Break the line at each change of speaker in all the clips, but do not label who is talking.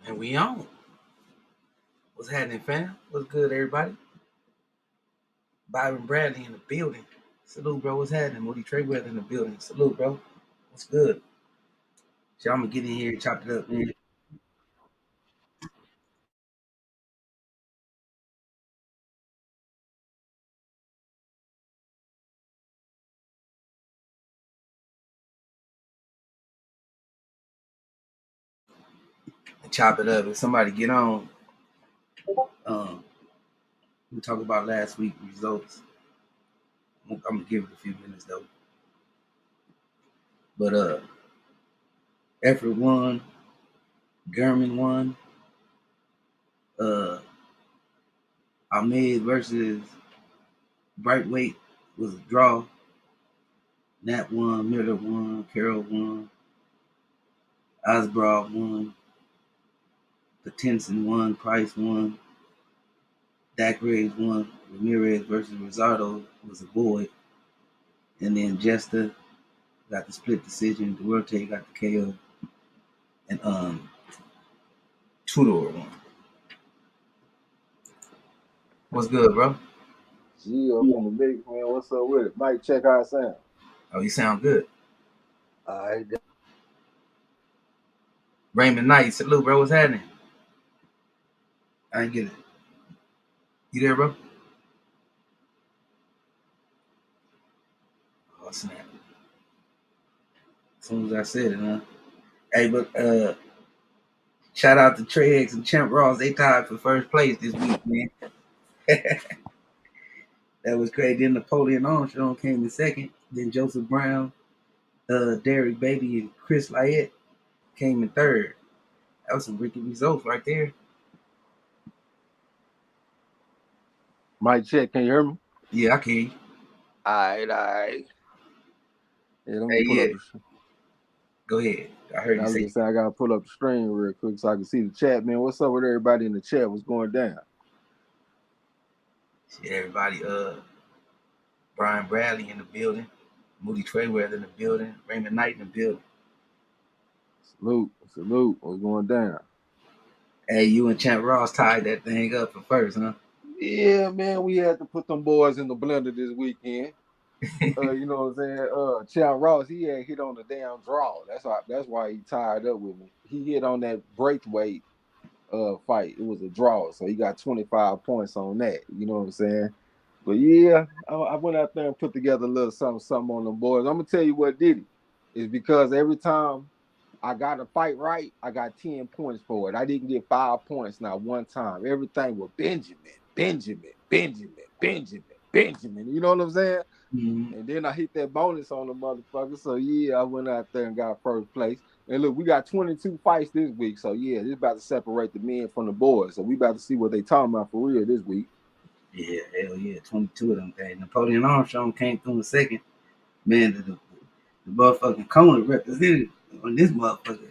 And we on. What's happening, fam? What's good, everybody? Byron Bradley in the building. Salute, bro. What's happening? Moody Trayweather in the building. Salute, bro. What's good? So I'm gonna get in here and chop it up, man. And chop it up. If somebody get on, um, we talk about last week results. I'm gonna give it a few minutes though. But Effort won, Gurman won, uh Ahmed versus Brightweight was a draw. Nat won, Miller won, Carroll won, Osbrow won, Patinson won, Price won, Dak Riggs won, Ramirez versus Rosado was a void, and then Jester got the split decision, Duarte got the KO, and Tudor won. What's good, bro?
Yeah, I'm on the mix, man. What's up with it? Mike, check how it sound.
Oh, you sound good.
All right.
Raymond Knight, salute, bro. What's happening? I ain't get it. You there, bro? Oh, snap. As soon as I said it, huh? Hey, but shout out to Trey X and Champ Ross. They tied for first place this week, man. That was crazy. Then Napoleon Armstrong came in second. Then Joseph Brown, Derek Beatty, and Chris Lyett came in third. That was some wicked results right there.
Mike, check. Can you hear me?
Yeah, I can.
All right. Yeah, let me
Hey,
pull
yeah.
up the.
Go ahead. I heard
I
you
was
say
gonna say I gotta pull up the stream real quick so I can see the chat, man. What's up with everybody in the chat? What's going down?
shit, everybody. Brian Bradley in the building. Moody Trayweather in the building. Raymond Knight in the building.
Salute. What's going down?
Hey, you and Champ Ross tied that thing up for first, huh?
Yeah, man. We had to put them boys in the blender this weekend. You know what I'm saying? Chad Ross, he had hit on the damn draw. That's why he tied up with me. He hit on that breakaway fight. It was a draw, so he got 25 points on that. You know what I'm saying? But yeah, I went out there and put together a little something on them boys. I'm gonna tell you what did it. It's because every time I got a fight right, I got 10 points for it. I didn't get 5 points not one time. Everything was Benjamin. You know what I'm saying?
Mm-hmm.
And then I hit that bonus on the motherfucker. So yeah, I went out there and got first place. And look, we got 22 fights this week. So yeah, this about to separate the men from the boys. So we about to see what they talking about for real this week.
Yeah, hell yeah. 22 of them things. Napoleon Armstrong came through in second. Man, the motherfucking corner represented on this motherfucker.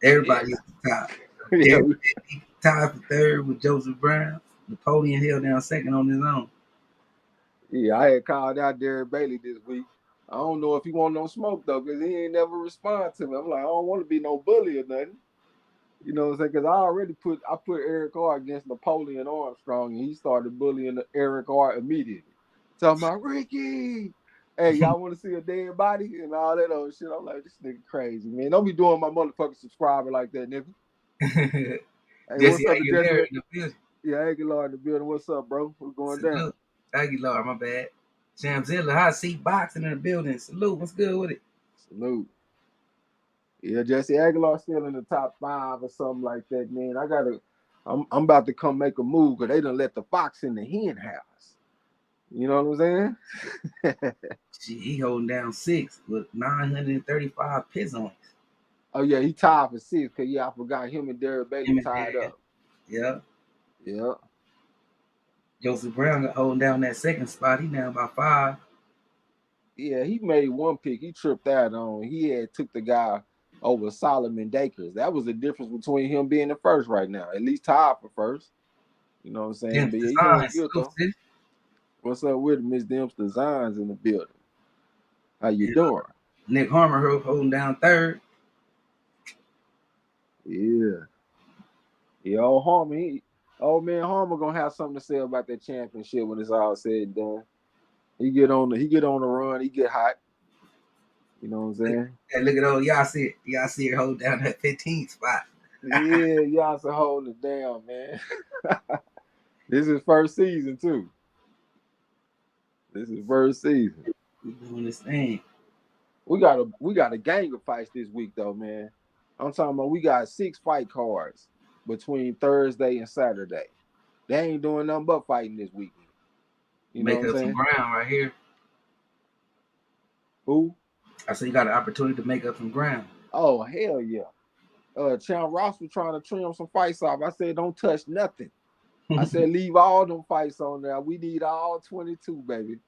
Yeah.
Everybody at the top.
yeah,
Derek tied for third with Joseph Brown. Napoleon held down second on his own.
yeah, I had called out Derek Bailey this week. I don't know if he want no smoke though, because he ain't never respond to me. I'm like, I don't want to be no bully or nothing. You know what I'm saying? Because I put Eric R against Napoleon Armstrong, and he started bullying Eric R immediately. Talking about Ricky. Hey, y'all want to see a dead body and all that old shit? I'm like, this nigga crazy, man. Don't be doing my motherfucking subscriber like that, nigga. Hey,
Jesse
what's up to Jesse?
Aguilera in the building.
Yeah, Aguilar in the building. What's up, bro? What's going down?
Salute. Aguilar, my bad. Sam Zilla, hot seat boxing in the building. Salute. What's good with it?
Salute. Yeah, Jesse Aguilar still in the top 5 or something like that, man. I'm about to come make a move because they done let the fox in the hen house. You know what I'm saying?
Shit, he holding down 6 with 935 pits on it.
Oh yeah, he tied for 6. Cause yeah, I forgot him and Derek Bailey
Him and
tied
Dad.
up.
Yeah.
Yeah.
Joseph Brown holding down that second spot. He down by 5.
Yeah, he made one pick. He tripped out on. He had took the guy over Solomon Dakers. That was the difference between him being the first right now. At least tied for first. You know what I'm saying?
Then
But yeah, he doing
design.
good
Salute,
though.
sis.
What's up with Miss Dimps Designs in the building? How you
Yeah.
doing?
Nick Harmer holding down third.
Yeah. Yeah, old man Harmer gonna have something to say about that championship when it's all said and done. He get on the run, he get hot. You know what I'm saying?
Hey, look at old y'all see it hold down that 15th spot.
Yeah, y'all holding it down, man. This is first season too. This is first season.
We doing this thing.
We got a gang of fights this week though, man. I'm talking about we got 6 fight cards between Thursday and Saturday. They ain't doing nothing but fighting this weekend. You know what
Make
I'm
up some
saying?
ground right here.
Who?
I said you got an opportunity to make up some ground.
Oh hell yeah. Chan Ross was trying to trim some fights off. I said don't touch nothing. I said leave all them fights on there. We need all 22, baby.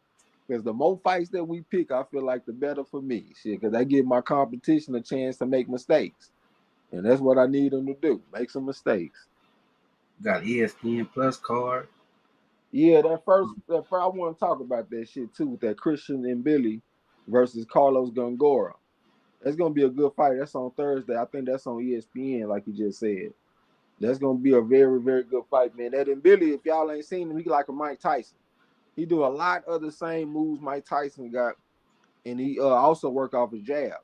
Because the more fights that we pick, I feel like the better for me. Shit, because I give my competition a chance to make mistakes. And that's what I need them to do. Make some mistakes.
Got ESPN Plus card.
Yeah, that first I want to talk about that shit too with that Christian and Billy versus Carlos Gongora. That's gonna be a good fight. That's on Thursday. I think that's on ESPN, like you just said. That's gonna be a very, very good fight, man. That and Billy, if y'all ain't seen him, he like a Mike Tyson. He do a lot of the same moves Mike Tyson got, and he also work off his jab.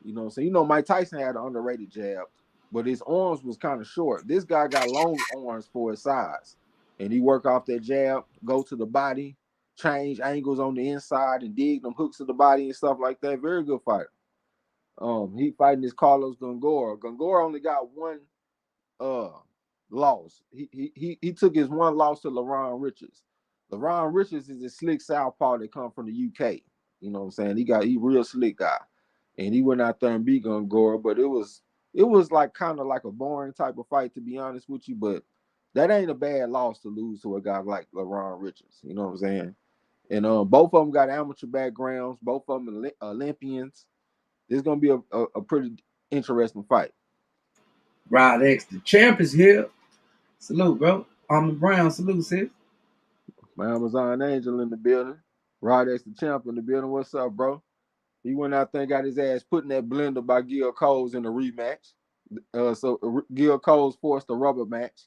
You know, so Mike Tyson had an underrated jab, but his arms was kind of short. This guy got long arms for his size, and he work off that jab, go to the body, change angles on the inside, and dig them hooks to the body and stuff like that. Very good fighter. He fighting this Carlos Gongora. Gongora only got one uh loss. He took his one loss to LaRon Richards. LaRon Richards is a slick southpaw that come from the UK. You know what I'm saying? He real slick guy. And he went out there and beat Gongora, but it was like kind of like a boring type of fight to be honest with you, but that ain't a bad loss to lose to a guy like LaRon Richards. You know what I'm saying? And both of them got amateur backgrounds, both of them Olympians. This is gonna be a pretty interesting fight.
Rod X, the champ is here. Salute, bro. Armor Brown, salute, sis.
My Amazon Angel in the building. Rod X the champ in the building. What's up, bro? He went out there and got his ass put in that blender by Gil Coles in the rematch. So Gil Coles forced a rubber match.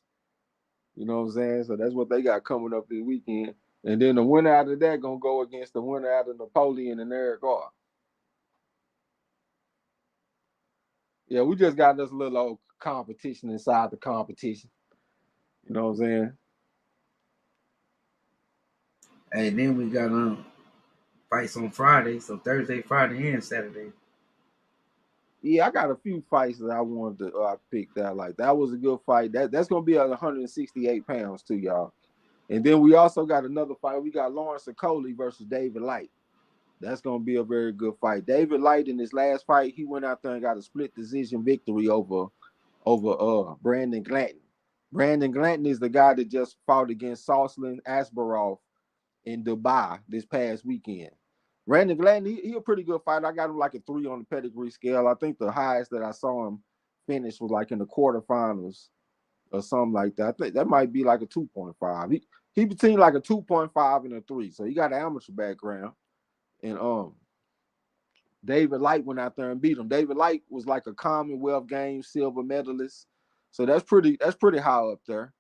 You know what I'm saying? So that's what they got coming up this weekend. And then the winner out of that gonna go against the winner out of Napoleon and Eric R. Yeah, we just got this little old competition inside the competition. You know what I'm saying?
Hey, then we got fights on Friday, so Thursday, Friday, and Saturday.
Yeah, I got a few fights that I wanted to pick that. Like that was a good fight. That's gonna be at 168 pounds too, y'all. And then we also got another fight. We got Lawrence Okoli versus David Light. That's gonna be a very good fight. David Light in his last fight, he went out there and got a split decision victory over Brandon Glanton. Brandon Glanton is the guy that just fought against Sauslin Asbarov in Dubai this past weekend. Brandon Glanton, he a pretty good fighter. I got him like a 3 on the pedigree scale. I think the highest that I saw him finish was like in the quarterfinals or something like that. I think that might be like a 2.5. He between like a 2.5 and a 3. So he got an amateur background. And David Light went out there and beat him. David Light was like a Commonwealth Games silver medalist. So that's pretty high up there.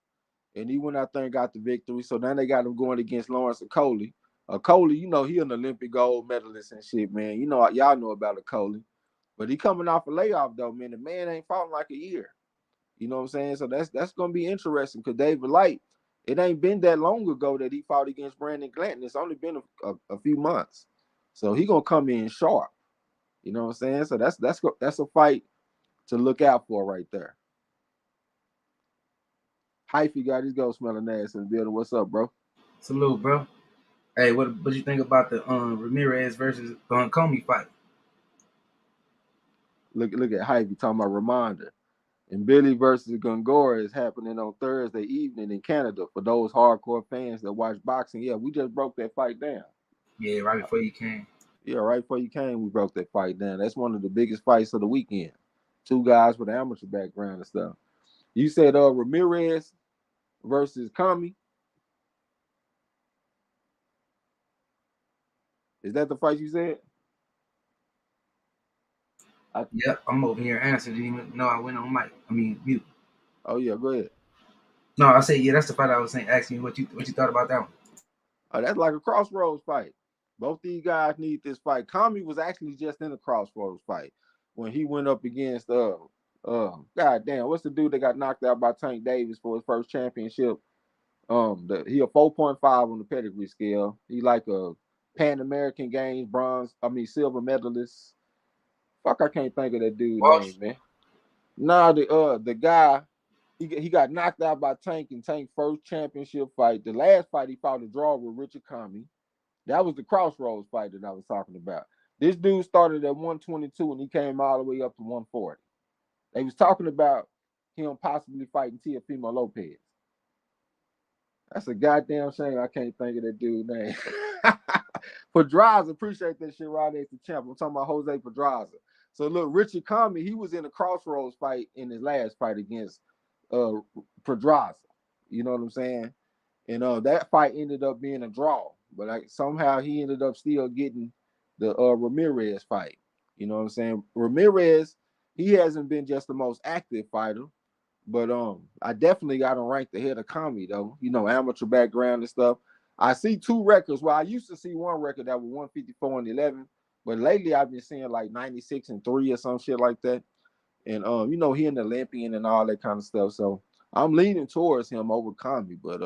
And he went out there and got the victory. So now they got him going against Lawrence Okoli. Okoli, he an Olympic gold medalist and shit, man. Y'all know about Okoli. But he coming off a layoff though, man. The man ain't fought in like a year. You know what I'm saying? So that's gonna be interesting because David Light, it ain't been that long ago that he fought against Brandon Glanton. It's only been a few months. So he gonna come in sharp. You know what I'm saying? So that's a fight to look out for right there. Hyphy got his ghost smelling ass in the building. What's up, bro?
Salute, bro. Hey, what you think about the Ramirez versus Comey fight?
Look at Hyphy talking about Reminder. And Billy versus Gongora is happening on Thursday evening in Canada for those hardcore fans that watch boxing. Yeah, we just broke that fight down.
Yeah, right before you came.
Yeah, right before you came, we broke that fight down. That's one of the biggest fights of the weekend. 2 guys with amateur background and stuff. You said Ramirez versus Kami. Is that the fight you said?
Yep, I'm over here answering. Didn't even know I went on mic. I mean, mute.
Oh yeah, go ahead.
No, I say yeah. That's the fight I was saying. Asking you what you thought about that one.
That's like a crossroads fight. Both these guys need this fight. Kami was actually just in a crossroads fight when he went up against God damn, what's the dude that got knocked out by Tank Davis for his first championship? He a 4.5 on the pedigree scale. He like a Pan American Games silver medalist. Fuck, I can't think of that dude
Walsh?
name, man. Nah, the guy he got knocked out by Tank in Tank first championship fight. The last fight he fought a draw with Richard Kami. That was the crossroads fight that I was talking about. This dude started at 122 and he came all the way up to 140. They was talking about him possibly fighting Teofimo Lopez. That's a goddamn shame I can't think of that dude's name. Pedraza, appreciate that shit right there, the champ. I'm talking about Jose Pedraza. So look, Richard Kami, he was in a crossroads fight in his last fight against Pedraza. You know what I'm saying? And that fight ended up being a draw, but somehow he ended up still getting the Ramirez fight. You know what I'm saying? Ramirez, he hasn't been just the most active fighter, but I definitely got him ranked ahead of Kami though. You know, amateur background and stuff. I see two records. Well, I used to see one record that was 154 and 11, but lately I've been seeing like 96 and 3 or some shit like that. And you know, he an Olympian and all that kind of stuff. So I'm leaning towards him over Kami, but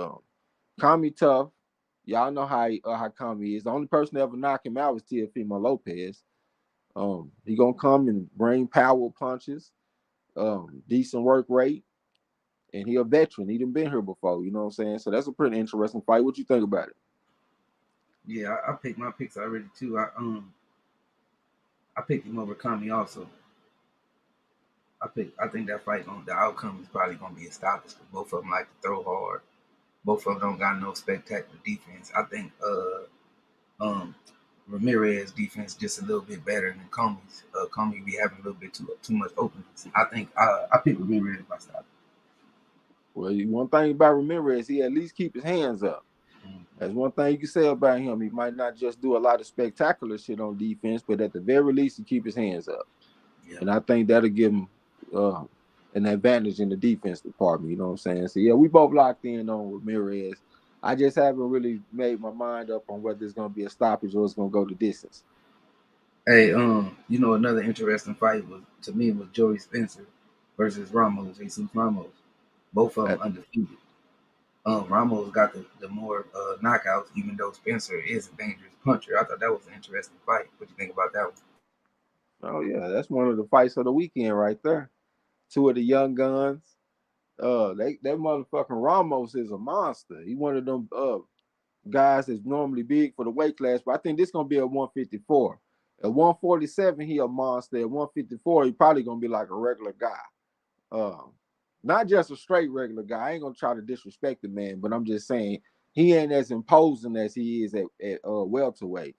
Kami tough. Y'all know how Kami is. The only person that ever knocked him out was Teofimo Lopez. He gonna come and bring power punches, decent work rate, and he a veteran. He done been here before. You know what I'm saying? So that's a pretty interesting fight. What you think about it?
Yeah, I picked my picks already too. I picked him over Kami also. I think that fight the outcome is probably gonna be established. Both of them like to throw hard. Both of them don't got no spectacular defense. I think um Ramirez defense just a little bit better than Comi's. Comi be having a little bit too much openness. I think I pick Ramirez by style.
Well, one thing about Ramirez, he at least keep his hands up. That's one thing you can say about him. He might not just do a lot of spectacular shit on defense, but at the very least, he keep his hands up. Yeah. And I think that'll give him an advantage in the defense department. You know what I'm saying? So yeah, we both locked in on Ramirez. I just haven't really made my mind up on whether it's going to be a stoppage or it's going to go the distance.
Hey, you know, another interesting fight was Joey Spencer versus Jesus Ramos. Both of them undefeated. Ramos got the more knockouts, even though Spencer is a dangerous puncher. I thought that was an interesting fight. What do you think about that one?
Oh yeah, that's one of the fights of the weekend right there. Two of the young guns. That motherfucking Ramos is a monster. He one of them guys that's normally big for the weight class, but I think this gonna be a 154. At 147, he a monster. At 154, he probably gonna be like a regular guy. Not just a straight regular guy. I ain't gonna try to disrespect the man, but I'm just saying he ain't as imposing as he is at welterweight.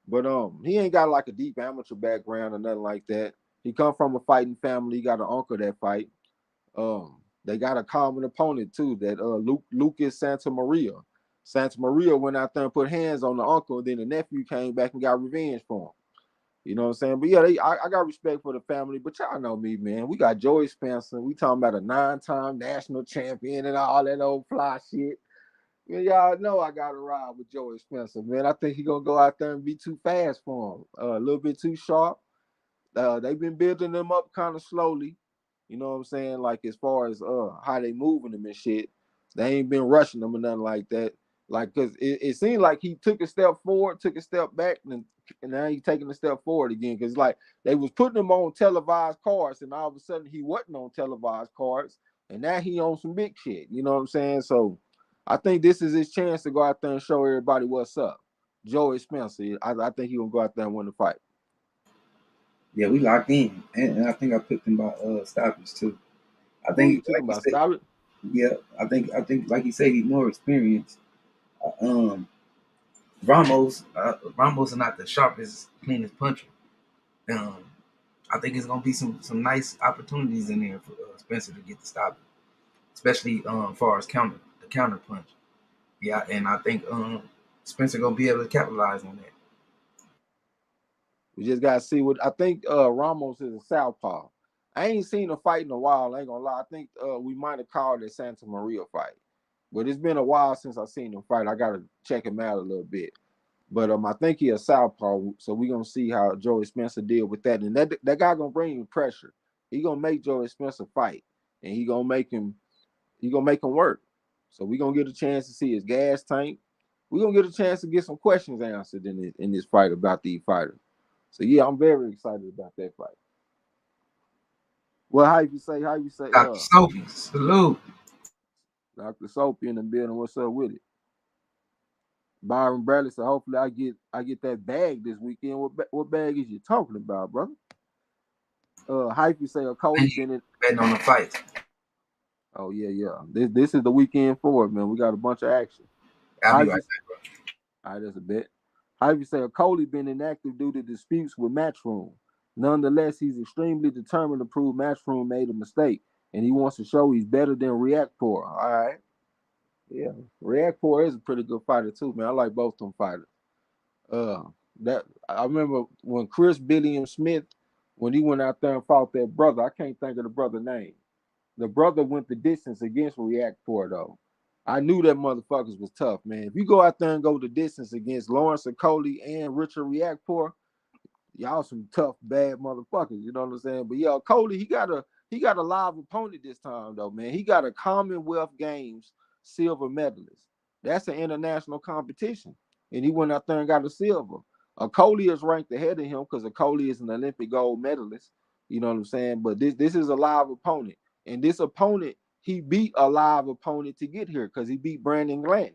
But he ain't got like a deep amateur background or nothing like that. He come from a fighting family. He got an uncle that fight. They got a common opponent too, that Lucas Santa Maria. Santa Maria went out there and put hands on the uncle, then the nephew came back and got revenge for him. You know what I'm saying? But yeah, I got respect for the family. But y'all know me, man. We got Joey Spencer. We talking about a 9-time national champion and all that old fly shit. Man, y'all know I got to ride with Joey Spencer, man. I think he gonna go out there and be too fast for him. A little bit too sharp. They've been building them up kind of slowly. You know what I'm saying? Like as far as how they moving them and shit. They ain't been rushing them or nothing like that. Like, cause it seemed like he took a step forward, took a step back, and now he's taking a step forward again. Cause like they was putting him on televised cards, and all of a sudden he wasn't on televised cards, and now he on some big shit. You know what I'm saying? So I think this is his chance to go out there and show everybody what's up. Joey Spencer, I think he gonna go out there and win the fight.
Yeah, we locked in, and I think I picked him by stoppage too. I think,
like you said,
yeah, I think, like you say, he's more experienced. Ramos is not the sharpest, cleanest puncher. I think it's gonna be some nice opportunities in there for Spencer to get the stop, especially as far as the counter punch. Yeah, and I think Spencer gonna be able to capitalize on that.
We just gotta see what I think. Ramos is a southpaw. I ain't seen a fight in a while. I ain't gonna lie. I think we might have called it Santa Maria fight, but it's been a while since I seen him fight. I gotta check him out a little bit. But I think he a southpaw, so we gonna see how Joey Spencer deal with that. And that guy gonna bring him pressure. He gonna make Joey Spencer fight, and he gonna make him work. So we gonna get a chance to see his gas tank. We gonna get a chance to get some questions answered in this fight about these fighters. So yeah, I'm very excited about that fight. Well, how you say?
Dr. Sophie, salute.
Dr. Soapy in the building. What's up with it? Byron Bradley said, hopefully I get that bag this weekend. What bag is you talking about, brother? Hyphy say Cody been in.
Betting on the fight.
Oh yeah. This is the weekend for it, man. We got a bunch of action.
I'll be right back, bro.
All right, that's a bet. Hyphy say Cody been inactive due to disputes with Matchroom. Nonetheless, he's extremely determined to prove Matchroom made a mistake, and he wants to show he's better than Reactor. All right. Yeah, Reactor is a pretty good fighter too, man. I like both them fighters. That I remember when Chris Billiam Smith, when he went out there and fought that brother. I can't think of the brother name. The brother went the distance against Reactor though. I knew that motherfuckers was tough, man. If you go out there and go the distance against Lawrence Okoli and Richard Reactor, y'all some tough, bad motherfuckers. You know what I'm saying? But yeah, Cody, he got a live opponent this time though, man. He got a Commonwealth Games silver medalist. That's an international competition, and he went out there and got a silver. Cody is ranked ahead of him because Cody is an Olympic gold medalist. You know what I'm saying? But this is a live opponent, and this opponent he beat a live opponent to get here because he beat Brandon Glanton.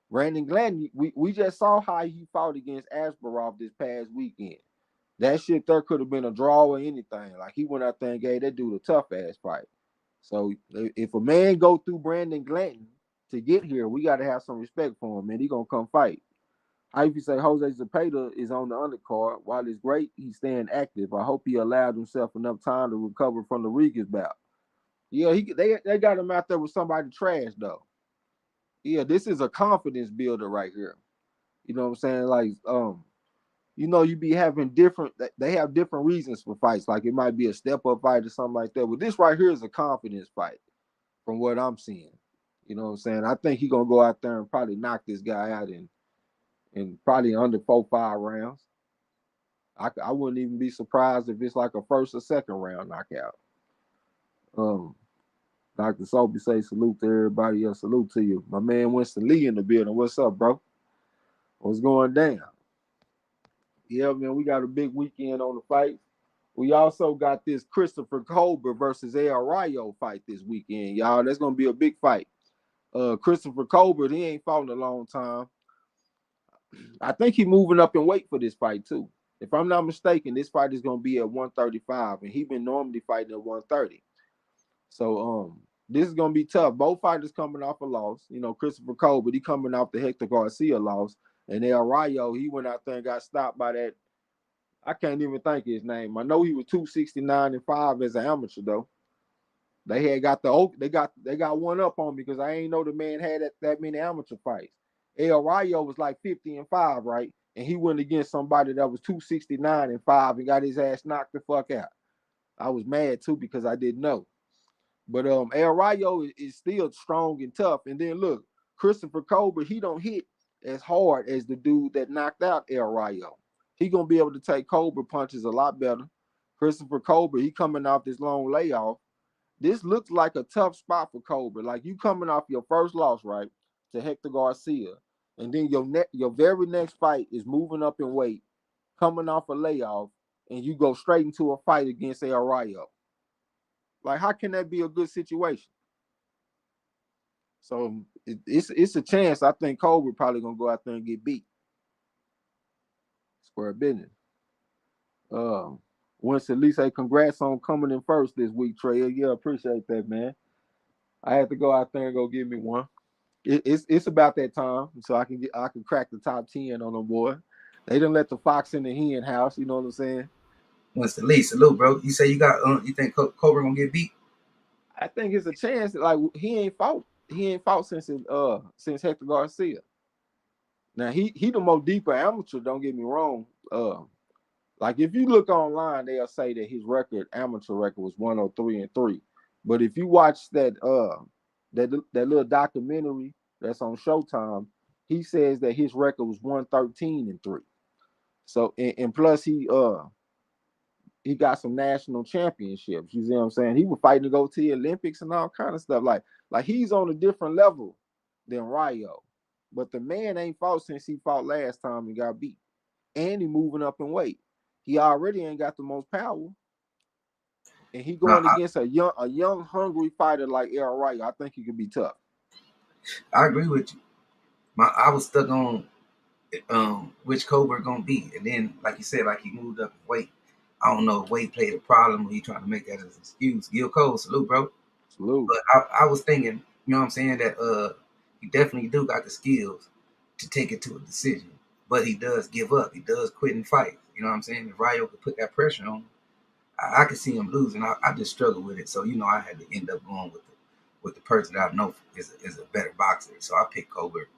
Brandon Glanton, we just saw how he fought against Askarov this past weekend. That shit there could have been a draw or anything. Like he went out there and gave that dude a tough ass fight. So if a man go through Brandon Glanton to get here, we got to have some respect for him, man. He gonna come fight. How if you say Jose Zepeda is on the undercard, while it's great, he's staying active. I hope he allowed himself enough time to recover from the Regis bout. Yeah, they got him out there with somebody trash though. Yeah, this is a confidence builder right here. You know what I'm saying? Like, you be having different. They have different reasons for fights. Like it might be a step up fight or something like that. But this right here is a confidence fight, from what I'm seeing. You know what I'm saying? I think he's gonna go out there and probably knock this guy out in probably under 4-5 rounds. I wouldn't even be surprised if it's like a first or second round knockout. Dr. Soapy say salute to everybody else. Salute to you. My man Winston Lee in the building. What's up, bro? What's going down? Yeah, man, we got a big weekend on the fight. We also got this Christopher Colbert versus El Rayo fight this weekend, y'all. That's gonna be a big fight. Christopher Colbert, he ain't fought in a long time. I think he's moving up in weight for this fight too. If I'm not mistaken, this fight is gonna be at 135, and he been normally fighting at 130. So this is gonna be tough. Both fighters coming off a loss. You know, Christopher Colbert, he coming off the Hector Garcia loss, and El Rayo, he went out there and got stopped by that. I can't even think of his name. I know he was 269-5 as an amateur though. They had got they got one up on me because I ain't know the man had that many amateur fights. El Rayo was like 50-5, right? And he went against somebody that was 269-5 and got his ass knocked the fuck out. I was mad too because I didn't know. But El Rayo is still strong and tough. And then look, Christopher Colbert, he don't hit as hard as the dude that knocked out El Rayo. He gonna be able to take Colbert punches a lot better. Christopher Colbert, he coming off this long layoff. This looks like a tough spot for Colbert. Like you coming off your first loss, right, to Hector Garcia, and then your very next fight is moving up in weight, coming off a layoff, and you go straight into a fight against El Rayo. Like, how can that be a good situation? So it's a chance. I think Colbert probably gonna go out there and get beat. Square business. Once at least say congrats on coming in first this week, Trey. Yeah, appreciate that, man. I had to go out there and go give me one. It's about that time, so I can crack the top 10 on them, boy. They didn't let the fox in the hen house. You know what I'm saying?
Winston Lee, salute, bro. You say you think Cobra gonna get beat?
I think it's a chance. Like he ain't fought since Hector Garcia. Now he the more deeper amateur. Don't get me wrong. Like if you look online, they'll say that his amateur record was 103-3. But if you watch that little documentary that's on Showtime, he says that his record was 113-3. So and plus he got some national championships. You see what I'm saying? He was fighting to go to the Olympics and all kind of stuff. Like he's on a different level than Ryo. But the man ain't fought since he fought last time and got beat. And he moving up in weight. He already ain't got the most power. And he
No,
going against a young, hungry fighter like El Ryo. I think he could be tough.
I agree with you. I was stuck on which Cobra gonna be, and then like you said, like he moved up in weight. I don't know if weight played a problem or he trying to make that as an excuse. Gil Cole, salute, bro.
Salute.
But I was thinking, you know what I'm saying, that he definitely do got the skills to take it to a decision. But he does give up. He does quit and fight. You know what I'm saying? If Ryo could put that pressure on, I could see him losing. I just struggle with it. So, I had to end up going with the person that I know is a better boxer. So I picked Colbert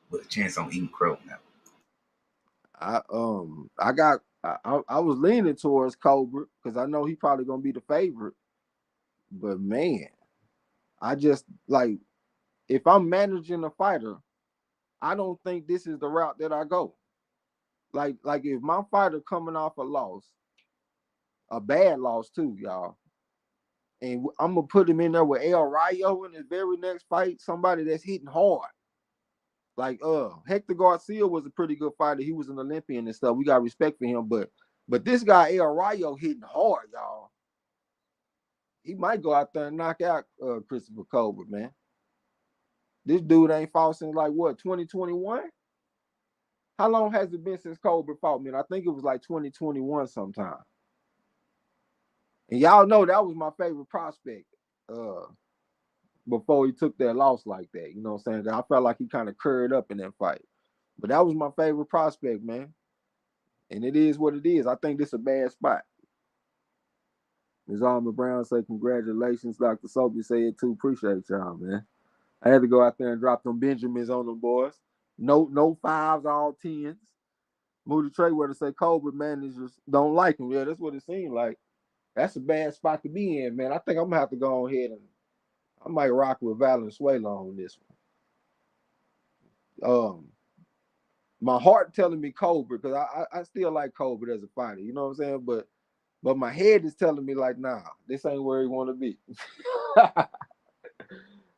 with a chance on eating crow now.
I was leaning towards Cobra because I know he probably gonna be the favorite. But man, I just like if I'm managing a fighter, I don't think this is the route that I go. Like if my fighter coming off a loss, a bad loss too, y'all, and I'm gonna put him in there with El Rayo in his very next fight, somebody that's hitting hard. Like Hector Garcia was a pretty good fighter. He was an Olympian and stuff. We got respect for him, but this guy El Rayo hitting hard, y'all. He might go out there and knock out Christopher Colbert, man. This dude ain't fought since like what 2021. How long has it been since Colbert fought, man? I think it was like 2021 sometime. And y'all know that was my favorite prospect before he took that loss like that. You know what I'm saying? I felt like he kind of curved up in that fight. But that was my favorite prospect, man. And it is what it is. I think this is a bad spot. Ms. Alma Brown say, congratulations. Dr. Soapy say it too. Appreciate y'all, man. I had to go out there and drop them Benjamins on them boys. No fives, all tens. Moody Treyweather say Colbert managers don't like him. Yeah, that's what it seemed like. That's a bad spot to be in, man. I think I'm gonna have to go ahead and I might rock with Valenzuela on this one. My heart telling me Colbert because I still like Colbert as a fighter. You know what I'm saying? But my head is telling me like, nah, this ain't where he want to be.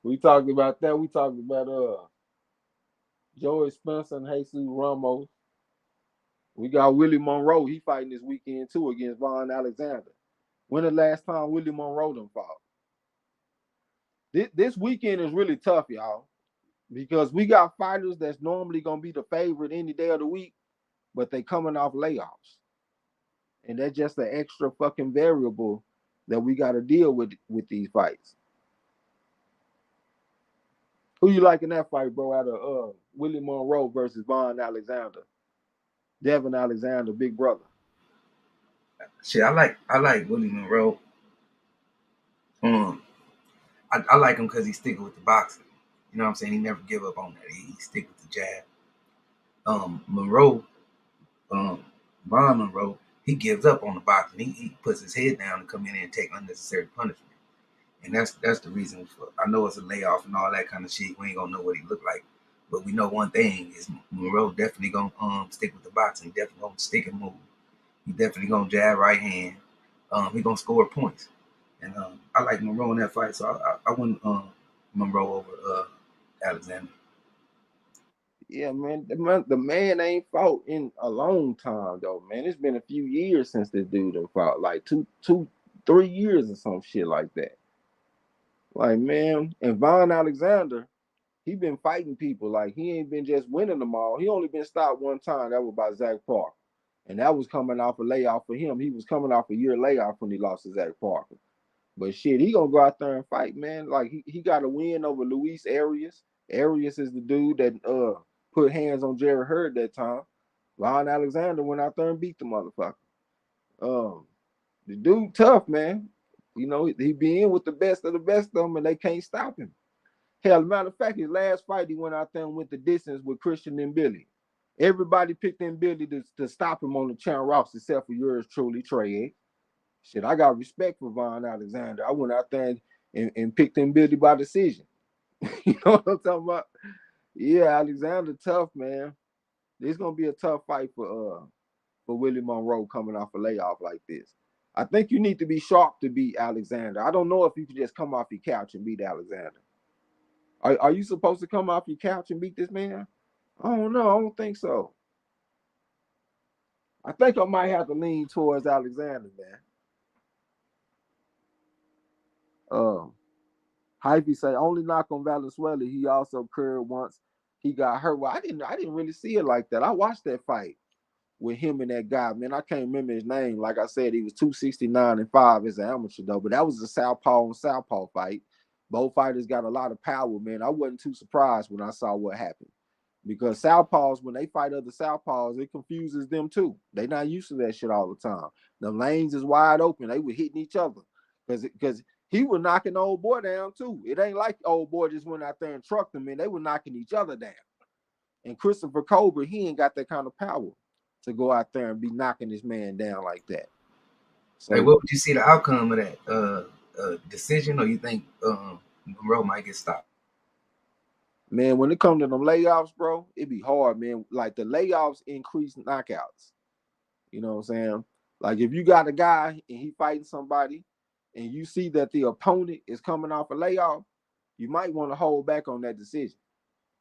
We talked about that. We talked about Joey Spencer and Jesus Ramos. We got Willie Monroe. He fighting this weekend too against Von Alexander. When the last time Willie Monroe done fought? This weekend is really tough, y'all, because we got fighters that's normally gonna be the favorite any day of the week, but they coming off layoffs, and that's just an extra fucking variable that we got to deal with these fights. Who you like in that fight, bro? Out of Willie Monroe versus Von Alexander, Devin Alexander, big brother.
Shit, I like Willie Monroe. I like him because he's sticking with the boxing. You know what I'm saying? He never give up on that. He stick with the jab. Monroe, Von Monroe, he gives up on the boxing. He puts his head down and come in and take unnecessary punishment. And that's the reason for. I know it's a layoff and all that kind of shit. We ain't gonna know what he look like, but we know one thing is Monroe definitely gonna stick with the boxing. He definitely gonna stick and move. He definitely gonna jab right hand. He gonna score points. And I like Monroe in that fight, so I went Monroe over Alexander.
Yeah, man. The man ain't fought in a long time though, man. It's been a few years since this dude done fought, like 3 years or some shit like that. Like, man, and Von Alexander, he been fighting people. Like, he ain't been just winning them all. He only been stopped one time. That was by Zach Parker. And that was coming off a layoff for him. He was coming off a year layoff when he lost to Zach Parker. But shit, he gonna go out there and fight, man. Like he got a win over Luis Arias. Arias is the dude that put hands on Jerry Hurd that time. Von Alexander went out there and beat the motherfucker. The dude tough, man. You know, he be in with the best of the best of them, and they can't stop him. Hell, matter of fact, his last fight, he went out there and went the distance with Christian and Billy. Everybody picked the ability to stop him on the Chan Ross except for yours truly, Trey. Shit, I got respect for Von Alexander. I went out there and picked him Billy by decision. You know what I'm talking about? Yeah, Alexander tough, man. It's gonna be a tough fight for Willie Monroe coming off a layoff like this. I think you need to be sharp to beat Alexander. I don't know if you can just come off your couch and beat Alexander. Are you supposed to come off your couch and beat this man? I don't know. I don't think so. I think I might have to lean towards Alexander, man. Hypey say only knock on Valenzuela. He also curved once he got hurt. Well, I didn't really see it like that. I watched that fight with him and that guy. Man, I can't remember his name. Like I said, he was 269-5 as an amateur though. But that was a southpaw on southpaw fight. Both fighters got a lot of power, man. I wasn't too surprised when I saw what happened. Because southpaws, when they fight other southpaws, it confuses them too. They not used to that shit all the time. The lanes is wide open. They were hitting each other. Because he was knocking the old boy down too. It ain't like the old boy just went out there and trucked him, man. They were knocking each other down. And Christopher Colbert, he ain't got that kind of power to go out there and be knocking this man down like that.
So, hey, what would you see the outcome of that decision, or you think Monroe might get stopped?
Man, when it comes to them layoffs, bro, it be hard, man. Like the layoffs increase knockouts. You know what I'm saying? Like if you got a guy and he fighting somebody and you see that the opponent is coming off a layoff, you might want to hold back on that decision.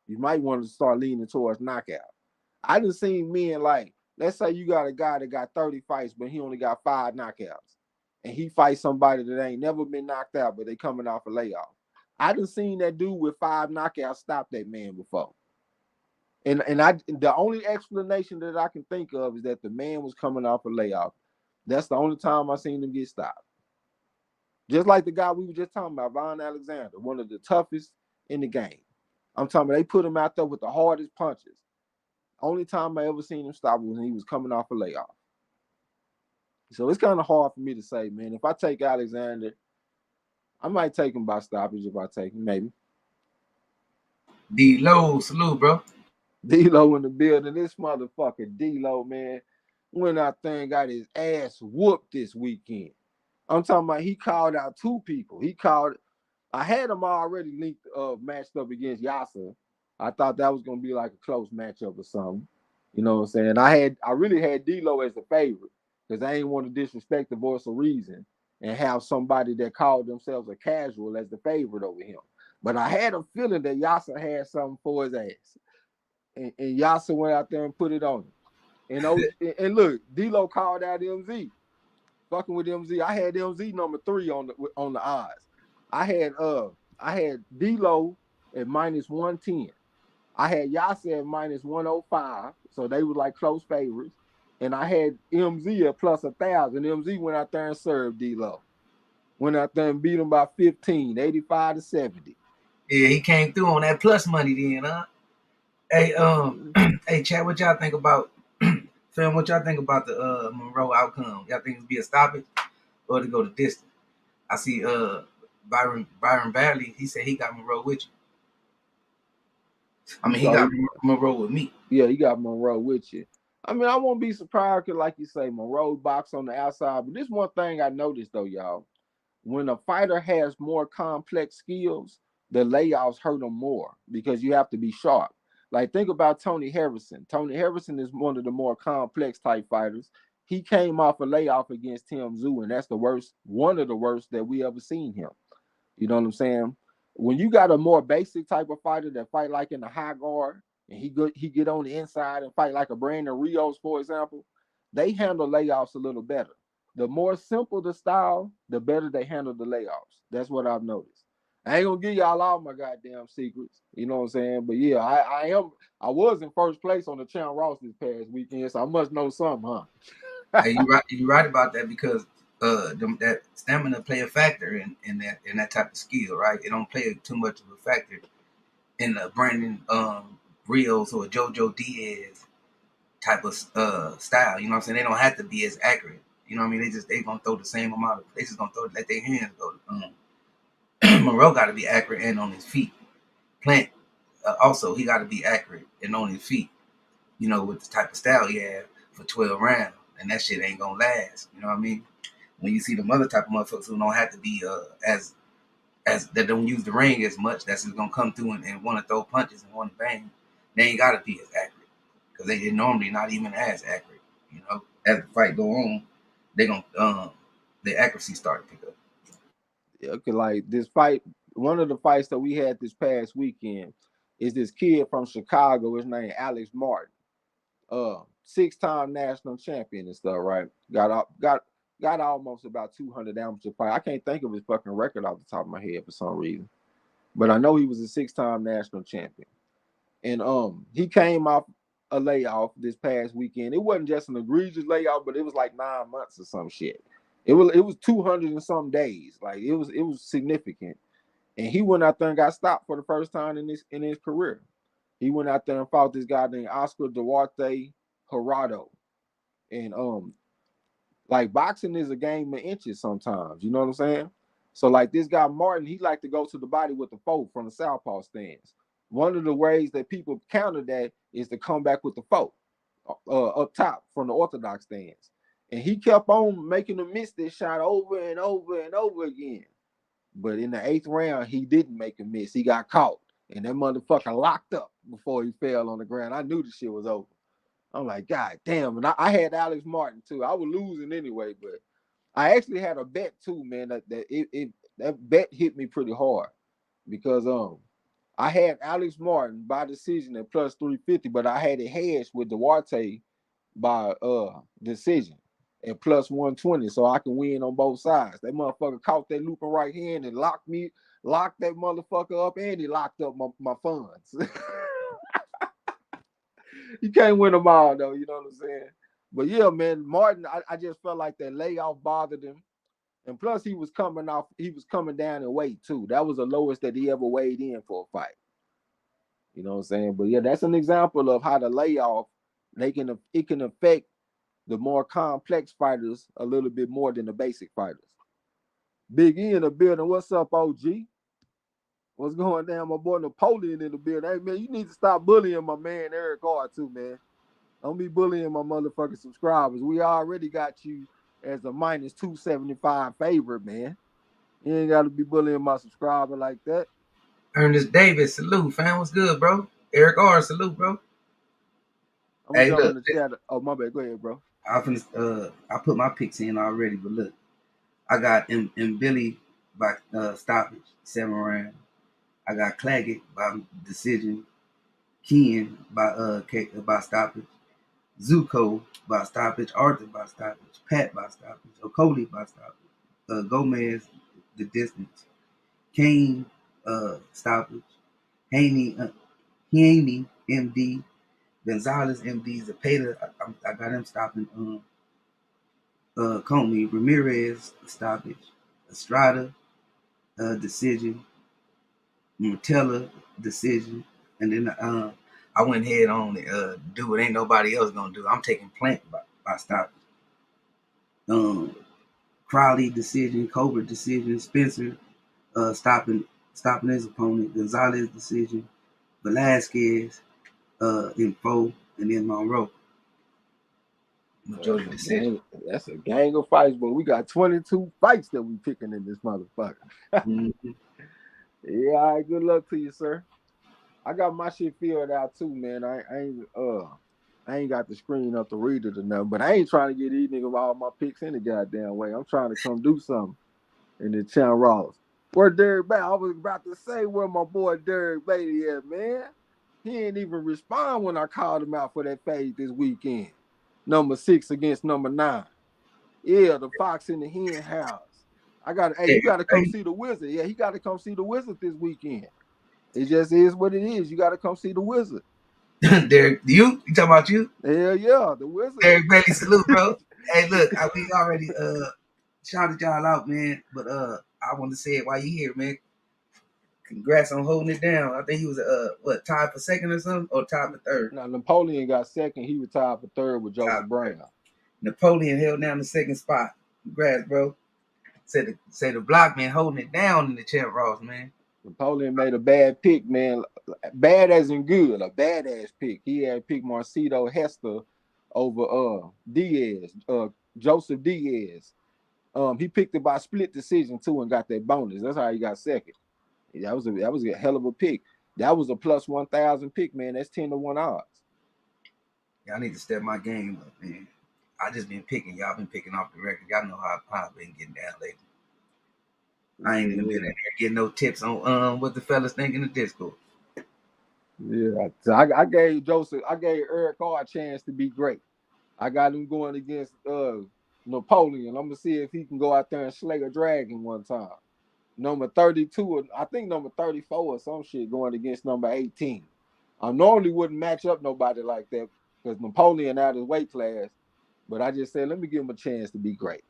You might want to start leaning towards knockout. I done seen men like, let's say you got a guy that got 30 fights, but he only got 5 knockouts. And he fights somebody that ain't never been knocked out, but they coming off a layoff. I done seen that dude with 5 knockouts stop that man before. And the only explanation that I can think of is that the man was coming off a layoff. That's the only time I seen him get stopped. Just like the guy we were just talking about, Von Alexander, one of the toughest in the game. I'm talking about they put him out there with the hardest punches. Only time I ever seen him stop was when he was coming off a layoff. So it's kind of hard for me to say, man. If I take Alexander, I might take him by stoppage if I take him, maybe.
D-Lo, salute, bro.
D-Lo in the building. This motherfucker D-Lo, man, went out there and got his ass whooped this weekend. I'm talking about he called out 2 people. I had him already linked matched up against Yasser. I thought that was gonna be like a close matchup or something. You know what I'm saying? I really had D-Lo as the favorite because I ain't want to disrespect the voice of reason and have somebody that called themselves a casual as the favorite over him. But I had a feeling that Yasser had something for his ass. And Yasser went out there and put it on him. And look, D-Lo called out MZ. Fucking with MZ. I had MZ number 3 on the odds. I had D-Lo at -110. I had Yasser at -105, so they were like close favorites. And I had MZ at +1,000. MZ went out there and served D-Lo. Went out there and beat him by 15, 85-70.
Yeah, he came through on that plus money then, huh? Hey, hey, Chad, what y'all think about film? What y'all think about the Monroe outcome? Y'all think it'll be a stoppage or to go the distance? I see Byron Badley. He said he got Monroe with you. I mean, he got Monroe with me.
Yeah, he got Monroe with you. I mean, I won't be surprised because, like you say, Monroe box on the outside. But this one thing I noticed, though, y'all. When a fighter has more complex skills, the layoffs hurt them more because you have to be sharp. Like, think about Tony Harrison. Tony Harrison is one of the more complex type fighters. He came off a layoff against Tim Tszyu, and that's the worst, one of the worst that we ever seen him. You know what I'm saying? When you got a more basic type of fighter that fight like in the high guard, and he get on the inside and fight like a Brandon Rios, for example, they handle layoffs a little better. The more simple the style, the better they handle the layoffs. That's what I've noticed. I ain't gonna give y'all all my goddamn secrets, you know what I'm saying? But yeah, I was in first place on the Chan Ross this past weekend, so I must know something, huh?
Hey, you right about that because that stamina play a factor in that type of skill, right? It don't play too much of a factor in the Brandon Rios or JoJo Diaz type of style. You know what I'm saying? They don't have to be as accurate. You know what I mean? They gonna throw the same amount of. They just gonna let their hands go. Monroe got to be accurate and on his feet. Plant also he got to be accurate and on his feet. you know, with the type of style he had for 12 rounds. And that shit ain't gonna last. You know what I mean? When you see the other type of motherfuckers who don't have to be as that don't use the ring as much, that's just gonna come through and want to throw punches and want to bang, they ain't gotta be as accurate. Because they normally not even as accurate. You know, as the fight go on, they gonna the accuracy start to pick up.
Okay, like this fight, one of the fights that we had this past weekend is this kid from Chicago. His name Alex Martin, 6-time national champion and stuff. Right? Got almost about 200 amateur fight. I can't think of his fucking record off the top of my head for some reason, but I know he was a 6-time national champion. And he came off a layoff this past weekend. It wasn't just an egregious layoff, but it was like 9 months or some shit. It was 200 and some days. Like it was significant. And he went out there and got stopped for the first time in his career. He went out there and fought this guy named Oscar Duarte Gerardo. And like boxing is a game of inches sometimes. You know what I'm saying? So like this guy Martin, he liked to go to the body with the foe from the southpaw stance. One of the ways that people counter that is to come back with the foe up top from the orthodox stance. And he kept on making him miss this shot over and over and over again. But in the 8th round, he didn't make a miss. He got caught. And that motherfucker locked up before he fell on the ground. I knew the shit was over. I'm like, God damn. And I had Alex Martin too. I was losing anyway, but I actually had a bet too, man. That bet hit me pretty hard because I had Alex Martin by decision at plus 350, but I had it hedged with Duarte by decision at plus 120, so I can win on both sides. That motherfucker caught that looping right hand and locked that motherfucker up, and he locked up my funds. You can't win them all though, you know what I'm saying? But yeah, man, Martin, I just felt like that layoff bothered him. And plus he was coming down in weight too. That was the lowest that he ever weighed in for a fight. You know what I'm saying? But yeah, that's an example of how the layoff it can affect the more complex fighters a little bit more than the basic fighters. Big E in the building. What's up, OG? What's going down? My boy Napoleon in the building. Hey man, you need to stop bullying my man Eric Hart too, man. Don't be bullying my motherfucking subscribers. We already got you as a minus 275 favorite, man. You ain't got to be bullying my subscriber like that.
Ernest Davis, salute, fam. What's good, bro? Eric R, salute, bro.
I'm gonna
Hey,
jump in
look,
the chat. Oh my bad. Go ahead, bro.
I put my picks in already, but look, I got M Billy by stoppage, 7 round. I got Claggett by decision, Ken by stoppage, Zuko by stoppage, Arthur by stoppage, Pat by stoppage, Okoli by stoppage, Gomez the distance, Kane stoppage, Haney MD, Gonzalez MD, Zapata. I got him stopping. Comey, Ramirez stoppage, Estrada decision, Martella decision, and then I went head on do what ain't nobody else gonna do. I'm taking Plant by stoppage. Crowley decision, Cobra decision, Spencer stopping his opponent, Gonzalez decision, Velasquez in 4, and then Monroe. Majority decision.
That's a gang of fights, but we got 22 fights that we picking in this motherfucker.
Mm-hmm.
Yeah, all right, good luck to you, sir. I got my shit filled out too, man. I ain't got the screen up to read it or nothing, but I ain't trying to get these niggas all my picks any goddamn way. I'm trying to come do something in the Chan Ross. Where Derek Bailey? I was about to say where my boy Derek Bailey at, man. He ain't even respond when I called him out for that fade this weekend. Number 6 against number 9. Yeah, the Fox in the Hen House. You gotta come see the Wizard. Yeah, he gotta come see the Wizard this weekend. It just is what it is. You gotta come see the Wizard.
Derek, you talking about you?
Hell yeah, the Wizard.
Derek Bailey, salute, bro. Hey, look, we already shouted y'all out, man. But I want to say it while you here, man. Congrats on holding it down. I think he was tied for second or something, or tied for third.
Now Napoleon got second. He was tied for third with Joseph Brown.
Napoleon held down the second spot. Congrats, bro. Say the block man holding it down in the Champ Ross, man.
Napoleon made a bad pick, man. Bad as in good, a badass pick. He had picked Marcito Hester over Diaz, Joseph Diaz. He picked it by split decision too and got that bonus. That's how he got second. That was a hell of a pick. That was a plus 1,000 pick, man. That's 10-1 odds.
Y'all need to step my game up, man. I just been picking. Y'all been picking off the record. Y'all know how I've been getting down lately. I ain't even been in there getting no tips on what the fellas think in the Discord.
Yeah, so I gave Joseph, I gave Eric Carr a chance to be great. I got him going against Napoleon. I'm gonna see if he can go out there and slay a dragon one time. Number 32, I think number 34 or some shit going against number 18. I normally wouldn't match up nobody like that because Napoleon out of his weight class, but I just said let me give him a chance to be great.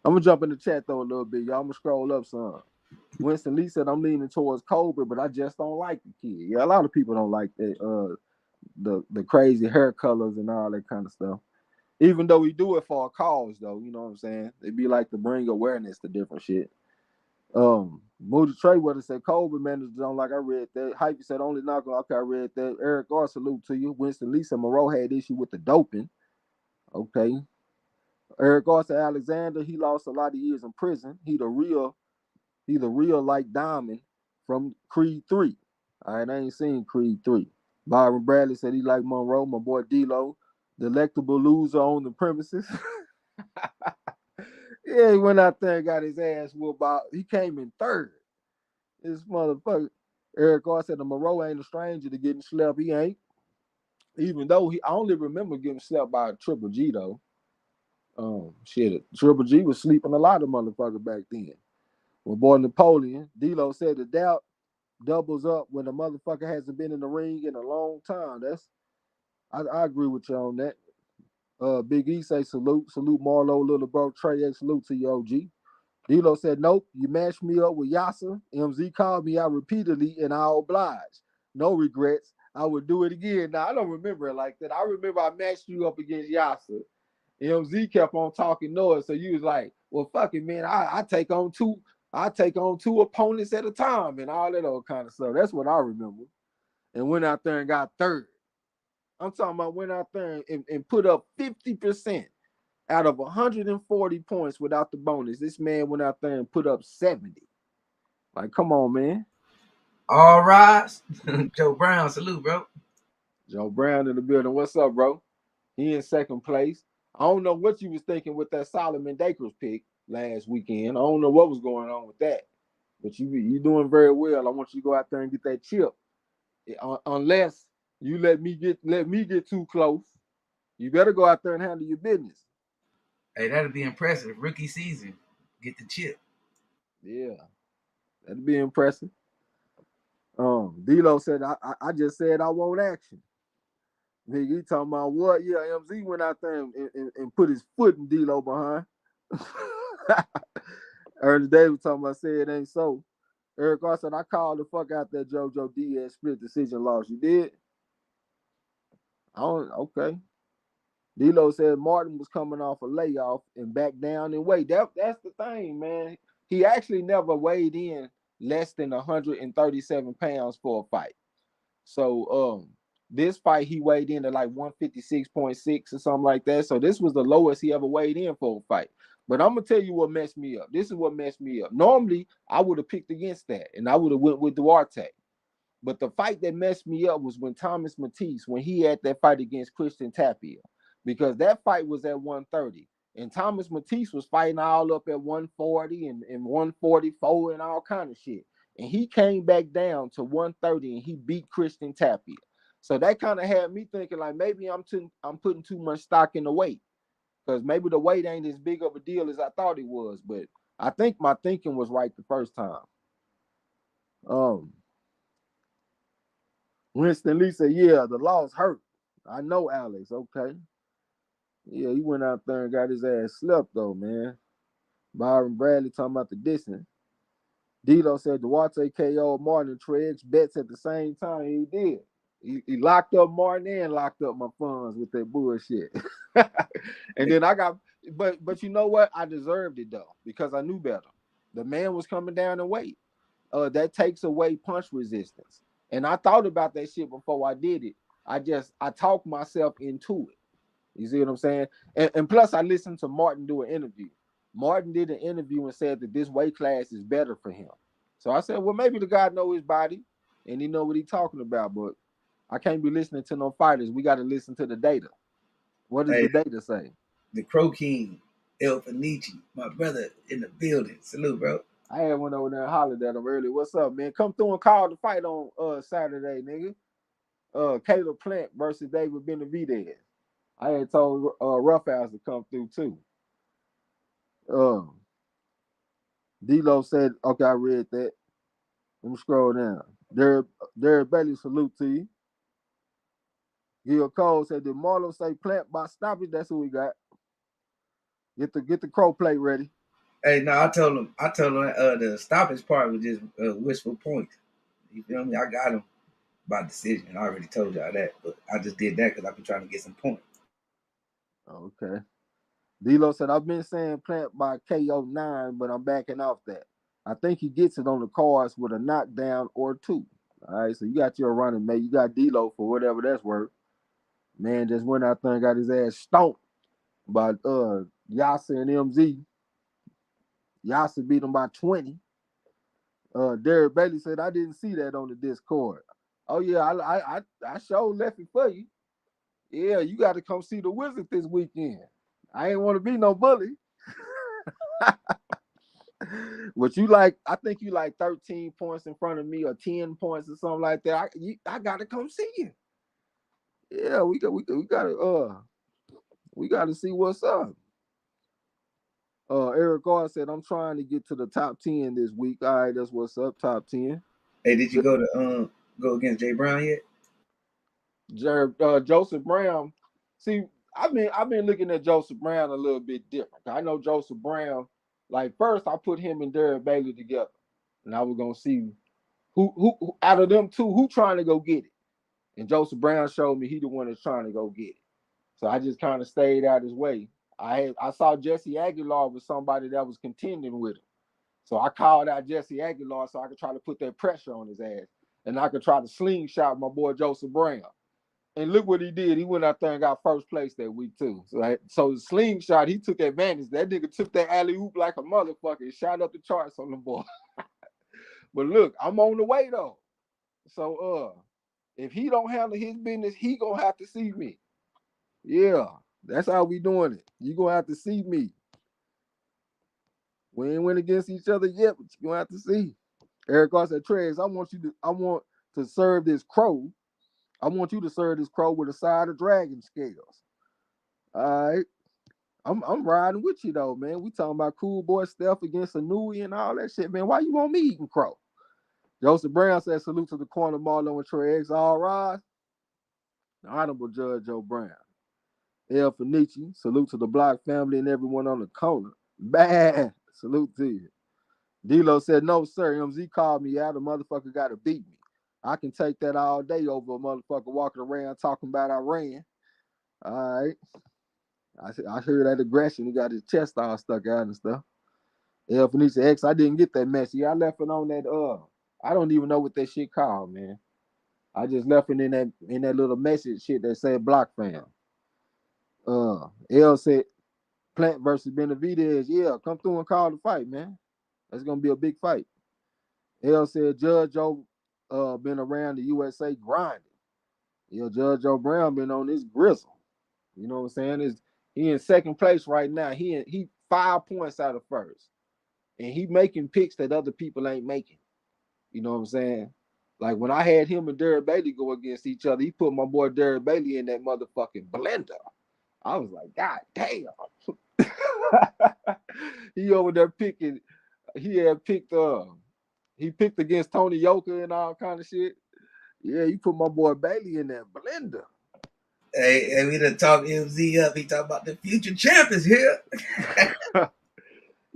I'm gonna jump in the chat though a little bit, y'all. I'm gonna scroll up some. Winston Lee said I'm leaning towards Colbert, but I just don't like the kid. Yeah, a lot of people don't like that the crazy hair colors and all that kind of stuff. Even though we do it for a cause, though, you know what I'm saying? It'd be like to bring awareness to different shit. Moody Trey would have said Colbert managers don't like. I read that. Hype said only knock on. Okay, I read that. Eric Gar, salute to you. Winston Lee said Moreau had issue with the doping. Okay. Eric Gar said Alexander, he lost a lot of years in prison. He the real like Diamond from Creed 3. All right, I ain't seen Creed 3. Byron Bradley said he liked Monroe. My boy D-Lo, delectable loser on the premises. Yeah, he went out there and got his ass whooped out. He came in third. This motherfucker. Eric Carr said the Monroe ain't a stranger to getting slept. He ain't. Even though I only remember getting slept by a Triple G though. Shit, Triple G was sleeping a lot of motherfuckers back then. My boy Napoleon, D-Lo said the doubt doubles up when a motherfucker hasn't been in the ring in a long time. I agree with you on that. Big E say salute Marlo, little bro Trey. Salute to you, OG. D-Lo said nope. You matched me up with Yasser. MZ called me out repeatedly, and I obliged. No regrets. I would do it again. Now I don't remember it like that. I remember I matched you up against Yasser. MZ kept on talking noise, so you was like, "Well, fuck it, man. I take on two. I take on two opponents at a time, and all that old kind of stuff." That's what I remember. And went out there and got third. I'm talking about went out there and put up 50% out of 140 points without the bonus. This man went out there and put up 70. Like, come on, man.
All rise. Joe Brown, salute, bro.
Joe Brown in the building. What's up, bro? He in second place. I don't know what you was thinking with that Solomon Dakers pick last weekend. I don't know what was going on with that. But you doing very well. I want you to go out there and get that chip. Unless you let me get too close. You better go out there and handle your business.
Hey, that'd be impressive. Rookie season. Get the chip.
Yeah. That'd be impressive. D-Lo said, I just said I want action. Nigga, he talking about what? Yeah, MZ went out there and put his foot in D-Lo behind. Ernest Davis talking about say it ain't so. Eric Carr said, I called the fuck out that JoJo Diaz split decision loss. You did? Okay. D-Lo said Martin was coming off a layoff and back down in weight. That's the thing, man. He actually never weighed in less than 137 pounds for a fight. So this fight he weighed in at like 156.6 or something like that. So this was the lowest he ever weighed in for a fight. But I'm gonna tell you what messed me up. This is what messed me up. Normally I would have picked against that and I would have went with Duarte. But the fight that messed me up was when Thomas Matisse, when he had that fight against Christian Tapia, because that fight was at 130. And Thomas Matisse was fighting all up at 140 and 144 and all kind of shit. And he came back down to 130 and he beat Christian Tapia. So that kind of had me thinking like maybe I'm putting too much stock in the weight. Because maybe the weight ain't as big of a deal as I thought it was. But I think my thinking was right the first time. Winston Lee said, yeah, the loss hurt. I know Alex, okay. Yeah, he went out there and got his ass slept though, man. Byron Bradley talking about the distance. D-Lo said Duarte KO Martin and Treggs bets at the same time. He did. He locked up Martin and locked up my funds with that bullshit. And then I got, but you know what? I deserved it though because I knew better. The man was coming down in weight. that takes away punch resistance. And I thought about that shit before I did it. I talked myself into it. You see what I'm saying? And plus, I listened to Martin do an interview. Martin did an interview and said that this weight class is better for him. So I said, well, maybe the guy know his body and he know what he's talking about. But I can't be listening to no fighters. We got to listen to the data. What does
Hey,
the data say?
the Crow King, El Fenici, my brother in the building. Salute, bro.
I had one over there and hollered at him earlier. What's up, man? Come through and call the fight on Saturday, nigga. Caleb Plant versus David Benavidez. I had told Roughhouse to come through too. D-Lo said, okay, I read that. Let me scroll down. Derek Bailey, salute to you. Gil Cole said, did Marlo say Plant by stoppage? That's who we got. Get the crow plate ready.
Hey, no, I told him the stoppage part was just wishful points. You feel me? I got him by decision. I already told y'all that, but I just did that because I've been trying to get some points.
Okay. D-Lo said, I've been saying Plant by KO9, but I'm backing off that. I think he gets it on the cards with a knockdown or two. All right, so you got your running mate. You got D-Lo for whatever that's worth. Man just went out there and got his ass stomped by Yasser and MZ. Yasser beat him by 20. Derek Bailey said, I didn't see that on the Discord. Oh, yeah, I showed left it for you. Yeah, you got to come see the Wizard this weekend. I ain't want to be no bully. But you like, I think you like 13 points in front of me or 10 points or something like that. I got to come see you. Yeah, we got to see what's up. Eric Gar said, I'm trying to get to the top 10 this week. All right, that's what's up, top 10.
Hey, did you go against Jay Brown yet?
Joseph Brown. See, I've been looking at Joseph Brown a little bit different. I know Joseph Brown, like first I put him and Derek Bailey together. And I was gonna see who out of them two, who trying to go get it. And Joseph Brown showed me he the one that's trying to go get it. So I just kind of stayed out his way. I saw Jesse Aguilar with somebody that was contending with him. So I called out Jesse Aguilar so I could try to put that pressure on his ass. And I could try to slingshot my boy Joseph Brown. And look what he did. He went out there and got first place that week too. So the slingshot, he took advantage. That nigga took that alley oop like a motherfucker and shot up the charts on the boy. But look, I'm on the way though. So if he don't handle his business, he gonna have to see me. Yeah, that's how we doing it. You gonna have to see me. We ain't went against each other yet, but you gonna have to see. Eric Gar said, Trez, I want to serve this crow. I want you to serve this crow with a side of dragon scales. All right. I'm riding with you though, man. We talking about cool boy Steph against Anui and all that shit, man. Why you want me eating crow? Joseph Brown said, salute to the corner, Marlo and Trey X. All rise. The Honorable Judge Joe Brown. El Fenici, salute to the Block family and everyone on the corner. Bad. Salute to you. D-Lo said, no, sir. MZ called me out. The motherfucker got to beat me. I can take that all day over a motherfucker walking around talking about I ran. All right. I heard that aggression. He got his chest all stuck out and stuff. El Fenicia X, I didn't get that message. I left it on that, I don't even know what that shit called, man. I just left it in that little message shit that said block fam. El said, Plant versus Benavidez. Yeah, come through and call the fight, man. That's going to be a big fight. El said, Judge Joe been around the USA grinding. Yeah, Judge Joe Brown been on this grizzle. You know what I'm saying? He in second place right now. He 5 points out of first. And he making picks that other people ain't making. You know what I'm saying? Like when I had him and Derek Bailey go against each other, he put my boy Derek Bailey in that motherfucking blender. I was like, God damn. He over there picking. He picked against Tony Yoka and all kind of shit. Yeah, you put my boy Bailey in that blender.
Hey, we done talk MZ up. He talking about the future champ is here.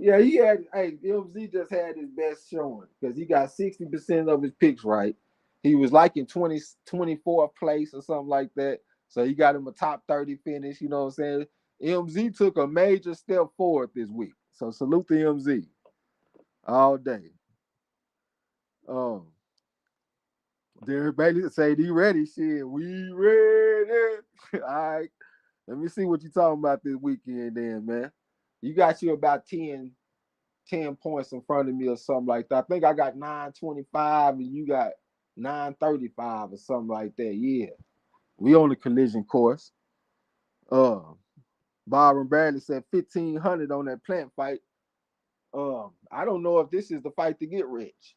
Yeah, MZ just had his best showing because he got 60% of his picks right. He was like in 24th place or something like that. So he got him a top 30 finish, you know what I'm saying? MZ took a major step forward this week. So salute to MZ all day. Derek Bailey say he ready. Shit, we ready. All right. Let me see what you talking about this weekend then, man. You got you about 10 points in front of me or something like that. I think I got 925 and you got 935 or something like that. Yeah. We on the collision course. Uh Byron Bradley said 1,500 on that plant fight. I don't know if this is the fight to get rich.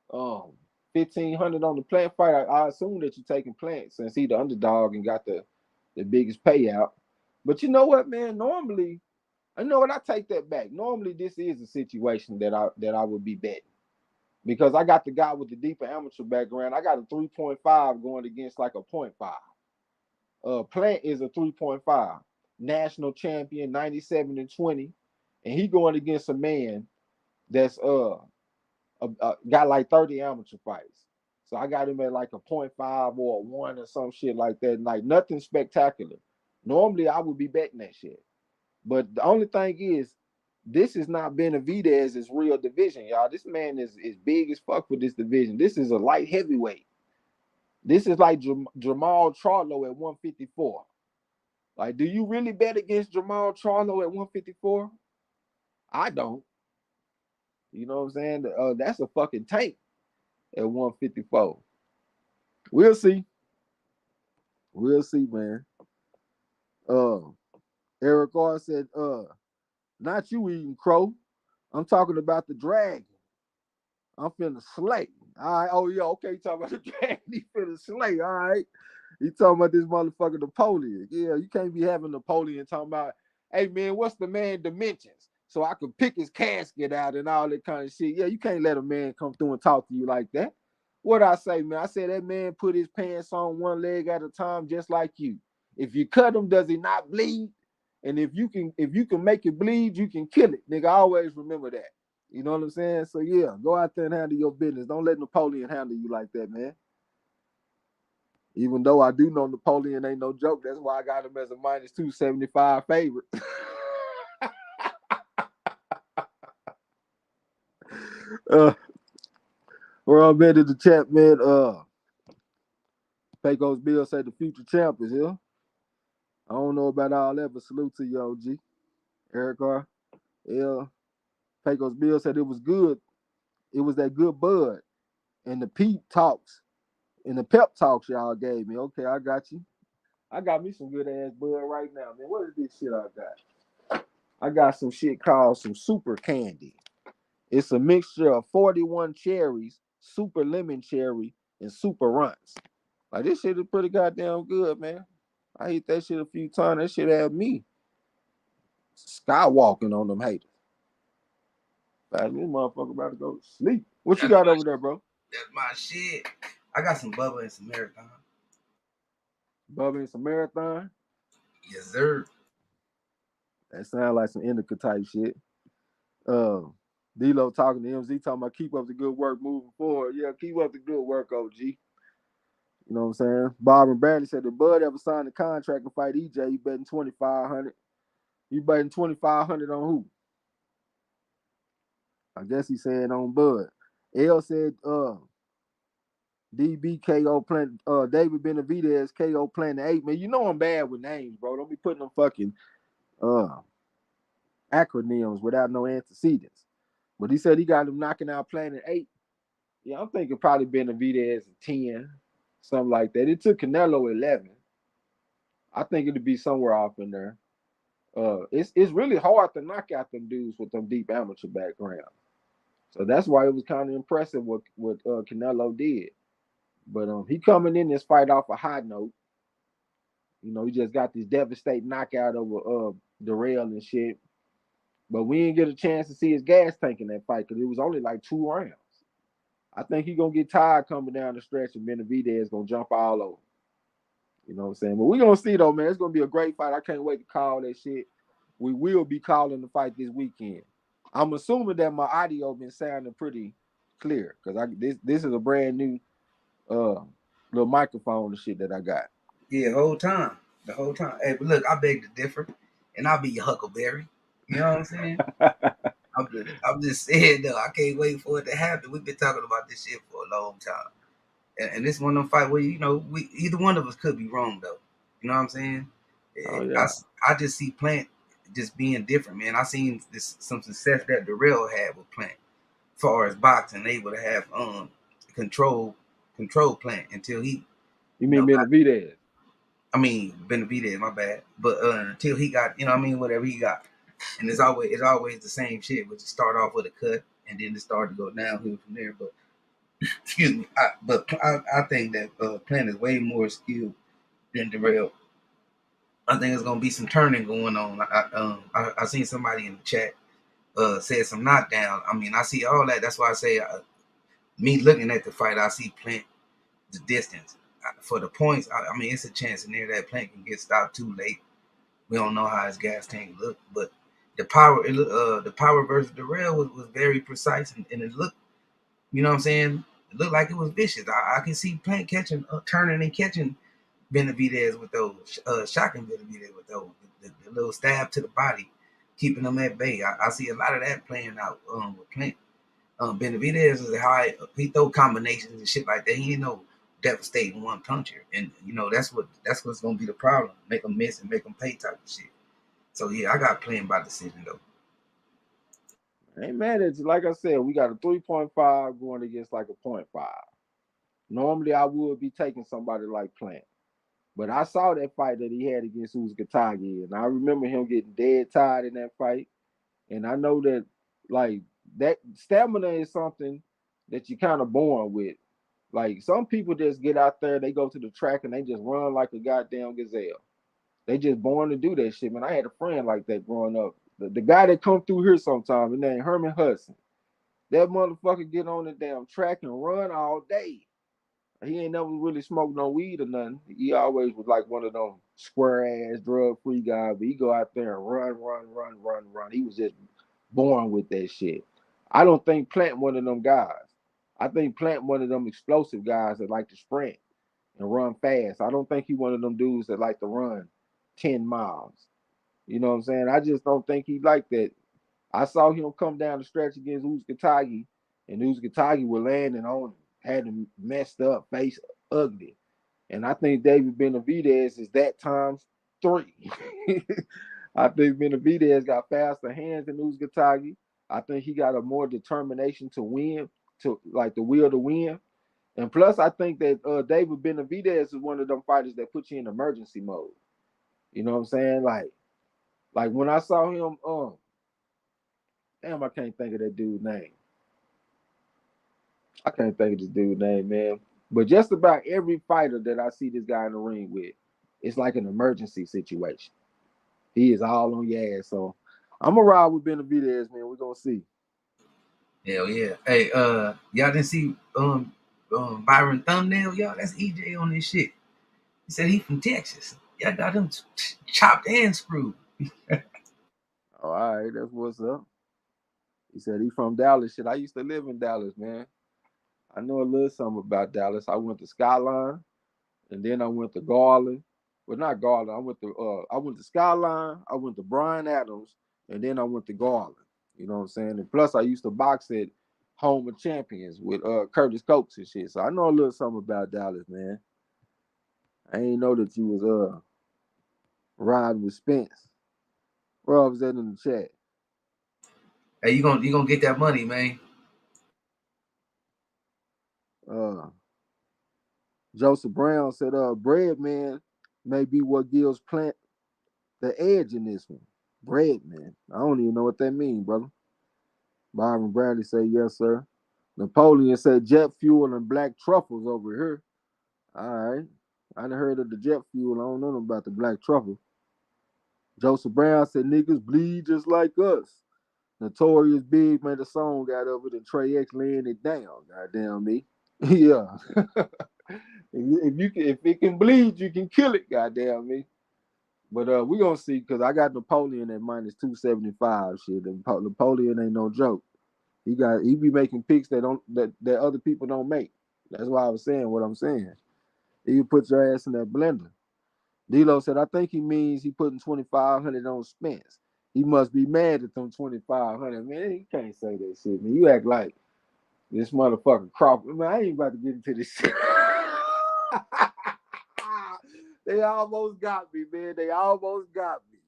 1,500 on the plant fight. I assume that you're taking plant since he the underdog and got the biggest payout. But you know what, man? Normally, I know what, I take that back. Normally, this is a situation that I would be betting because I got the guy with the deeper amateur background. I got a 3.5 going against like a 0.5. Plant is a 3.5 national champion, 97-20, and he going against a man that's got like 30 amateur fights. So I got him at like a 0.5 or a 1 or some shit like that. Like nothing spectacular. Normally I would be betting that shit. But the only thing is, this is not Benavidez's real division, y'all. This man is big as fuck for this division. This is a light heavyweight. This is like Jamal Charlo at 154. Like, do you really bet against Jamal Charlo at 154? I don't. You know what I'm saying? That's a fucking tank at 154. We'll see. We'll see, man. Eric R said, not you eating crow. I'm talking about the dragon. I'm finna slay. All right. Oh, yeah. Okay. You talking about the dragon. He finna slay. All right. You talking about this motherfucker Napoleon. Yeah, you can't be having Napoleon talking about, hey, man, what's the man dimensions? So I could pick his casket out and all that kind of shit. Yeah, you can't let a man come through and talk to you like that. What I say, man? I said that man put his pants on one leg at a time just like you. If you cut him, does he not bleed? And if you can make it bleed, you can kill it. Nigga, always remember that. You know what I'm saying? So yeah, go out there and handle your business. Don't let Napoleon handle you like that, man. Even though I do know Napoleon ain't no joke, that's why I got him as a minus 275 favorite. We're all been in the chat, man. Pecos Bill said the future champ is here. I don't know about all that, but salute to you, OG. Eric R. Yeah. Pecos Bill said it was good. It was that good bud. And the pep talks y'all gave me. Okay, I got you. I got me some good ass bud right now, man. What is this shit I got? I got some shit called some super candy. It's a mixture of 41 cherries, super lemon cherry, and super runts. Like this shit is pretty goddamn good, man. I eat that shit a few times. That shit had me skywalking on them haters. This motherfucker about to go to sleep. What you got over there, bro?
That's my shit. I got some Bubba and some Marathon.
Bubba and some Marathon?
Yes, sir.
That sounds like some indica type shit. D-Lo talking to MZ, talking about keep up the good work moving forward. Yeah, keep up the good work, OG. You know what I'm saying? Bob and Bradley said, if Bud ever signed a contract and fight EJ, you betting 2,500. You betting 2,500 on who? I guess he's saying on Bud. L said, DB KO plan, David Benavidez KO plan the 8. Man, you know I'm bad with names, bro. Don't be putting them fucking acronyms without no antecedents. But he said he got him knocking out Planet 8. Yeah, I'm thinking probably Benavidez 10, something like that. It took Canelo 11. I think it'd be somewhere off in there. It's really hard to knock out them dudes with them deep amateur background. So that's why it was kind of impressive what Canelo did. But he coming in this fight off a high note. You know, he just got this devastating knockout over Darrell and shit. But we didn't get a chance to see his gas tank in that fight because it was only like 2 rounds. I think he's going to get tired coming down the stretch and Benavidez going to jump all over. You know what I'm saying? But we're going to see, though, man. It's going to be a great fight. I can't wait to call that shit. We will be calling the fight this weekend. I'm assuming that my audio been sounding pretty clear because this is a brand new little microphone and shit that I got.
Yeah, the whole time. Hey, but look, I beg to differ, and I'll be your Huckleberry. You know what I'm saying? I'm just saying though, I can't wait for it to happen. We've been talking about this shit for a long time. And this one of them fight where we either one of us could be wrong though. You know what I'm saying?
Oh
I,
yeah.
I just see Plant just being different, man. I seen some success that Darrell had with Plant, as far as boxing, able to have control control Plant until he
You
you know
mean Benavidez?
I mean Benavidez, my bad, but until he got whatever he got, and it's always the same shit, which is start off with a cut and then it started to go downhill from there. But excuse me, I think that Plant is way more skilled than Darrell. I think there's gonna be some turning going on. I seen somebody in the chat said some knockdown. I mean, I see all that. That's why I say me looking at the fight, I see Plant the distance for the points. I mean, it's a chance in there that Plant can get stopped too late. We don't know how his gas tank looked, but the power versus Darrell was very precise, and it looked, you know what I'm saying? It looked like it was vicious. I can see Plant catching, turning and catching Benavidez with those, shocking Benavidez with those, the little stab to the body, keeping them at bay. I see a lot of that playing out with Plant. Benavidez is a high, he throw combinations and shit like that. He ain't no devastating one puncher, and that's what's gonna be the problem. Make them miss and make them pay type of shit. So yeah, I got playing by decision though.
I ain't mad at you. Like I said, we got a 3.5 going against like a point 0.5. Normally, I would be taking somebody like Plant. But I saw that fight that he had against Uzcategui, and I remember him getting dead tired in that fight. And I know that, like, that stamina is something that you kind of born with. Like, some people just get out there, they go to the track, and they just run like a goddamn gazelle. They just born to do that shit, man. I had a friend like that growing up. The guy that come through here sometime, his name Herman Hudson. That motherfucker get on the damn track and run all day. He ain't never really smoked no weed or nothing. He always was like one of them square ass drug free guys. But he go out there and run, run, run, run, run. He was just born with that shit. I don't think Plant one of them guys. I think Plant one of them explosive guys that like to sprint and run fast. I don't think he one of them dudes that like to run 10 miles. You know what I'm saying? I just don't think he like that. I saw him come down the stretch against Uzcategui, and Uzcategui was landing on him, had him messed up, face ugly. And I think David Benavidez is that times three. I think Benavidez got faster hands than Uzcategui. I think he got a more determination to win, to like the will to win. And plus, I think that David Benavidez is one of them fighters that put you in emergency mode. You know what I'm saying? Like when I saw him, damn, I can't think of that dude's name. I can't think of this dude's name, man. But just about every fighter that I see this guy in the ring with, it's like an emergency situation. He is all on your ass. So I'm gonna ride with Benavidez, man. We're gonna see.
Hell yeah. Hey, y'all didn't see Byron Thumbnail, y'all? That's EJ on this shit. He said he from Texas. Y'all got him chopped and screwed.
Oh, all right, that's what's up. He said he from Dallas. Shit, I used to live in Dallas, man. I know a little something about Dallas. I went to Skyline, and then I went to Garland. Well, not Garland. I went to Skyline. I went to Bryan Adams, and then I went to Garland. You know what I'm saying? And plus, I used to box at Home of Champions with Curtis Coates and shit. So I know a little something about Dallas, man. I ain't know that you was riding with Spence. Where was that in the chat?
Hey, you gonna get that money, man.
Uh, Joseph Brown said, bread man may be what gives Plant the edge in this one. Bread man. I don't even know what that means, brother. Byron Bradley said, yes, sir. Napoleon said jet fuel and black truffles over here. All right. I done heard of the jet fuel. I don't know about the black truffle. Joseph Brown said niggas bleed just like us. Notorious Big made a song out of it and Trey X laying it down. Goddamn me. Yeah. If it can bleed, you can kill it. Goddamn me. But we gonna see because I got Napoleon at minus 275. Shit, Napoleon ain't no joke. He be making picks that other people don't make. That's why I was saying what I'm saying. You put your ass in that blender. D'Lo said, I think he means he putting 2,500 on Spence. He must be mad at them 2,500. Man, you can't say that shit, man. You act like this motherfucker Crawford. Man, I ain't about to get into this shit. They almost got me, man. They almost got me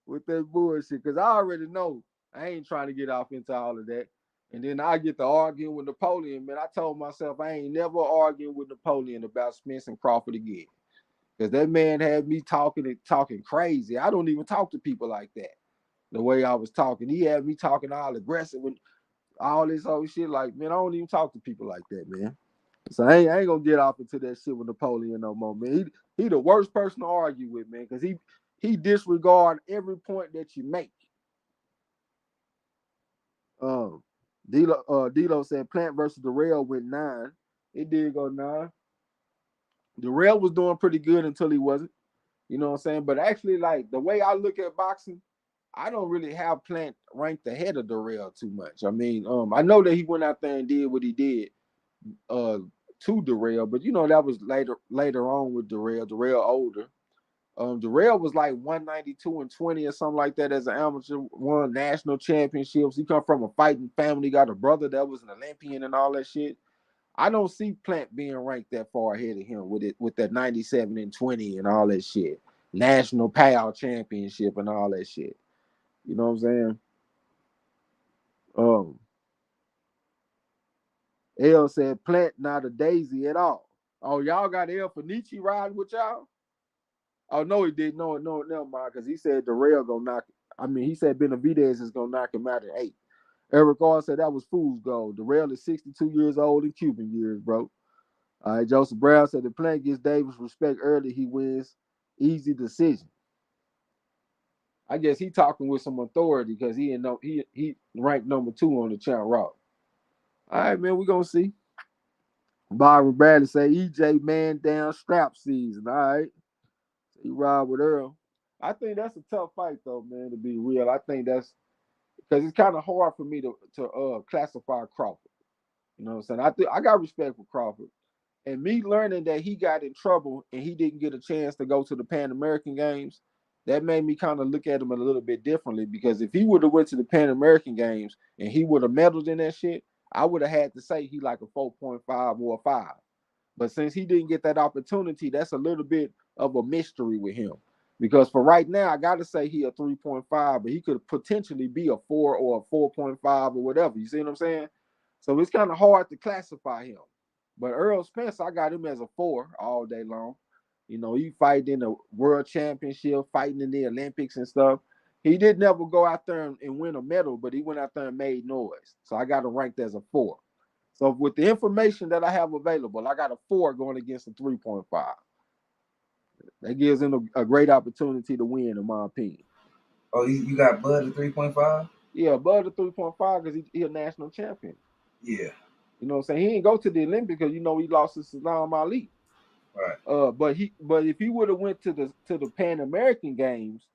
with that bullshit. Cause I already know I ain't trying to get off into all of that. And then I get to arguing with Napoleon, man. I told myself I ain't never arguing with Napoleon about Spence and Crawford again. Cause that man had me talking crazy. I don't even talk to people like that. The way I was talking, he had me talking all aggressive and all this whole shit. Like, man, I don't even talk to people like that, man. So I ain't gonna get off into that shit with Napoleon no more, man. He the worst person to argue with, man, because he disregard every point that you make. D'Lo said Plant versus Darrell went 9. It did go 9. Darrell was doing pretty good until he wasn't. You know what I'm saying? But actually, like the way I look at boxing, I don't really have Plant ranked ahead of Darrell too much. I mean, I know that he went out there and did what he did uh to Darrell, but you know that was later on with Darrell. Darrell older. Darrell was like 192 and 20 or something like that as an amateur, won national championships. He come from a fighting family, got a brother that was an Olympian and all that shit. I don't see Plant being ranked that far ahead of him with that 97 and 20 and all that shit. National PAL championship and all that shit. You know what I'm saying? Um, L said Plant not a daisy at all. Oh, y'all got El Fenici riding with y'all? Oh no, he didn't. No, never mind. Because he said Darrell gonna knock. I mean, he said Benavidez is gonna knock him out at 8. Eric Carr said that was fool's gold. Darrell is 62 years old in Cuban years, bro. All right, Joseph Brown said the Plant gets Davis respect early. He wins easy decision. I guess he talking with some authority because he ranked number 2 on the Champ Rock. All right, man, we gonna see. Byron Bradley say EJ man down strap season. All right, he ride with Earl. I think that's a tough fight though, man. To be real, I think that's because it's kind of hard for me to classify Crawford. You know what I'm saying? I got respect for Crawford, and me learning that he got in trouble and he didn't get a chance to go to the Pan American Games, that made me kind of look at him a little bit differently. Because if he would have went to the Pan American Games and he would have medaled in that shit, I would have had to say he like a 4.5 or a 5. But since he didn't get that opportunity, that's a little bit of a mystery with him. Because for right now, I got to say he a 3.5, but he could potentially be a 4 or a 4.5 or whatever. You see what I'm saying? So it's kind of hard to classify him. But Earl Spence, I got him as a 4 all day long. You know, he fighting in the world championship, fighting in the Olympics and stuff. He did never go out there and win a medal, but he went out there and made noise. So I got him ranked as a 4. So with the information that I have available, I got a 4 going against a 3.5. That gives him a great opportunity to win, in my opinion.
Oh, you got Bud at 3.5?
Yeah, above the 3.5 because he a national champion.
Yeah.
You know what I'm saying? He didn't go to the Olympics because you know he lost to Saddam Ali.
Right.
But if he would have went to the Pan American Games,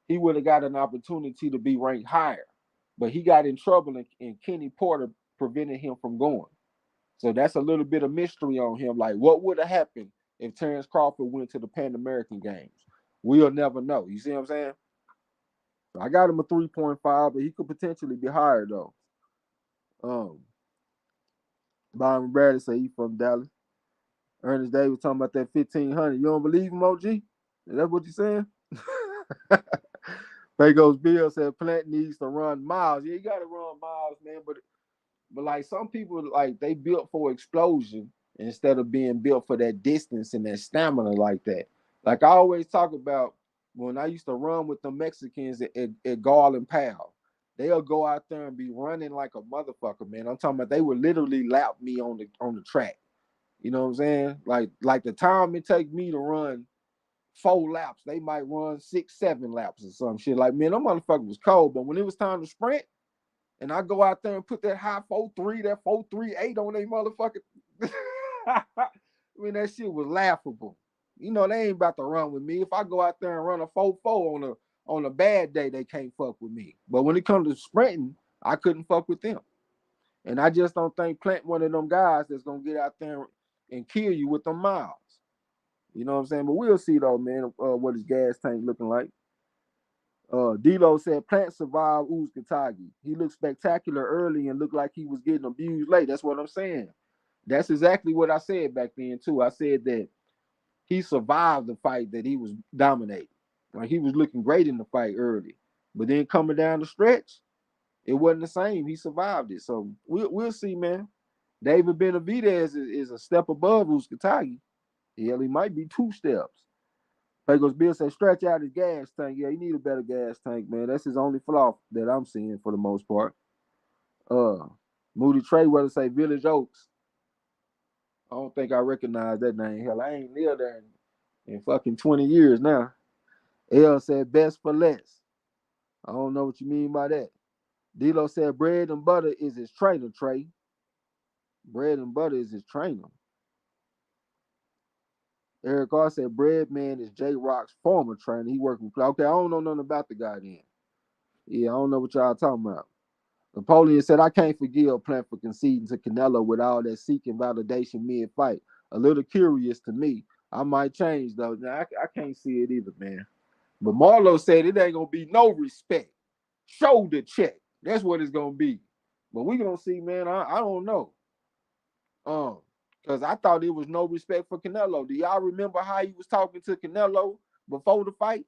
he would have got an opportunity to be ranked higher. But he got in trouble and Kenny Porter prevented him from going. So that's a little bit of mystery on him. Like, what would have happened if Terrence Crawford went to the Pan American Games? We'll never know. You see what I'm saying? I got him a 3.5, but he could potentially be higher though. Um, Byron Bradley say he from Dallas. Ernest Davis talking about that 1,500. You don't believe him, OG? Is that what you saying? Pagos Bill said Plant needs to run miles. Yeah, you got to run miles, man. But like some people, like they built for explosion instead of being built for that distance and that stamina like that. Like I always talk about when I used to run with the Mexicans at Garland Powell. They'll go out there and be running like a motherfucker, man. I'm talking about they would literally lap me on the track. You know what I'm saying? Like the time it take me to run 4 laps, they might run 6, 7 laps or some shit. Like, man, that motherfucker was cold. But when it was time to sprint, and I go out there and put that high 4.3, that 4.38 on that motherfucker. I mean, that shit was laughable. You know, they ain't about to run with me. If I go out there and run a 4.4 on a bad day, they can't fuck with me. But when it comes to sprinting, I couldn't fuck with them. And I just don't think Plant one of them guys that's gonna get out there and kill you with them miles. You know what I'm saying? But we'll see though, man, what his gas tank looking like. D'Lo said Plant survived Uzcategui. He looked spectacular early and looked like he was getting abused late. That's what I'm saying. That's exactly what I said back then too. I said that he survived the fight that he was dominating. Like he was looking great in the fight early, but then coming down the stretch, it wasn't the same. He survived it. So we'll see, man. David Benavidez is a step above Uzcategui. Hell, he might be 2 steps. Pecos Bill said stretch out his gas tank. Yeah, he need a better gas tank, man. That's his only flaw that I'm seeing for the most part. Uh Moody Trayweather say Village Oaks. I don't think I recognize that name. Hell, I ain't near there in fucking 20 years now. L said best for less. I don't know what you mean by that. D'Lo said bread and butter is his trainer, Trey. Bread and butter is his trainer. Eric R said bread man is J Rock's former trainer. He working with okay, I don't know nothing about the guy then. Yeah, I don't know what y'all talking about. Napoleon said, I can't forgive Plant for conceding to Canelo with all that seeking validation mid-fight. A little curious to me. I might change, though. Now, I can't see it either, man. But Marlo said it ain't going to be no respect. Shoulder check. That's what it's going to be. But we going to see, man. I don't know. Because I thought it was no respect for Canelo. Do y'all remember how he was talking to Canelo before the fight?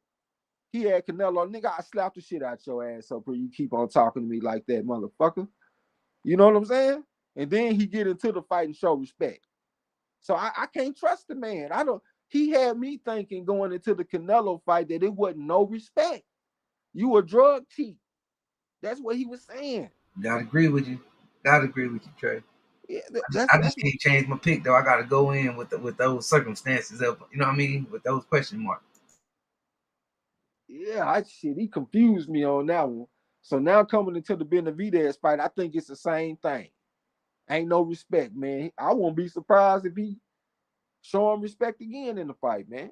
He had Canelo, nigga, I slapped the shit out your ass up here. You keep on talking to me like that, motherfucker. You know what I'm saying? And then he get into the fight and show respect. So I can't trust the man. I don't. He had me thinking going into the Canelo fight that it wasn't no respect. You a drug cheat. That's what he was saying.
Gotta agree with you. Gotta agree with you, Trey.
Yeah,
I
that's
just can't change my pick though. I gotta go in with those circumstances of you know what I mean with those question marks.
yeah. Shit. He confused me on that one. So now coming into the Benavidez fight, I think it's the same thing. Ain't no respect, man. I won't be surprised if he show him respect again in the fight, man.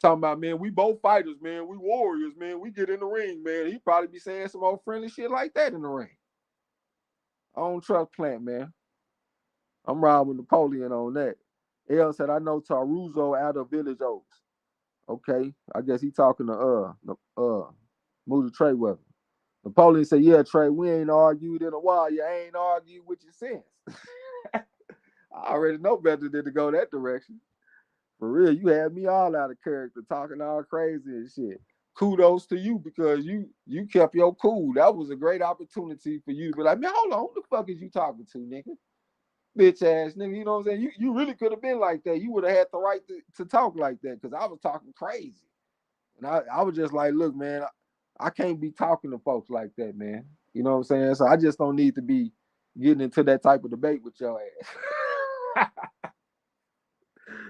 Talking about, man, we both fighters, man. We warriors, man. We get in the ring, man. He probably be saying some old friendly shit like that in the ring. I don't trust Plant, man. I'm riding with Napoleon on that. L said, I know Taruzo out of Village Oaks. Okay. I guess he talking to Moody Trayweather. Napoleon said, yeah, Trey, we ain't argued in a while. You ain't argued with you since. I already know better than to go that direction. For real, you had me all out of character, talking all crazy and shit. Kudos to you because you kept your cool. That was a great opportunity for you to be like, man, hold on, who the fuck is you talking to, nigga? Bitch ass nigga, you know what I'm saying? You really could have been like that. You would have had the right to talk like that because I was talking crazy. And I was just like, look, man, I can't be talking to folks like that, man. You know what I'm saying? So I just don't need to be getting into that type of debate with your ass.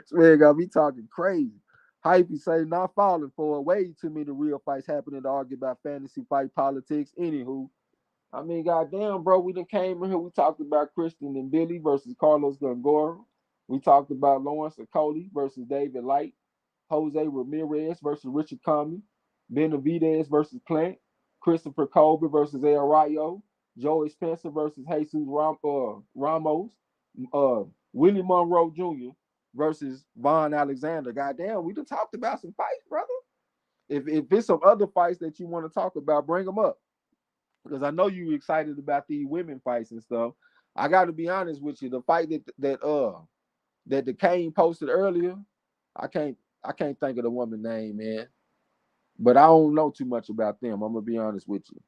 This man got me talking crazy. Hypey say not falling for it. Way too many real fights happening to argue about fantasy fight politics. Anywho, I mean, goddamn, bro, we done came in here. We talked about Christian and Billy versus Carlos Gongora. We talked about Lawrence Okoli versus David Light. Jose Ramirez versus Richard Comey. Benavidez versus Plant. Christopher Colby versus El Rayo. Joey Spencer versus Jesus Ramos. Uh, Willie Monroe Jr. versus Von Alexander. Goddamn, we done talked about some fights, brother. If there's some other fights that you want to talk about, bring them up because I know you excited about these women fights and stuff. I got to be honest with you. The fight that the Kane posted earlier, I can't I can't think of the woman's name, man. But I don't know too much about them. I'm gonna be honest with you.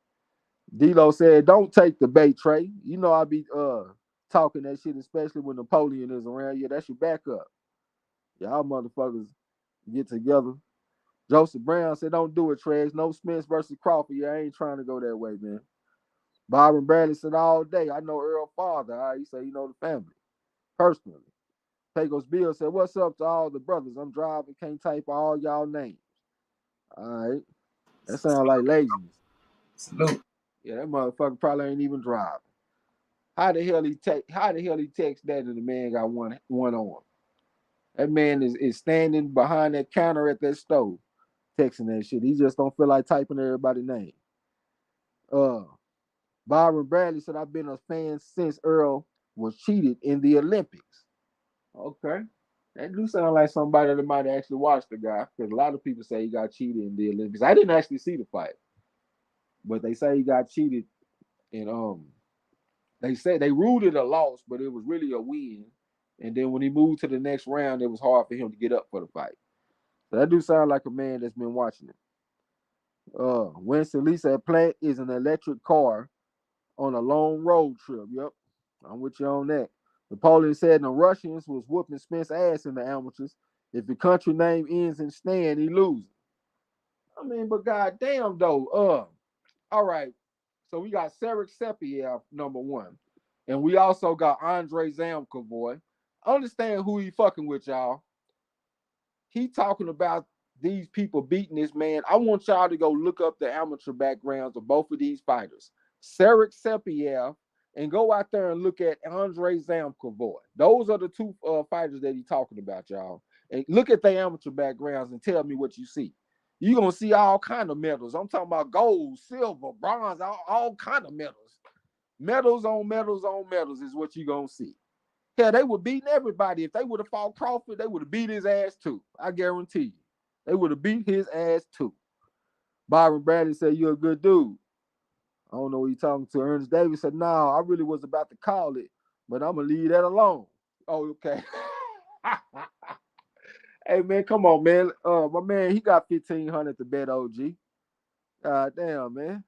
D'Lo said, "Don't take the bait, Trey. You know I be talking that shit, especially when Napoleon is around. Yeah, that's your backup. Y'all motherfuckers get together." Joseph Brown said, "Don't do it, Trey. No Spence versus Crawford. Yeah, I ain't trying to go that way, man." Byron Bradley said, "All day. I know Earl father. He said, you know the family personally." Pecos Bill said, "What's up to all the brothers? I'm driving, can't type all y'all names." All right. That sounds like laziness.
Salute.
Yeah, that motherfucker probably ain't even driving. How the hell he text that and the man got one on? That man is standing behind that counter at that stove texting that shit. He just don't feel like typing everybody's name. Uh Byron Bradley said, I've been a fan since Earl was cheated in the Olympics. Okay. That do sound like somebody that might actually watch the guy, because a lot of people say he got cheated in the Olympics. I didn't actually see the fight, but they say he got cheated, and they said they ruled it a loss, but it was really a win. And then when he moved to the next round, it was hard for him to get up for the fight. So that do sound like a man that's been watching it. Winston Lee said Plant is an electric car on a long road trip. Yep, I'm with you on that. Napoleon said the Russians was whooping Spence ass in the amateurs. If the country name ends in Stan, he loses. I mean, but goddamn though, all right. So we got Serek Sepiev, number one. And we also got Andre Zamko, boy. Understand who he fucking with, y'all. He talking about these people beating this man. I want y'all to go look up the amateur backgrounds of both of these fighters. Serek Sepiev, and go out there and look at Andre Zamko, boy. Those are the two fighters that he talking about, y'all. And look at their amateur backgrounds and tell me what you see. You're going to see all kind of medals. I'm talking about gold, silver, bronze, all kind of medals. Medals on medals on medals is what you're going to see. Hell, they were beating everybody. If they would have fought Crawford, they would have beat his ass too. I guarantee you. They would have beat his ass too. Byron Bradley said, you're a good dude. I don't know what he's talking to. Ernest Davis said, no, I really was about to call it, but I'm going to leave that alone. Oh, okay. Hey, man, come on, man. My man, he got 1,500 to bet OG. Damn, man.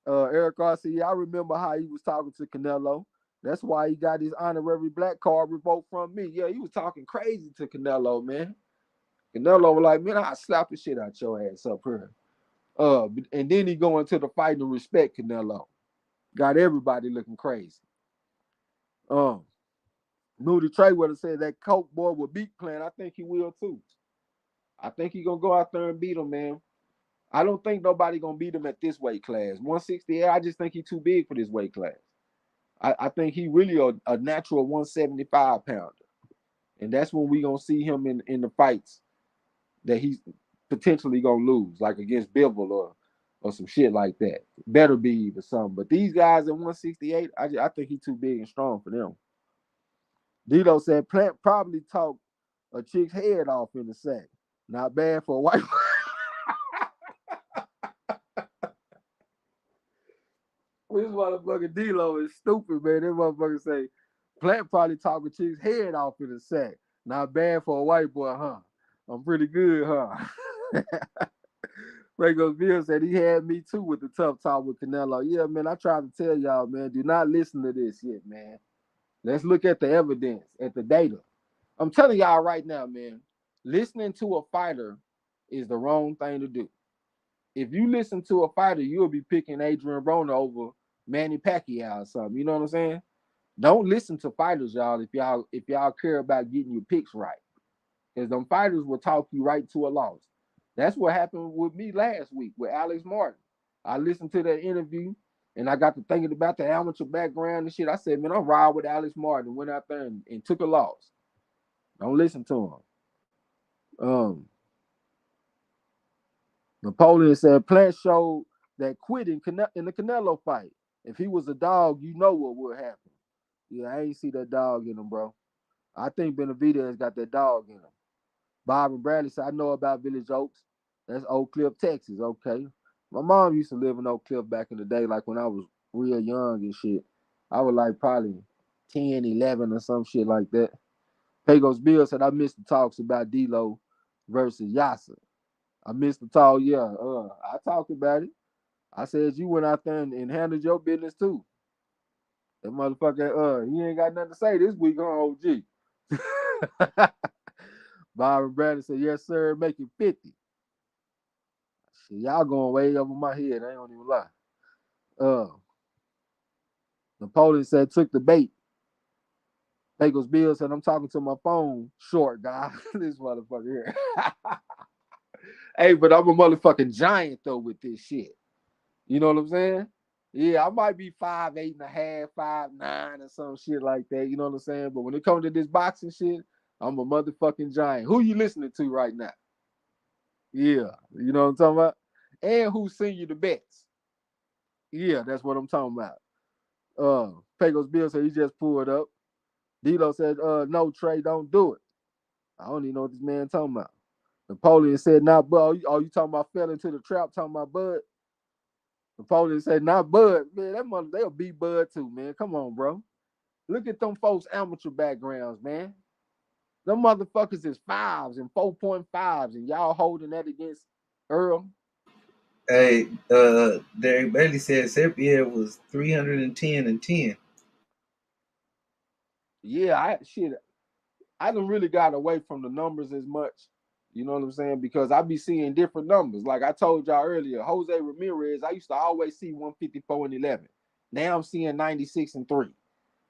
Eric Garcia, I remember how he was talking to Canelo. That's why he got his honorary black card revoked from me. Yeah, he was talking crazy to Canelo, man. Canelo was like, man, I slap the shit out your ass up here. And then he go into the fight to respect Canelo. Got everybody looking crazy. Moody Trey would have said that Coke boy will beat Plant. I think he will too. I think he gonna go out there and beat him, man. I don't think nobody gonna beat him at this weight class. 168, I just think he's too big for this weight class. I think he really a natural 175 pounder. And that's when we gonna see him in the fights that he's potentially gonna lose, like against Bivol or some shit like that. Better be or something. But these guys at 168, I think he's too big and strong for them. Dito said Plant probably talked a chick's head off in the sack. Not bad for a white. This motherfucker D-Lo is stupid, man. This motherfucker say Plant probably talk a chick's head off in the sack. Not bad for a white boy, huh? I'm pretty good, huh? Franco Bill said he had me too with the tough talk with Canelo. Yeah, man, I tried to tell y'all, man, do not listen to this shit, man. Let's look at the evidence, at the data. I'm telling y'all right now, man, listening to a fighter is the wrong thing to do. If you listen to a fighter, you'll be picking Adrian Broner over Manny Pacquiao or something. You know what I'm saying? Don't listen to fighters, y'all, if y'all care about getting your picks right. Because them fighters will talk you right to a loss. That's what happened with me last week with Alex Martin. I listened to that interview and I got to thinking about the amateur background and shit. I said, man, I'm riding with Alex Martin and went out there and took a loss. Don't listen to him. Napoleon said Plant showed that quitting in the Canelo fight. If he was a dog, you know what would happen. Yeah, I ain't see that dog in him, bro. I think Benavidez got that dog in him. Bob and Bradley said, I know about Village Oaks. That's Oak Cliff, Texas. Okay. My mom used to live in Oak Cliff back in the day, like when I was real young and shit. I was like probably 10, 11 or some shit like that. Pagos Bill said, I missed the talks about D-Lo versus Yasser. I missed the talk. Yeah, I talked about it. I said you went out there and handled your business too. That motherfucker, he ain't got nothing to say this week on OG. Byron Bradley said, yes, sir, make it 50. Shit, y'all going way over my head. I ain't gonna even lie. Napoleon said, took the bait. Pagos Bill said, I'm talking to my phone, short guy. This motherfucker here. Hey, but I'm a motherfucking giant though with this shit. You know what I'm saying? Yeah, I might be 5'8.5", 5'9", or some shit like that. You know what I'm saying? But when it comes to this boxing shit, I'm a motherfucking giant. Who you listening to right now? Yeah, you know what I'm talking about? And who send you the bets? Yeah, that's what I'm talking about. Pagos Bill said he just pulled up. Dilo said, no, Trey, don't do it. I don't even know what this man talking about. Napoleon said, not Bud. Oh, you talking about fell into the trap, talking about Bud? Napoleon said, not Bud. Man, that mother, they'll beat Bud too, man. Come on, bro. Look at them folks' amateur backgrounds, man. Them motherfuckers is fives and 4.5s, and y'all holding that against Earl.
Hey, Derek Bailey said Serpier was 310-10.
Yeah, I done really got away from the numbers as much. You know what I'm saying? Because I be seeing different numbers. Like I told y'all earlier, Jose Ramirez, I used to always see 154-11. Now I'm seeing 96-3.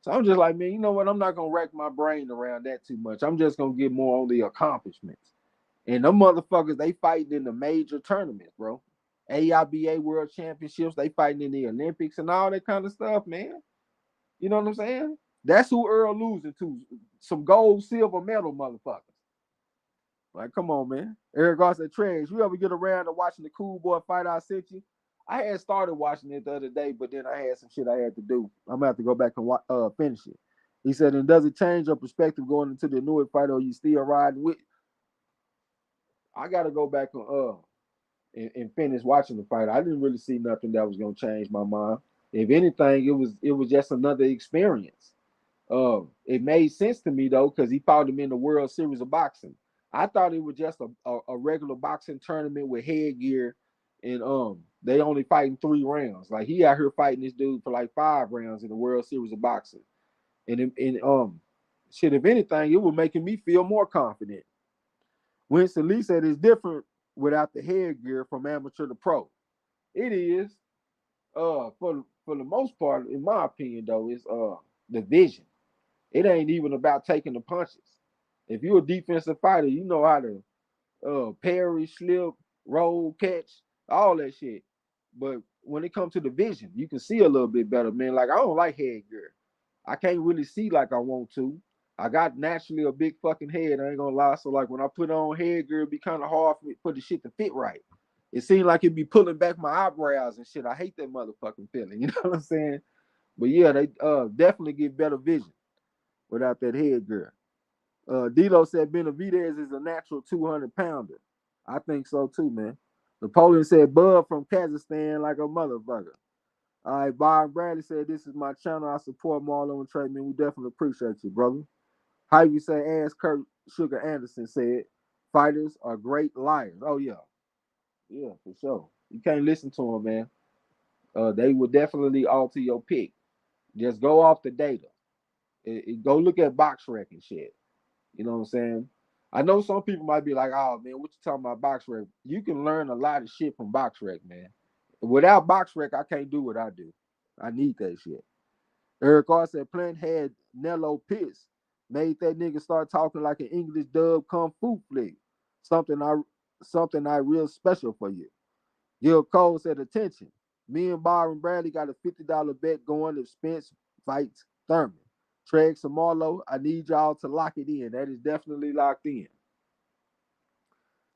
So I'm just like, man, you know what? I'm not gonna rack my brain around that too much. I'm just gonna get more on the accomplishments. And them motherfuckers, they fighting in the major tournaments, bro. AIBA World Championships, they fighting in the Olympics and all that kind of stuff, man. You know what I'm saying? That's who Earl losing to. Some gold, silver medal motherfuckers. Like, come on, man. Eric Garcia Trez, you ever get around to watching the Cool Boy fight I sent you? I had started watching it the other day, but then I had some shit I had to do. I'm gonna have to go back and finish it. He said, and does it change your perspective going into the Newark fight, or you still riding with? I gotta go back and finish watching the fight. I didn't really see nothing that was gonna change my mind. If anything, it was just another experience. It made sense to me though, because he fought him in the World Series of Boxing. I thought it was just a regular boxing tournament with headgear, and they only fighting 3 rounds. Like he out here fighting this dude for like 5 rounds in the World Series of Boxing, and shit. If anything, it was making me feel more confident. Winston Lee said it's different without the headgear from amateur to pro. It is. For the most part, in my opinion, though, it's the vision. It ain't even about taking the punches. If you're a defensive fighter, you know how to parry, slip, roll, catch, all that shit. But when it comes to the vision, you can see a little bit better, man. Like I don't like headgear. I can't really see like I want to. I got naturally a big fucking head. I ain't gonna lie. So like when I put on headgear, it'd be kind of hard for the shit to fit right. It seemed like it'd be pulling back my eyebrows and shit. I hate that motherfucking feeling. You know what I'm saying? But yeah, they definitely get better vision without that headgear. Dilo said Benavidez is a natural 200 pounder. I think so too, man. Napoleon said Bud from Kazakhstan like a motherfucker. All right, Byron Bradley said this is my channel. I support Marlo and Trey, man. We definitely appreciate you, brother. How you say as Kurt Sugar Anderson said, fighters are great liars. Oh yeah. Yeah, for sure. You can't listen to them, man. They will definitely alter your pick. Just go off the data. Go look at box rec and shit. You know what I'm saying? I know some people might be like, "Oh man, what you talking about box rec?" You can learn a lot of shit from box rec, man. Without box rec, I can't do what I do. I need that shit. Eric R said Plant had Nello pissed, made that nigga start talking like an English dub kung fu flick. Something I something I real special for you. Gil Cole said, attention. Me and Byron Bradley got a $50 bet going if Spence fights Thurman. Treg Samarlo, I need y'all to lock it in. That is definitely locked in.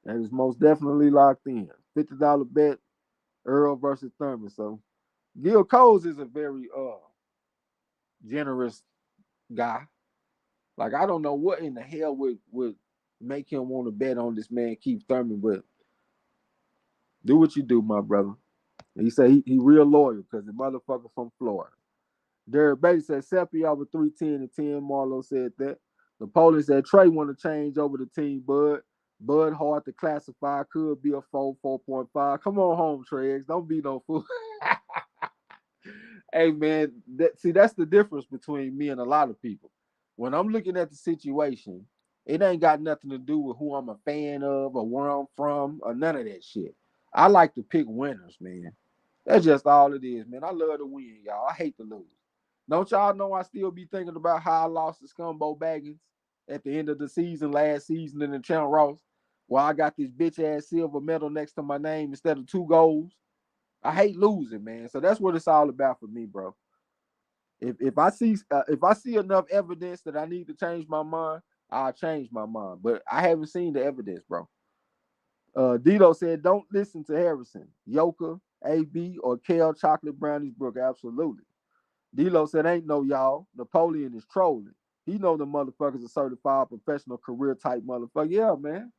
That is most definitely locked in. $50 bet, Earl versus Thurman. So Gil Coles is a very generous guy. Like I don't know what in the hell would make him want to bet on this man Keith Thurman, but do what you do, my brother. He said he real loyal because the motherfucker from Florida. Derek Bates said Seppi over 310-10. Marlo said that. Napoleon said Trey want to change over the team, Bud. Bud hard to classify. Could be a 4.5. Come on home, Trey. Don't be no fool. Hey man, that's the difference between me and a lot of people. When I'm looking at the situation, it ain't got nothing to do with who I'm a fan of or where I'm from or none of that shit. I like to pick winners, man. That's just all it is, man. I love to win, y'all. I hate to lose. Don't y'all know I still be thinking about how I lost to Scumbo Baggins at the end of the season, last season in the Champ Ross, while I got this bitch ass silver medal next to my name instead of 2 goals. I hate losing, man. So that's what it's all about for me, bro. If I see enough evidence that I need to change my mind, I'll change my mind. But I haven't seen the evidence, bro. Dito said, don't listen to Harrison, Yoka, AB, or Kale Chocolate Brownies Brook. Absolutely. Dilo said, ain't no y'all. Napoleon is trolling. He know the motherfuckers a certified professional career type motherfucker. Yeah, man.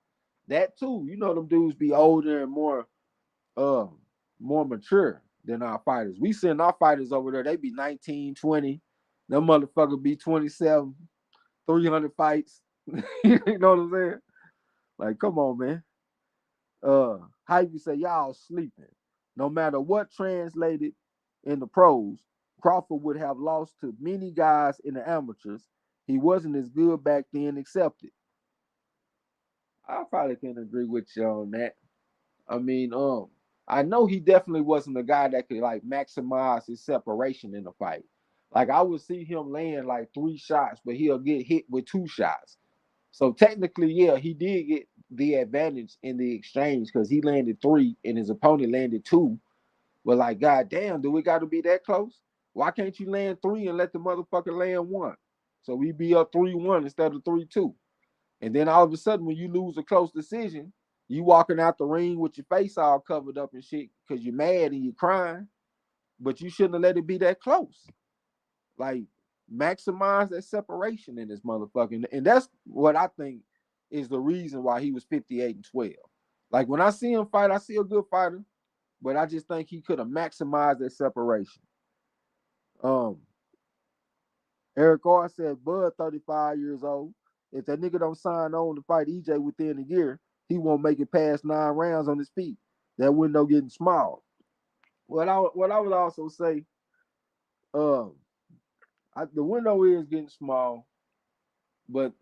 That too. You know them dudes be older and uh more mature than our fighters. We send our fighters over there, they be 19, 20. Them motherfucker be 27, 300 fights. You know what I'm saying? Like, come on, man. How you say y'all sleeping? No matter what translated in the pros, Crawford would have lost to many guys in the amateurs. He wasn't as good back then, accepted. I probably can agree with you on that. I mean, I know he definitely wasn't a guy that could like maximize his separation in the fight. Like I would see him land like 3 shots, but he'll get hit with 2 shots. So technically, yeah, he did get the advantage in the exchange because he landed 3 and his opponent landed 2. But like, goddamn, do we got to be that close? Why can't you land 3 and let the motherfucker land 1? So we be up 3-1 instead of 3-2. And then all of a sudden, when you lose a close decision, you walking out the ring with your face all covered up and shit because you're mad and you're crying. But you shouldn't have let it be that close. Like, maximize that separation in this motherfucker. And that's what I think is the reason why he was 58-12. Like, when I see him fight, I see a good fighter, but I just think he could have maximized that separation. Um, Eric R said, Bud, 35 years old. If that nigga don't sign on to fight EJ within a year, he won't make it past 9 rounds on his feet. That window getting small. What I would also say, um, the window is getting small, but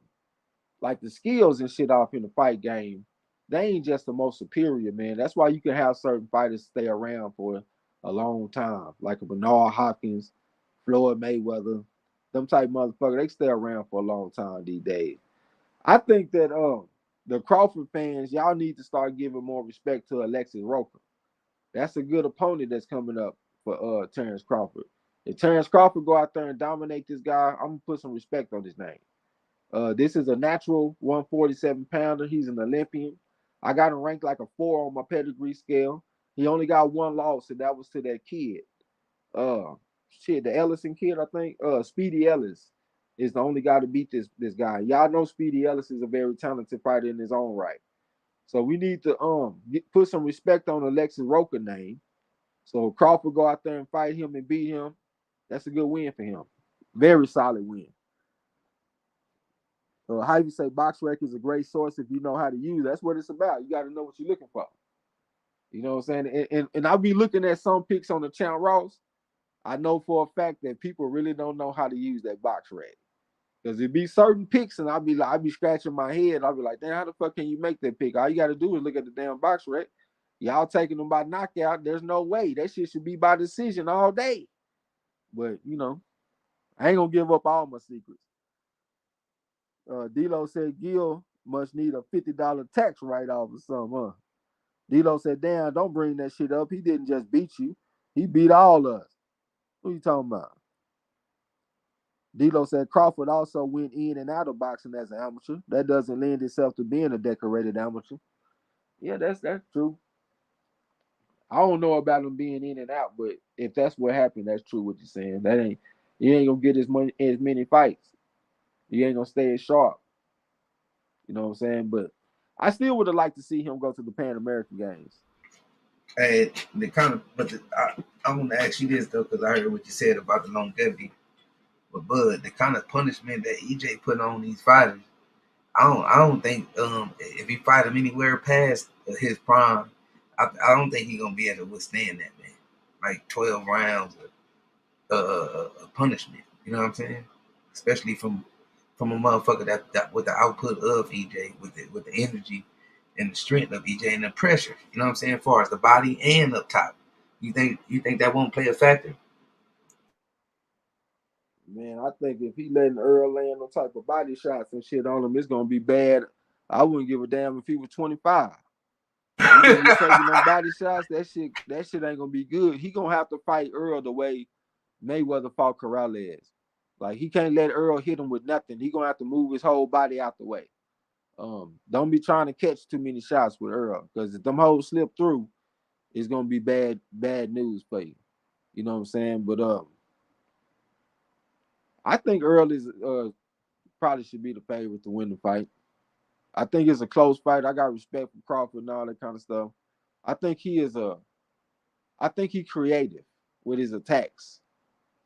like the skills and shit off in the fight game, they ain't just the most superior, man. That's why you can have certain fighters stay around for a long time, like a Bernard Hopkins, Floyd Mayweather, them type motherfucker. They stay around for a long time these days. I think that the Crawford fans, y'all need to start giving more respect to Alexis Roker. That's a good opponent that's coming up for Terrence Crawford. If Terrence Crawford go out there and dominate this guy, I'm gonna put some respect on his name. This is a natural 147 pounder. He's an Olympian. I got him ranked like a 4 on my pedigree scale. He only got 1 loss, and that was to that kid. Uh, the Ellison kid, I think. Speedy Ellis is the only guy to beat this guy. Y'all know Speedy Ellis is a very talented fighter in his own right. So we need to put some respect on Alexis Roker name. So Crawford go out there and fight him and beat him. That's a good win for him. Very solid win. How you say BoxRec is a great source if you know how to use it. That's what it's about. You got to know what you're looking for. You know what I'm saying? And I'll be looking at some picks on the Channel Ross. I know for a fact that people really don't know how to use that BoxRec. Because it be certain picks, and I'll be scratching my head. I'll be like, damn, how the fuck can you make that pick? All you got to do is look at the damn BoxRec. Y'all taking them by knockout. There's no way. That shit should be by decision all day. But, I ain't going to give up all my secrets. D-Lo said Gil must need a $50 tax write-off or something, huh? D-Lo said, damn, don't bring that shit up. He didn't just beat you. He beat all of us. What are you talking about? D-Lo said Crawford also went in and out of boxing as an amateur. That doesn't lend itself to being a decorated amateur. Yeah, that's true. I don't know about him being in and out, but if that's what happened, that's true what you're saying. You ain't gonna get as many fights. You ain't gonna stay as sharp. You know what I'm saying? But I still would have liked to see him go to the Pan American Games.
Hey, I want to ask you this though, because I heard what you said about the longevity. But Bud, the kind of punishment that EJ put on these fighters, I don't think if he fight him anywhere past his prime, I don't think he's gonna be able to withstand that, man. Like 12 rounds of punishment. You know what I'm saying? Especially from a motherfucker that with the output of EJ, with the energy and the strength of EJ and the pressure. You know what I'm saying? As far as the body and up top, you think that won't play a factor?
Man, I think if he letting Earl land no type of body shots and shit on him, it's gonna be bad. I wouldn't give a damn if he was 25. He gonna be taking them body shots. That shit ain't gonna be good. He gonna have to fight Earl the way Mayweather fought Corrales. Like he can't let Earl hit him with nothing. He gonna have to move his whole body out the way. Don't be trying to catch too many shots with Earl, because if them hoes slip through, it's gonna be bad news for you. You know what I'm saying? But I think Earl is probably should be the favorite to win the fight. I think it's a close fight. I got respect for Crawford and all that kind of stuff. I think he is a. I think he creative with his attacks.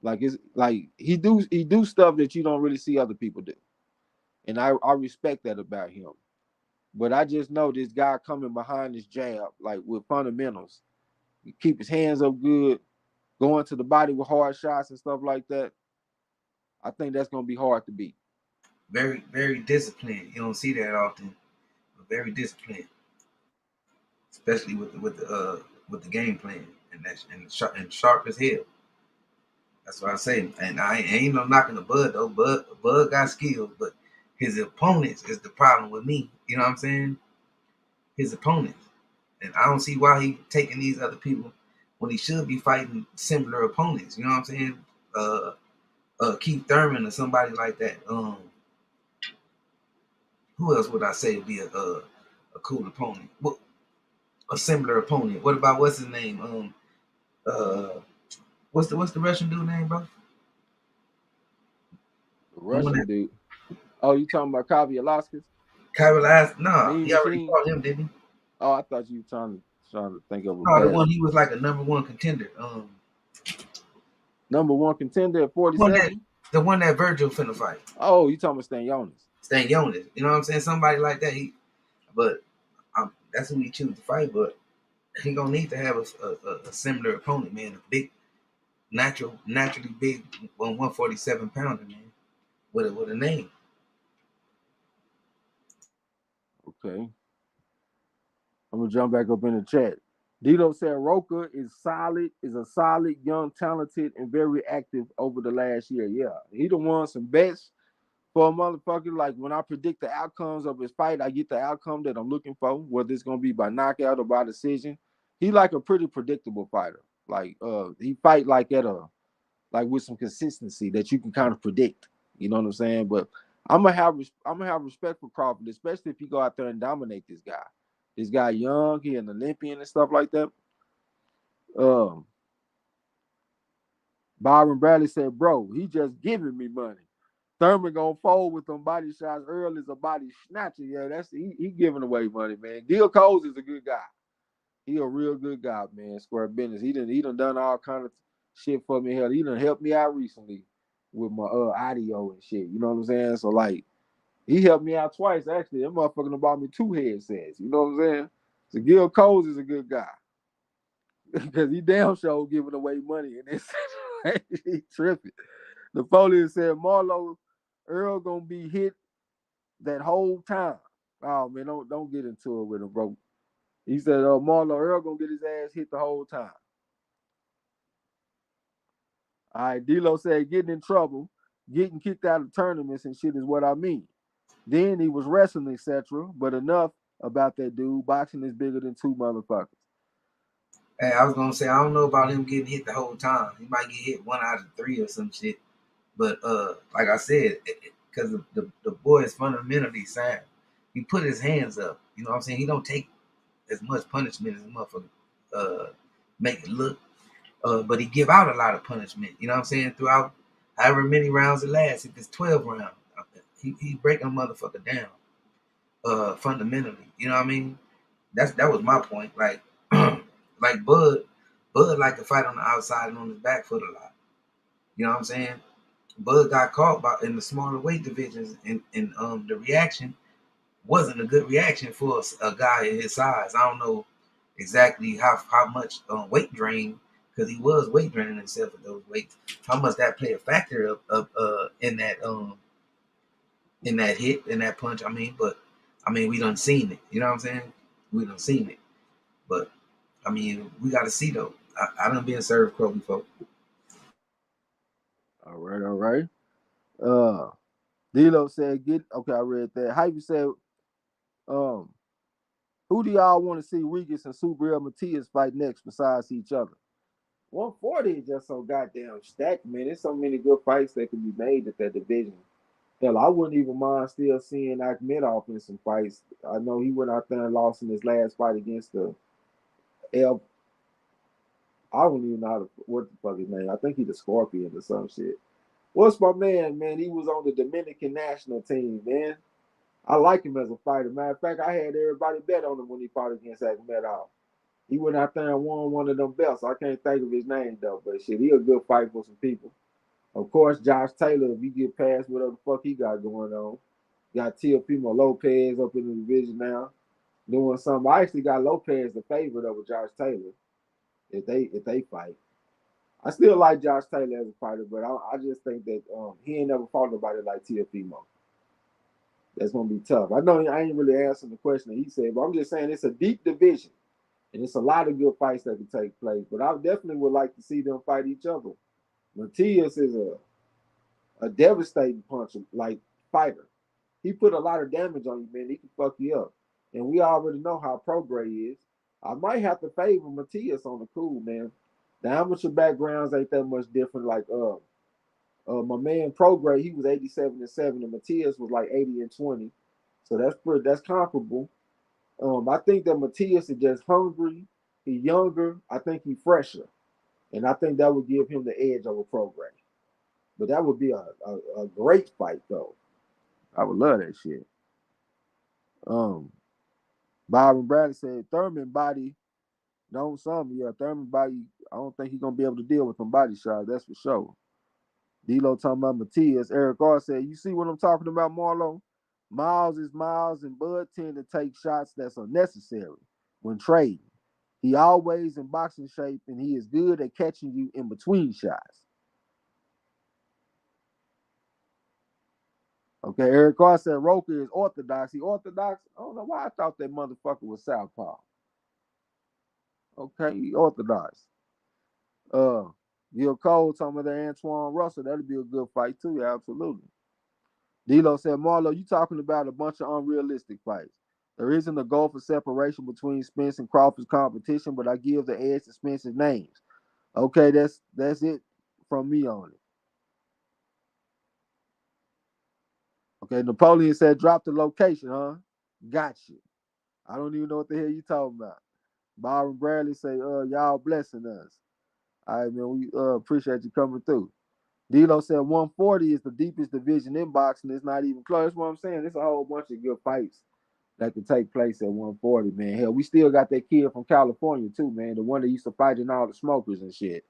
Like it's like he do stuff that you don't really see other people do, and I respect that about him. But I just know this guy coming behind his jab, like with fundamentals, he keep his hands up good, going to the body with hard shots and stuff like that. I think that's gonna be hard to beat.
Very, very disciplined. You don't see that often, but very disciplined, especially with the game plan and sharp as hell. That's what I say. And I ain't no knocking the Bud though. Bud got skills, but his opponents is the problem with me. You know what I'm saying? His opponents. And I don't see why he taking these other people when he should be fighting similar opponents. You know what I'm saying? Uh Keith Thurman or somebody like that. Who else would I say would be a cool opponent? What a similar opponent. What about what's his name? Uh what's the Russian dude name, bro?
The
The one
Russian
that
dude. Oh, you talking about Kavialaskas?
Kyrie last nah,
Mean
he already
Machine?
fought him, didn't he?
Oh, I thought you were trying to think of a
No, the
past
one he was like a number one contender.
number one contender at
One that
47.
the one that Virgil finna fight.
Oh, you talking about Stanionis?
Stan Jonas. You know what I'm saying? Somebody like that. But that's who he choose to fight. But he gonna need to have a similar opponent, man. A big, naturally big 147 pounder, man, with a name.
Okay, I'm gonna jump back up in the chat. Dito said Roca is a solid, young, talented, and very active over the last year. Yeah, he done won some bets for a motherfucker. Like when I predict the outcomes of his fight, I get the outcome that I'm looking for, whether it's gonna be by knockout or by decision. He like a pretty predictable fighter. Like he fight like at a like with some consistency that you can kind of predict. You know what I'm saying? But I'm gonna have respect for Crawford, especially if he go out there and dominate this guy. This guy young, he an Olympian and stuff like that. Um, Byron Bradley said, "Bro, he just giving me money. Thurman gonna fold with them body shots. Earl is a body snatcher. Yeah, he giving away money, man. Gil Coles is a good guy. He a real good guy, man. Square business. He done done all kind of shit for me. Hell, he done helped me out recently with my audio and shit. You know what I'm saying? So like, he helped me out twice actually. That motherfucker done bought me 2 headsets. You know what I'm saying? So Gil Coles is a good guy because he damn sure giving away money in this. He tripping. The Foley said Marlo Earl gonna be hit that whole time. Oh man, don't get into it with him, bro. He said Marlo Earl gonna get his ass hit the whole time. All right, D'Lo said getting in trouble, getting kicked out of tournaments and shit is what I mean. Then he was wrestling, etc. But enough about that dude. Boxing is bigger than two motherfuckers.
Hey, I was gonna say I don't know about him getting hit the whole time. He might get hit one out of three or some shit. But like I said, because the boy is fundamentally sound. He put his hands up. You know what I'm saying? He don't take as much punishment as a motherfucker make it look. But he give out a lot of punishment. You know what I'm saying? Throughout however many rounds it lasts. If it's 12 rounds, he breaking a motherfucker down. Fundamentally, you know what I mean? That was my point. Like like Bud like to fight on the outside and on his back foot a lot. You know what I'm saying? Bud got caught by in the smaller weight divisions, and the reaction wasn't a good reaction for a guy in his size. I don't know exactly how much weight drain, because he was weight draining himself at those weights. How much that play a factor of in that hit, in that punch. But we done seen it. You know what I'm saying? We done seen it. But we got to see though. I done been served crow before.
All right, all right. Uh D'Lo said get okay, I read that. Hype said, um, who do y'all want to see Regis and Subriel Matias fight next besides each other? 140 is just so goddamn stacked, man. There's so many good fights that can be made at that division. Hell, I wouldn't even mind still seeing Akhmedov in some fights. I know he went out there and lost in his last fight against the L. I don't even know what the fuck his name. I think he's the Scorpion or some shit. What's my man, man? He was on the Dominican national team, man. I like him as a fighter. Matter of fact, I had everybody bet on him when he fought against Akhmedov. He went out there and won one of them belts. I can't think of his name though, but shit, he a good fight for some people. Of course, Josh Taylor, if you get past whatever the fuck he got going on, got Teofimo Lopez up in the division now doing something. I actually got Lopez the favorite over Josh Taylor if they fight. I still like Josh Taylor as a fighter, but I just think that he ain't never fought nobody like Teofimo. That's gonna be tough. I know I ain't really answering the question that he said, but I'm just saying it's a deep division and it's a lot of good fights that can take place. But I definitely would like to see them fight each other. Matias is a devastating puncher, like fighter. He put a lot of damage on you, man. He can fuck you up. And we already know how Prograis is. I might have to favor Matias on the cool, man. The amateur backgrounds ain't that much different. Like my man Prograis, he was 87-7, and Matias was like 80-20. So that's comparable. I think that Matias is just hungry. He younger. I think he fresher, and I think that would give him the edge over Prograis. But that would be a great fight, though. I would love that shit. Um, Byron Bradley said Thurman body don't some. Yeah, Thurman body. I don't think he's gonna be able to deal with some body shots. That's for sure. D'Lo talking about Matias. Eric R said, "You see what I'm talking about, Marlo? Miles is Miles, and Bud tend to take shots that's unnecessary when trading. He always in boxing shape, and he is good at catching you in between shots." Okay, Eric Carr said Roker is orthodox. He orthodox? I don't know why I thought that motherfucker was southpaw. Okay, he orthodox. Uh, Gil Cole talking about the Antoine Russell. That'll be a good fight too. Yeah, absolutely. D'Lo said, Marlo, you talking about a bunch of unrealistic fights. There isn't a goal for separation between Spence and Crawford's competition, but I give the edge to Spence's names. Okay, that's it from me on it. Okay, Napoleon said, drop the location, huh? Gotcha. I don't even know what the hell you talking about. Byron Bradley say, y'all blessing us. All right, man, we appreciate you coming through. D'Lo said 140 is the deepest division in boxing. It's not even close. That's what I'm saying. It's a whole bunch of good fights that could take place at 140, man. Hell, we still got that kid from California, too, man. The one that used to fight in all the smokers and shit.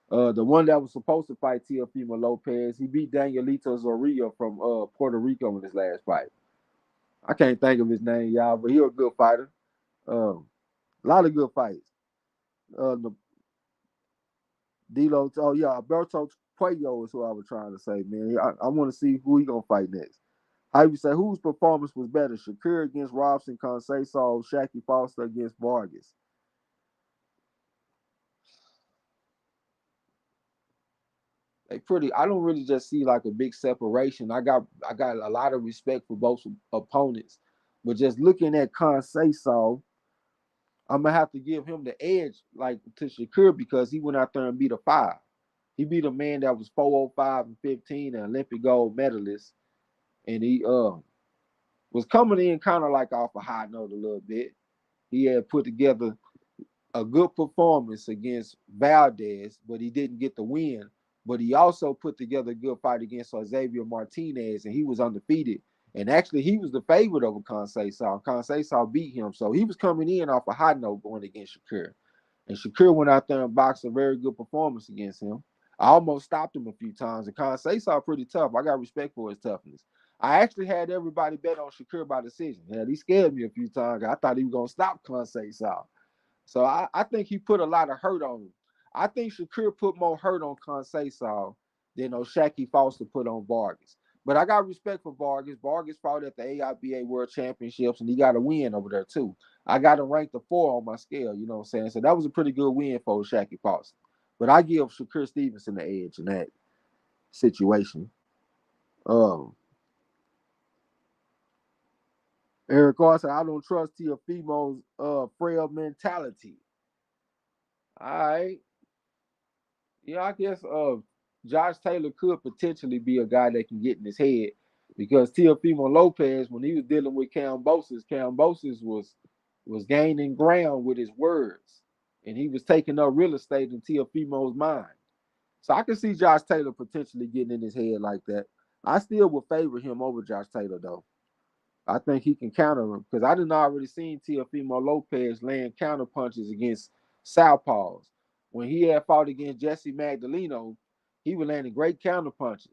The one that was supposed to fight Teofimo Lopez, he beat Danielito Zorrillo from Puerto Rico in his last fight. I can't think of his name, y'all, but he's a good fighter. A lot of good fights. The D'Lo, oh yeah, Alberto Puello is who I was trying to say, man. I want to see who he gonna fight next. I would say whose performance was better, Shakur against Robson Conceição, Shaqy Foster against Vargas. They pretty. I don't really just see like a big separation. I got a lot of respect for both opponents, but just looking at Conceição, I'm gonna have to give him the edge, like to Shakur, because he went out there and beat a five. He beat a man that was 405-15, an Olympic gold medalist, and he was coming in kind of like off a high note a little bit. He had put together a good performance against Valdez, but he didn't get the win. But he also put together a good fight against Xavier Martinez, and he was undefeated. And actually, he was the favorite over Conceição. Conceição beat him, so he was coming in off a high note going against Shakur. And Shakur went out there and boxed a very good performance against him. I almost stopped him a few times. And Conceição pretty tough. I got respect for his toughness. I actually had everybody bet on Shakur by decision. Hell, he scared me a few times. I thought he was gonna stop Conceição. So I think he put a lot of hurt on him. I think Shakur put more hurt on Conceição than Shaqy Foster put on Vargas. But I got respect for Vargas. Vargas fought at the AIBA World Championships, and he got a win over there, too. I got him ranked a 4 on my scale, you know what I'm saying? So that was a pretty good win for Shaqy Foster. But I give Shakur Stevenson the edge in that situation. Eric Carson, I don't trust Teofimo's frail mentality. All right. Yeah, I guess Josh Taylor could potentially be a guy that can get in his head because Teofimo Lopez, when he was dealing with Kambosos was gaining ground with his words, and he was taking up real estate in Teofimo's mind. So I can see Josh Taylor potentially getting in his head like that. I still would favor him over Josh Taylor though. I think he can counter him because I didn't already seen Teofimo Lopez laying counter punches against southpaws. When he had fought against Jesse Magdaleno, he was landing great counter punches.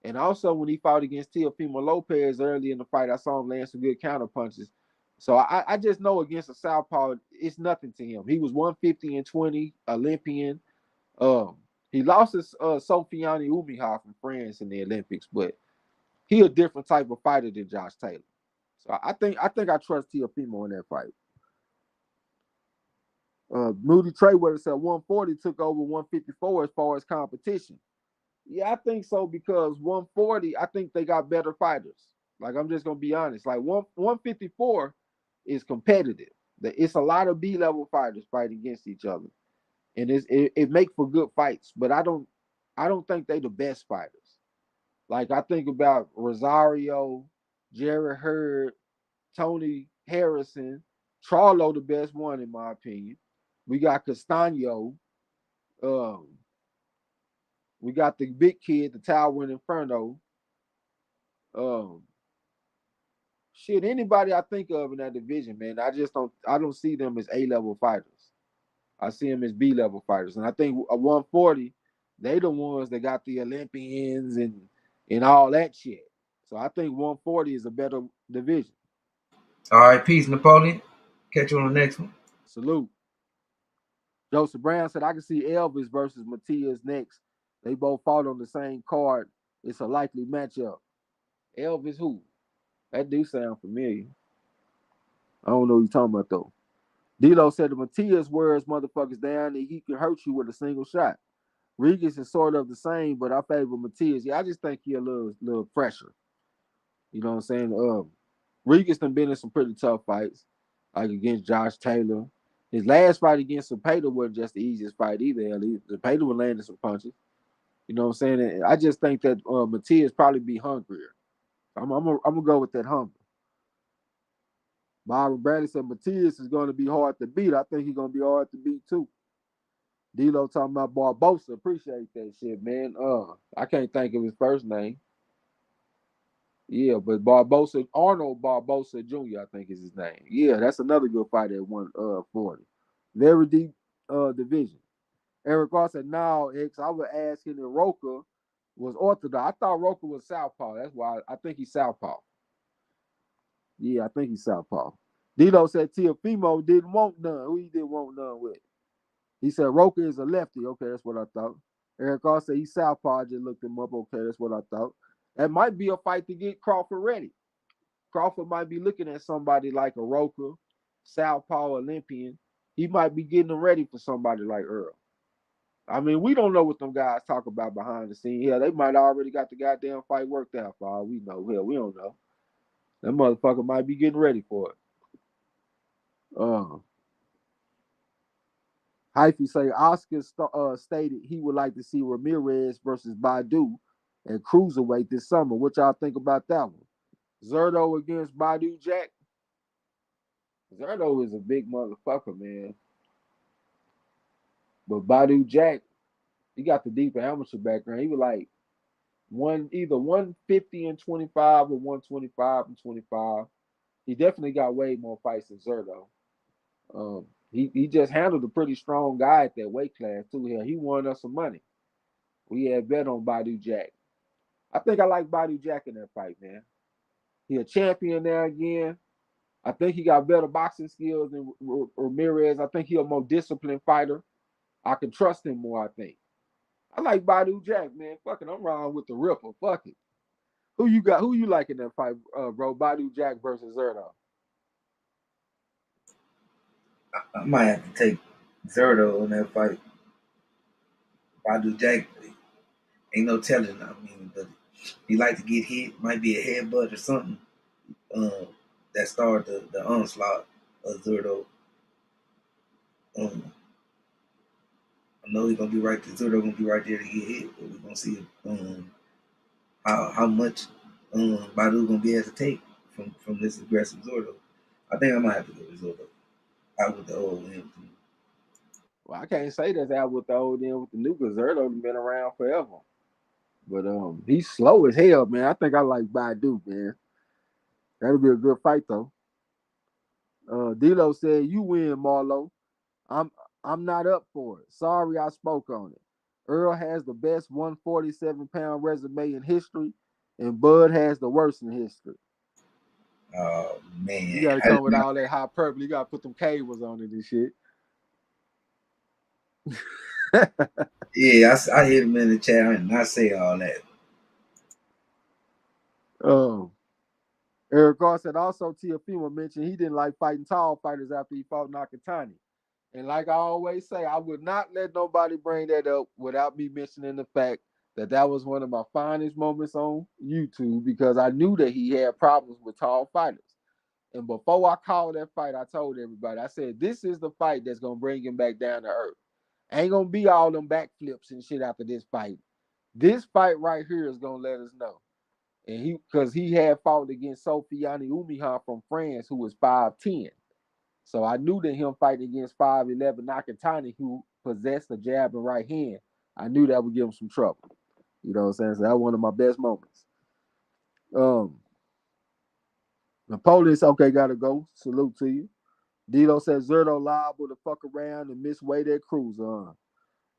And also when he fought against Teofimo Lopez early in the fight, I saw him land some good counter punches. So I just know against a southpaw, it's nothing to him. He was 150-20 Olympian. Um, he lost his Sofiane Umiha from France in the Olympics, but he a different type of fighter than Josh Taylor. So I trust Teofimo in that fight. Moody Trayweather said 140 took over 154 as far as competition. Yeah, I think so because 140, I think they got better fighters. Like I'm just gonna be honest. Like 154 is competitive. It's a lot of B-level fighters fighting against each other, and it make for good fights. But I don't think they the best fighters. Like I think about Rosario, Jerry Hurd, Tony Harrison, Charlo the best one in my opinion. We got Castano. Um, we got the big kid, the Tower Inferno. Um, shit, anybody I think of in that division, man, I don't see them as A-level fighters. I see them as B-level fighters. And I think a 140, they the ones that got the Olympians and all that shit. So I think 140 is a better division.
All right, peace, Napoleon. Catch you on the next one.
Salute. Joseph Brown said, I can see Elvis versus Matias next. They both fought on the same card. It's a likely matchup. Elvis who? That do sound familiar. I don't know what you're talking about, though. D'Lo said, the Matias wears motherfuckers down and he can hurt you with a single shot. Regis is sort of the same, but I favor Matias. Yeah, I just think he a little fresher. You know what I'm saying? Regis done been in some pretty tough fights, like against Josh Taylor. His last fight against Zepeda wasn't just the easiest fight either. Zepeda was landing some punches. You know what I'm saying? And I just think that Matias probably be hungrier. I'm gonna go with that hunger. Byron Bradley said Matias is going to be hard to beat. I think he's going to be hard to beat too. D'Lo talking about Barbosa. Appreciate that shit, man. I can't think of his first name. Yeah, but Barbosa, Arnold Barbosa Jr., I think is his name. Yeah, that's another good fight at 140. Very deep division. Eric Ross said, no, X, I would ask him if Roca was orthodox. I thought Roca was southpaw. That's why I think he's southpaw. Yeah, I think he's southpaw. Dito said Teofimo didn't want none. Who he didn't want none with? He said Roca is a lefty. Okay, that's what I thought. Eric Ross said he's southpaw. I just looked him up. Okay, that's what I thought. That might be a fight to get Crawford ready. Crawford might be looking at somebody like a Roca, southpaw Olympian. He might be getting ready for somebody like Earl. I mean, we don't know what them guys talk about behind the scenes. Yeah, they might already got the goddamn fight worked out for all we know. Hell, we don't know. That motherfucker might be getting ready for it. Hyphy say Oscar stated he would like to see Ramirez versus Badu at cruiserweight this summer. What y'all think about that one? Zerto against Badu Jack. Zerto is a big motherfucker, man. But Badu Jack, he got the deeper amateur background. He was like either 150-25 or 125-25. He definitely got way more fights than Zerto. He just handled a pretty strong guy at that weight class too. Here he won us some money. We had bet on Badu Jack. I think I like Badu Jack in that fight, man. He a champion there again. I think he got better boxing skills than Ramirez. I think he a more disciplined fighter. I can trust him more, I think. I like Badu Jack, man. Fucking, I'm wrong with the Ripper. Fuck it. Who you got? Who you like in that fight, bro? Badu Jack versus Zerto.
I might have to take Zerto in that fight. Badu Jack, ain't no telling. I mean, but he like to get hit. Might be a headbutt or something. Um, that started the onslaught of Zerto. Um, I know he's gonna be right there. Zerto gonna be right there to get hit, but we're gonna see how much Badu gonna be able to take from this aggressive Zerto. I think I might have to go with Zerto out with the old Williams.
Well, I can't say that's out with the old in with the new because Zerto been around forever. But he's slow as hell, man. I think I like Baidu, man. That'll be a good fight though. D'Lo said, "You win, Marlo. I'm I'm not up for it. Sorry, I spoke on it. Earl has the best 147-pound resume in history, and Bud has the worst in history.
Oh
You
man,
got to come with all that hyperbole. You got to put them cables on it and shit."
yeah, I hit him in the chat and I say all that.
um, Eric Gar said also Teofimo mentioned he didn't like fighting tall fighters after he fought Nakatani. And like I always say, I would not let nobody bring that up without me mentioning the fact that that was one of my finest moments on YouTube because I knew that he had problems with tall fighters. And before I called that fight, I told everybody, I said, this is the fight that's going to bring him back down to earth. Ain't going to be all them backflips and shit after this fight. This fight right here is going to let us know. And because he had fought against Sofiane Umihan from France, who was 5'10". So I knew that him fighting against 5'11" Nakatani, who possessed a jab and right hand, I knew that would give him some trouble. You know what I'm saying? So that was one of my best moments. Napoleon's okay, gotta go. Salute to you. Dilo said Zerto liable to fuck around and misweigh that cruiser.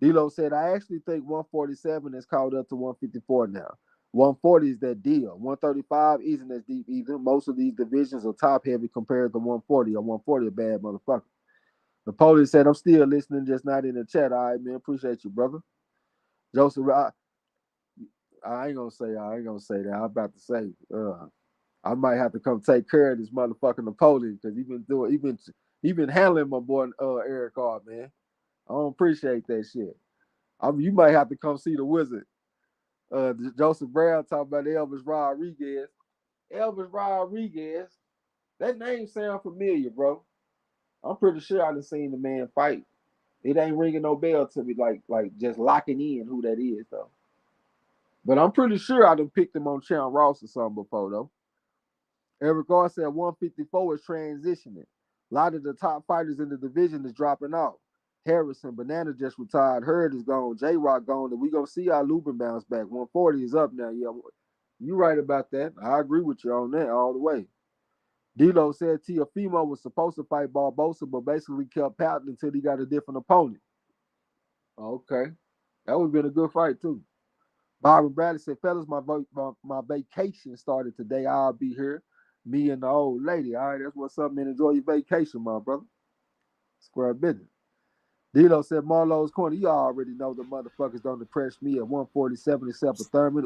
Dilo said, I actually think 147 is called up to 154 now. 140 is that deal. 135 isn't as deep either. Most of these divisions are top heavy compared to 140, or 140 a bad motherfucker. Napoleon said, I'm still listening, just not in the chat. All right, man. Appreciate you, brother. Joseph, I ain't gonna say that. I'm about to say, I might have to come take care of this motherfucking Napoleon because he been handling my boy Eric Hart, man. I don't appreciate that shit. You might have to come see the wizard. Joseph Brown talking about Elvis Rodriguez. Elvis Rodriguez. That name sound familiar, bro. I'm pretty sure I done seen the man fight. It ain't ringing no bell to me like just locking in who that is though. But I'm pretty sure I done picked him on Champ Ross or something before though. Eric Gar said 154 is transitioning. A lot of the top fighters in the division is dropping off. Harrison, Banana just retired. Hurd is gone. J Rock gone. And we gonna see our Lubin bounce back. 140 is up now. Yeah, you right about that. I agree with you on that all the way. D'Lo said Teofimo was supposed to fight Barbosa, but basically kept pouting until he got a different opponent. Okay, that would have been a good fight too. Byron Bradley said, fellas, my vacation started today. I'll be here. Me and the old lady. All right, that's what's up, man. Enjoy your vacation, my brother. Square business. D'Lo said, Marlo's corner. You already know the motherfuckers don't impress me at 147 except for Thurman.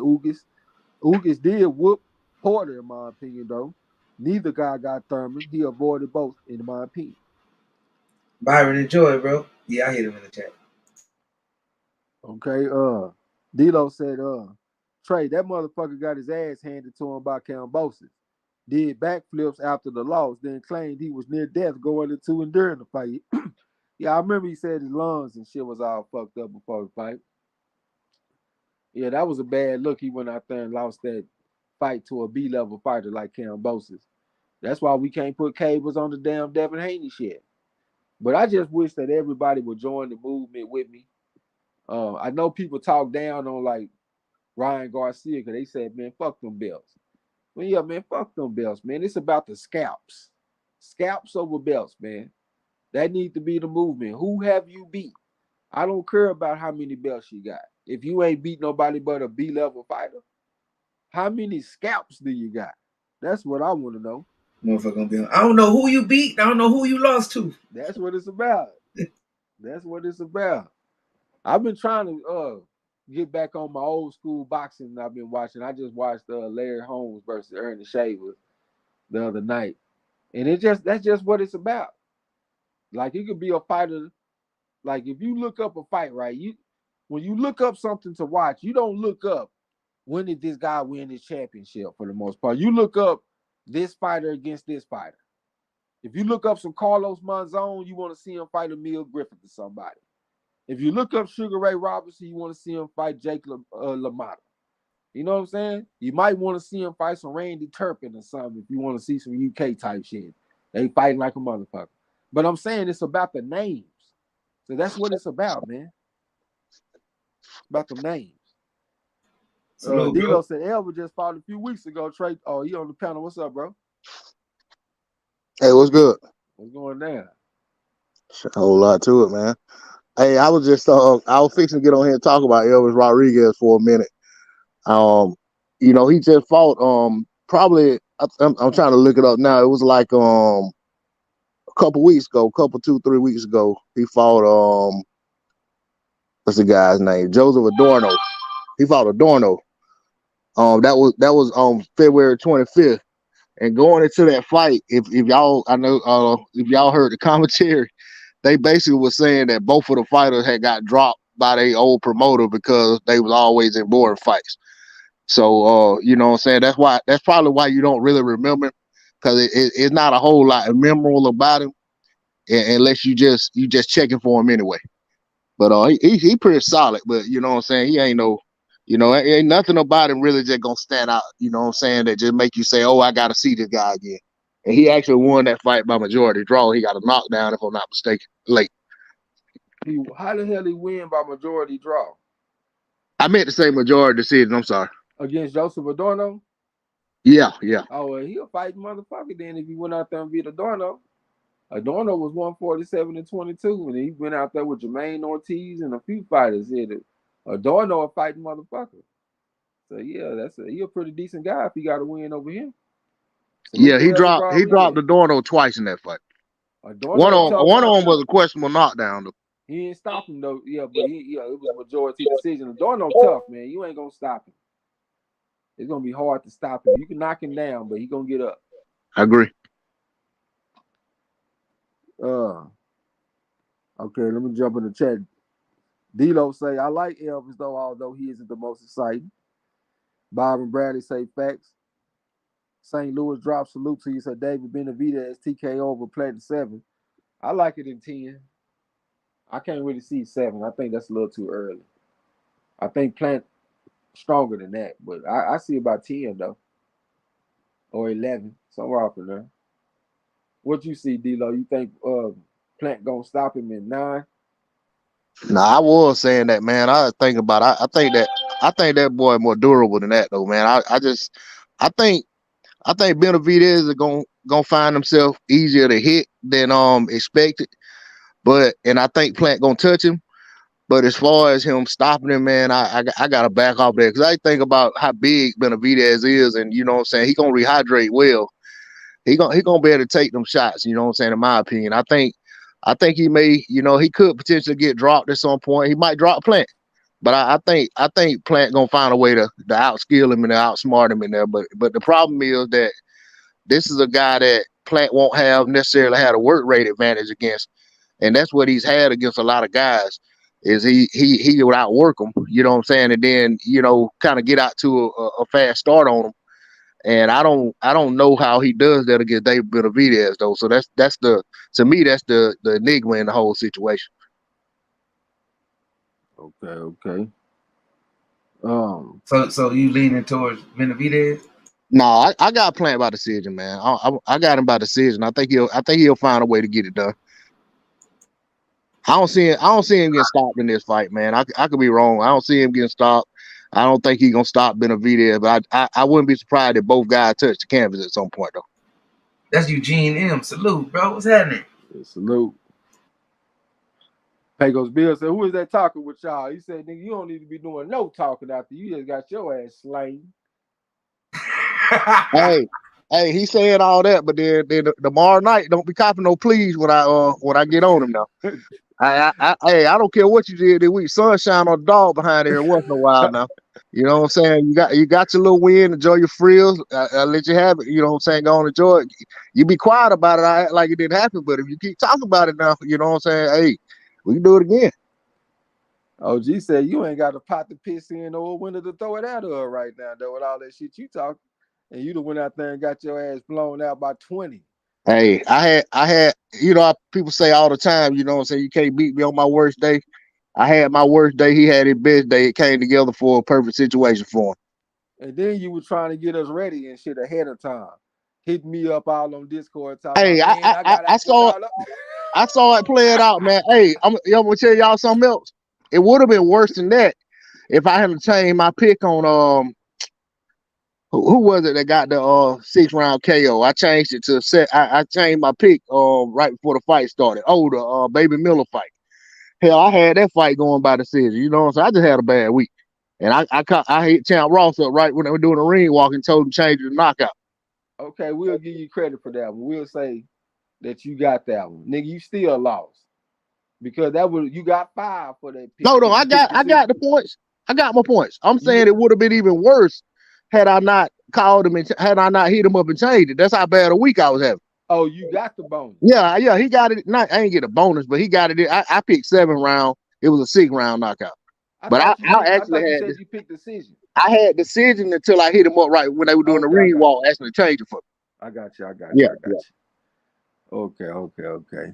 Ugis did whoop Porter, in my opinion, though. Neither guy got Thurman. He avoided both, in my opinion.
Byron, enjoy, bro. Yeah, I hit him in the chat.
Okay, D'Lo said, Trey, that motherfucker got his ass handed to him by Cambosis. Did backflips after the loss, then claimed he was near death going into and during the fight. Yeah, I remember he said his lungs and shit was all fucked up before the fight. Yeah, that was a bad look. He went out there and lost that fight to a B-level fighter like Cambosis. That's why we can't put cables on the damn Devin Haney shit. But I just wish that everybody would join the movement with me. I know people talk down on like Ryan Garcia because they said, man, fuck them belts. Well, yeah, man, fuck them belts, man. It's about the scalps. Scalps over belts, man. That needs to be the movement. Who have you beat? I don't care about how many belts you got. If you ain't beat nobody but a B-level fighter, how many scalps do you got? That's what I want to know.
Motherfucker gonna be on. I don't know who you beat. I don't know who you lost to.
That's what it's about. That's what it's about. I've been trying to get back on my old school boxing I've been watching. I just watched Larry Holmes versus Ernie Shaver the other night. And that's just what it's about. Like you could be a fighter. Like if you look up a fight, right? When you look up something to watch, you don't look up when did this guy win his championship for the most part. You look up this fighter against this fighter. If you look up some Carlos Monzon, you want to see him fight Emil Griffith or somebody. If you look up Sugar Ray Robinson, you want to see him fight Jake LaMotta. You know what I'm saying? You might want to see him fight some Randy Turpin or something if you want to see some UK type shit. They fighting like a motherfucker. But I'm saying it's about the names. So that's what it's about, man. About them names.
Salute,
D-Lo
bro.
said Elvis just fought a few weeks ago. Trey, oh, he on the panel. What's up, bro?
Hey, what's good?
What's going down?
A whole lot to it, man. Hey, I was just I was fixing to get on here and talk about Elvis Rodriguez for a minute. Um, he just fought probably I'm trying to look it up now. It was like a couple weeks ago, 2-3 weeks ago, he fought what's the guy's name? Joseph Adorno. He fought Adorno. That was February 25th. And going into that fight, if y'all I know if y'all heard the commentary, they basically was saying that both of the fighters had got dropped by their old promoter because they was always in boring fights. So you know what I'm saying? That's probably why you don't really remember, because it's not a whole lot memorable about him unless you just checking for him anyway. But he pretty solid, but you know what I'm saying? He ain't no, ain't nothing about him really just gonna stand out, you know what I'm saying, that just make you say, oh, I gotta see this guy again. And he actually won that fight by majority draw. He got a knockdown, if I'm not mistaken, late.
How the hell he win by majority draw?
I meant to say majority decision, I'm sorry.
Against Joseph Adorno?
Yeah.
Oh, well, he'll fight motherfucker then if he went out there and beat Adorno. Adorno was 147-22, and he went out there with Jermaine Ortiz and a few fighters. Adorno a fighting motherfucker. So yeah, he a pretty decent guy if he got a win over him. So
Yeah, he dropped Adorno twice in that fight. One
Adorno tough.
of them was a questionable knockdown though.
He ain't stop him though. Yeah, but it was a majority decision. Adorno tough, man. You ain't gonna stop him. It's gonna be hard to stop him. You can knock him down, but he gonna get up.
I agree.
Okay, let me jump in the chat. D-Lo say, I like Elvis though, although he isn't the most exciting. Byron Bradley say facts. St. Louis drop salute to you. Said David Benavidez TKO over Platinum 7. I like it in 10. I can't really see 7. I think that's a little too early. I think Plant stronger than that, but I see about 10 though. Or 11. Somewhere up in there. What you see, D-Lo? You think Plant gonna stop him in 9?
Nah, I was saying that, man. I think about it. I think that boy more durable than that though, man. I think Benavidez is gonna find himself easier to hit than expected. And I think Plant gonna touch him. But as far as him stopping him, man, I gotta back off there, because I think about how big Benavidez is, and you know what I'm saying, he gonna rehydrate well. He gonna be able to take them shots, you know what I'm saying, in my opinion. I think he may, he could potentially get dropped at some point. He might drop Plant. But I think Plant gonna find a way to outskill him and to outsmart him in there. But the problem is that this is a guy that Plant won't have necessarily had a work rate advantage against, and that's what he's had against a lot of guys. Is he would outwork them, you know what I'm saying, and then kind of get out to a fast start on them. And I don't know how he does that against David Benavidez though. So to me that's the enigma in the whole situation.
Okay.
So you leaning towards Benavidez?
No, I got Plant by decision, man. I got him by decision. I think he'll find a way to get it done. I don't see him getting stopped in this fight, man. I could be wrong. I don't see him getting stopped. I don't think he's gonna stop Benavidez, but I wouldn't be surprised if both guys touch the canvas at some point though.
That's Eugene M. Salute, bro. What's happening?
Salute. Pecos Bill said, who is that talking with y'all? He said, nigga, you don't need to be doing no talking after you just got your ass slain.
Hey, he said all that, but then tomorrow night, don't be copping no please when I get on him now. I don't care what you did this week. Sunshine or dog behind there once in a while now. You know what I'm saying? You got your little win, enjoy your frills. I'll let you have it. You know what I'm saying? Go and enjoy it. You be quiet about it. I act like it didn't happen, but if you keep talking about it now, you know what I'm saying? Hey, we can do it again.
OG said you ain't got a pot to piss in or window to throw it at her right now, though, with all that shit you talking. And you done went out there and got your ass blown out by 20.
Hey, I had, people say all the time, you know what I'm saying, you can't beat me on my worst day. I had my worst day. He had his best day. It came together for a perfect situation for him.
And then you were trying to get us ready and shit ahead of time. Hit me up all on Discord talking
Hey,
about, man, I got
I saw I saw it play it out, man. Hey, I'm gonna tell y'all something else. It would have been worse than that if I hadn't changed my pick on who was it that got the 6-round KO? I changed it to set. I changed my pick right before the fight started. Oh, the Baby Miller fight. Hell, I had that fight going by decision. You know what I'm saying? I just had a bad week. And I hit Champ Ross up right when they were doing the ring walk and told him to change it to knockout.
Okay, we'll give you credit for that one. We'll say that you got that one. Nigga, you still lost. Because you got 5 for that pick.
No, I got the points. I got my points. I'm saying it would have been even worse had I not called him and had I not hit him up and changed it. That's how bad a week I was having.
Oh, you got the bonus.
Yeah, he got it. Not I ain't get a bonus, but he got it. I picked 7 round. It was a 6-round knockout. I thought you said
you picked decision.
I had decision until I hit him up right when they were doing the ring walk, asking to change it for me.
I got you. Okay.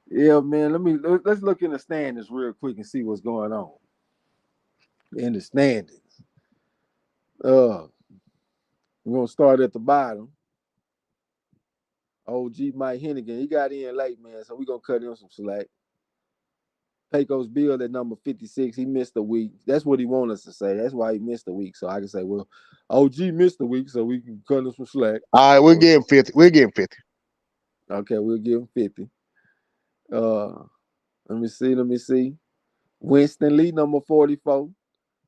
Yeah, man. Let's look in the standings real quick and see what's going on in the standings. We're gonna start at the bottom. OG Mike Hennigan, he got in late, man, so we're gonna cut him some slack. Pecos Bill at number 56, he missed a week. That's what he wanted us to say. That's why he missed a week. So I can say, well, OG missed a week, so we can cut him some slack.
All right, we'll give him 50. We'll give him 50.
Okay, we'll give him 50. Let me see. Winston Lee, number 44,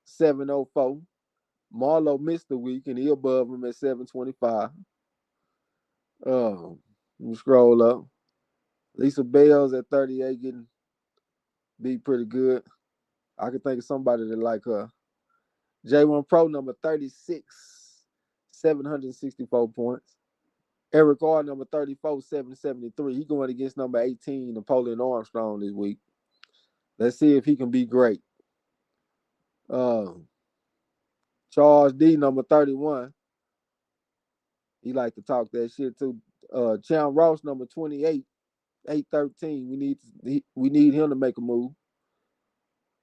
704. Marlo missed a week, and he above him at 725. Let me scroll up. Lisa Bales at 38 getting beat pretty good. I can think of somebody that like her. J1 Pro number 36, 764 points. Eric R number 34, 773. He going against number 18, Napoleon Armstrong this week. Let's see if he can be great. Charles D number 31. He like to talk that shit too. Chan Ross number 28, 813. We need him to make a move.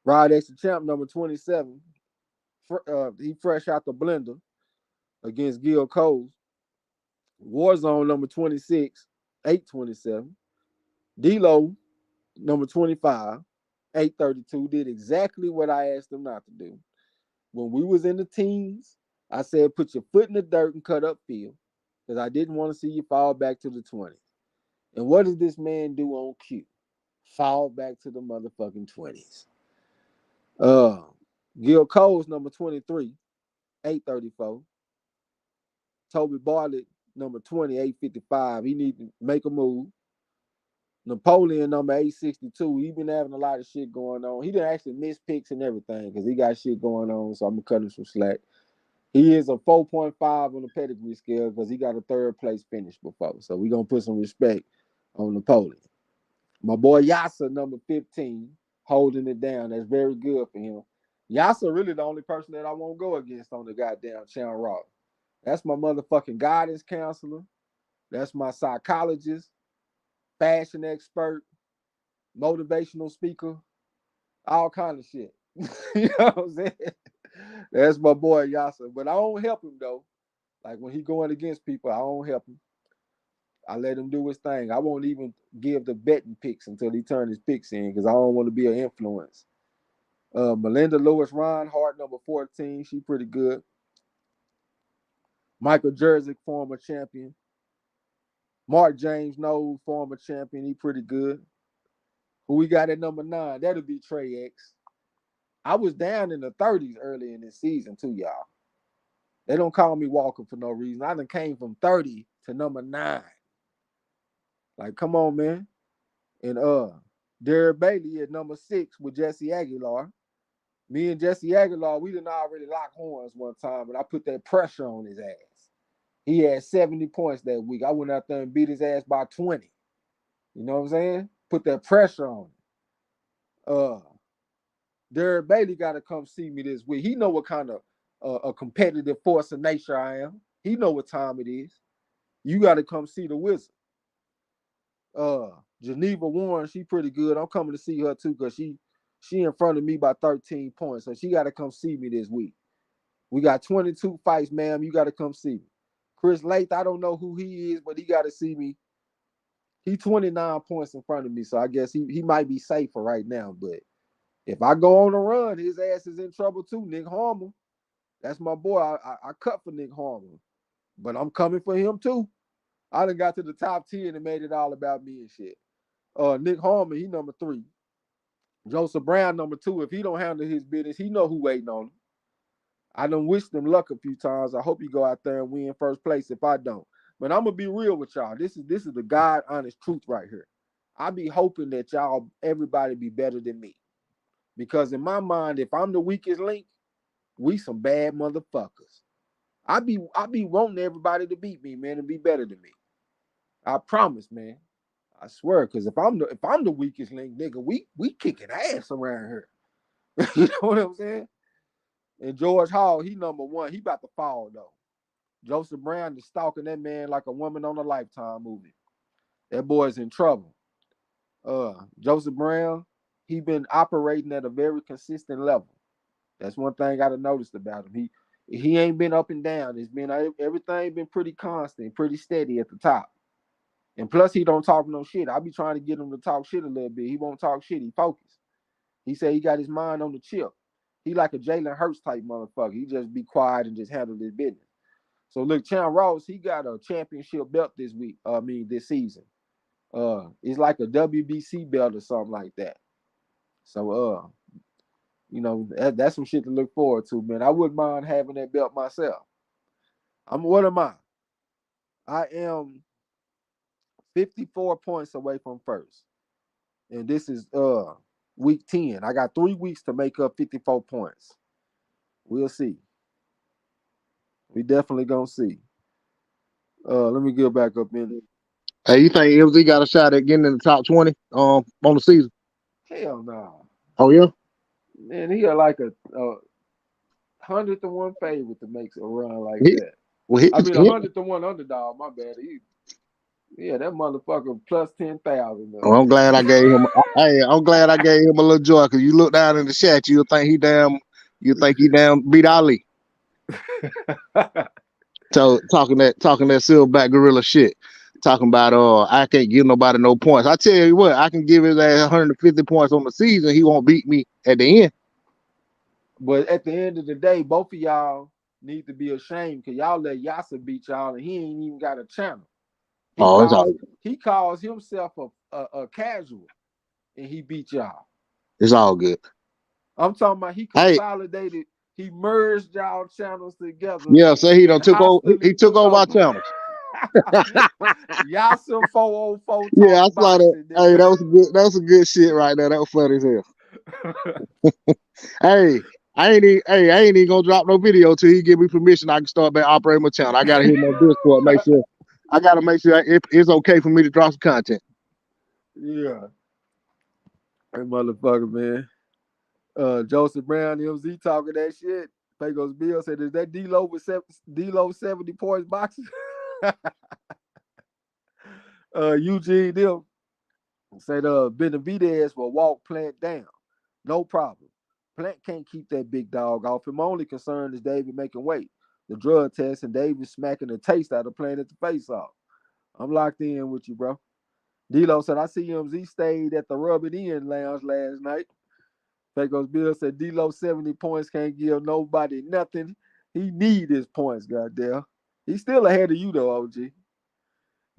Rod Extra Champ number 27. He fresh out the blender against Gil Coles. Warzone number 26, 827. D-Lo number 25, 832. Did exactly what I asked him not to do. When we was in the teens, I said put your foot in the dirt and cut up field because I didn't want to see you fall back to the 20s. And what does this man do on cue? Fall back to the motherfucking 20s. Gil Coles number 23, 834. Toby Bartlett number 20, 855. He need to make a move. Napoleon number 862. He been having a lot of shit going on. He didn't actually miss picks and everything because he got shit going on. So I'm gonna cut him some slack. He is a 4.5 on the pedigree scale because he got a 3rd place finish before. So we're gonna put some respect on Napoleon. My boy Yasa number 15, holding it down. That's very good for him. Yasa really the only person that I won't go against on the goddamn Channel Raw. That's my motherfucking guidance counselor. That's my psychologist, fashion expert, motivational speaker, all kind of shit. You know what I'm saying? That's my boy Yasa. But I don't help him though. Like when he going against people, I don't help him. I let him do his thing. I won't even give the betting picks until he turn his picks in because I don't want to be an influence. Melinda Lewis Reinhardt, number 14. She pretty good. Michael Jerzik, former champion. Mark James Knowles, former champion. He pretty good. Who we got at number 9? That'll be Trey X. I was down in the 30s early in this season too, y'all. They don't call me Walker for no reason. I done came from 30 to number 9. Like, come on, man. And Derek Bailey at number 6 with Jesse Aguilar. Me and Jesse Aguilar, we didn't already lock horns one time, but I put that pressure on his ass. He had 70 points that week. I went out there and beat his ass by 20. You know what I'm saying? Put that pressure on him. Derek Bailey got to come see me this week. He know what kind of a competitive force of nature I am. He know what time it is. You got to come see the wizard. Geneva Warren, she pretty good. I'm coming to see her too because she in front of me by 13 points. So she got to come see me this week. We got 22 fights, ma'am. You got to come see me. Chris Lath, I don't know who he is, but he got to see me. He 29 points in front of me, so I guess he might be safer right now. But if I go on a run, his ass is in trouble too. Nick Harmer, that's my boy. I cut for Nick Harmer, but I'm coming for him too. I done got to the top 10 and made it all about me and shit. Nick Harmer, he number 3. Joseph Brown, number 2. If he don't handle his business, he know who waiting on him. I done wished him luck a few times. I hope he go out there and win first place if I don't. But I'm gonna be real with y'all. This is the God honest truth right here. I be hoping that everybody be better than me. Because in my mind, if I'm the weakest link, we some bad motherfuckers. I be wanting everybody to beat me, man, and be better than me. I promise, man. I swear, because if I'm the weakest link, nigga, we kicking ass around here. You know what I'm saying? And George Hall, he number 1. He about to fall though. Joseph Brown is stalking that man like a woman on a Lifetime movie. That boy's in trouble. Joseph Brown, he been operating at a very consistent level. That's one thing I done noticed about him. He ain't been up and down. It's been everything been pretty constant, pretty steady at the top. And plus, he don't talk no shit. I be trying to get him to talk shit a little bit. He won't talk shit. He focused. He said he got his mind on the chip. He like a Jalen Hurts type motherfucker. He just be quiet and just handle his business. So look, Chan Ross, he got a championship belt this season. It's like a WBC belt or something like that. So that's some shit to look forward to, man. I wouldn't mind having that belt myself. What am I? I am 54 points away from first. And this is week 10. I got 3 weeks to make up 54 points. We'll see. We definitely gonna see. Let me get back up in.
Hey, you think MZ got a shot at getting in the top 20 on the season?
Hell no.
Oh yeah?
Man, he got like a 100-1 favorite to make a run like that.
Well,
I mean, 100-1 underdog. My bad. That motherfucker plus 10,000.
Well, I'm glad I gave him. I'm glad I gave him a little joy because you look down in the chat, you think he damn beat Ali. So talking that silverback gorilla shit, talking about I can't give nobody no points. I tell you what, I can give his ass 150 points on the season. He won't beat me at the end.
But at the end of the day, both of y'all need to be ashamed because y'all let Yasa beat y'all and he ain't even got a channel. He calls himself a casual and he beat y'all.
It's all good.
I'm talking about he consolidated, he merged y'all channels together.
Yeah, so he done took over. He took over our channels.
Yasa 404.
Yeah, I saw that. Hey, that was good. That was some good shit right there. That was funny as hell. Hey, I ain't even gonna drop no video till he give me permission. I can start back operating my channel. I gotta hit my Discord. Make sure it's okay for me to drop some content.
Yeah. Hey, motherfucker, man. Joseph Brown, MZ talking that shit. Pecos Bill said, "Is that D-Lo with D-Lo 70 points boxing?" Eugene Dill said, "Benavidez will walk Plant down, no problem. Plant can't keep that big dog off him. My only concern is David making weight. The drug test and David smacking the taste out of Plant at the face-off. I'm locked in with you, bro." D-Lo said, "I see MZ stayed at the Rub It In Lounge last night." Pecos Bill said, "D-Lo 70 points can't give nobody nothing. He need his points, goddamn. He's still ahead of you, though, OG."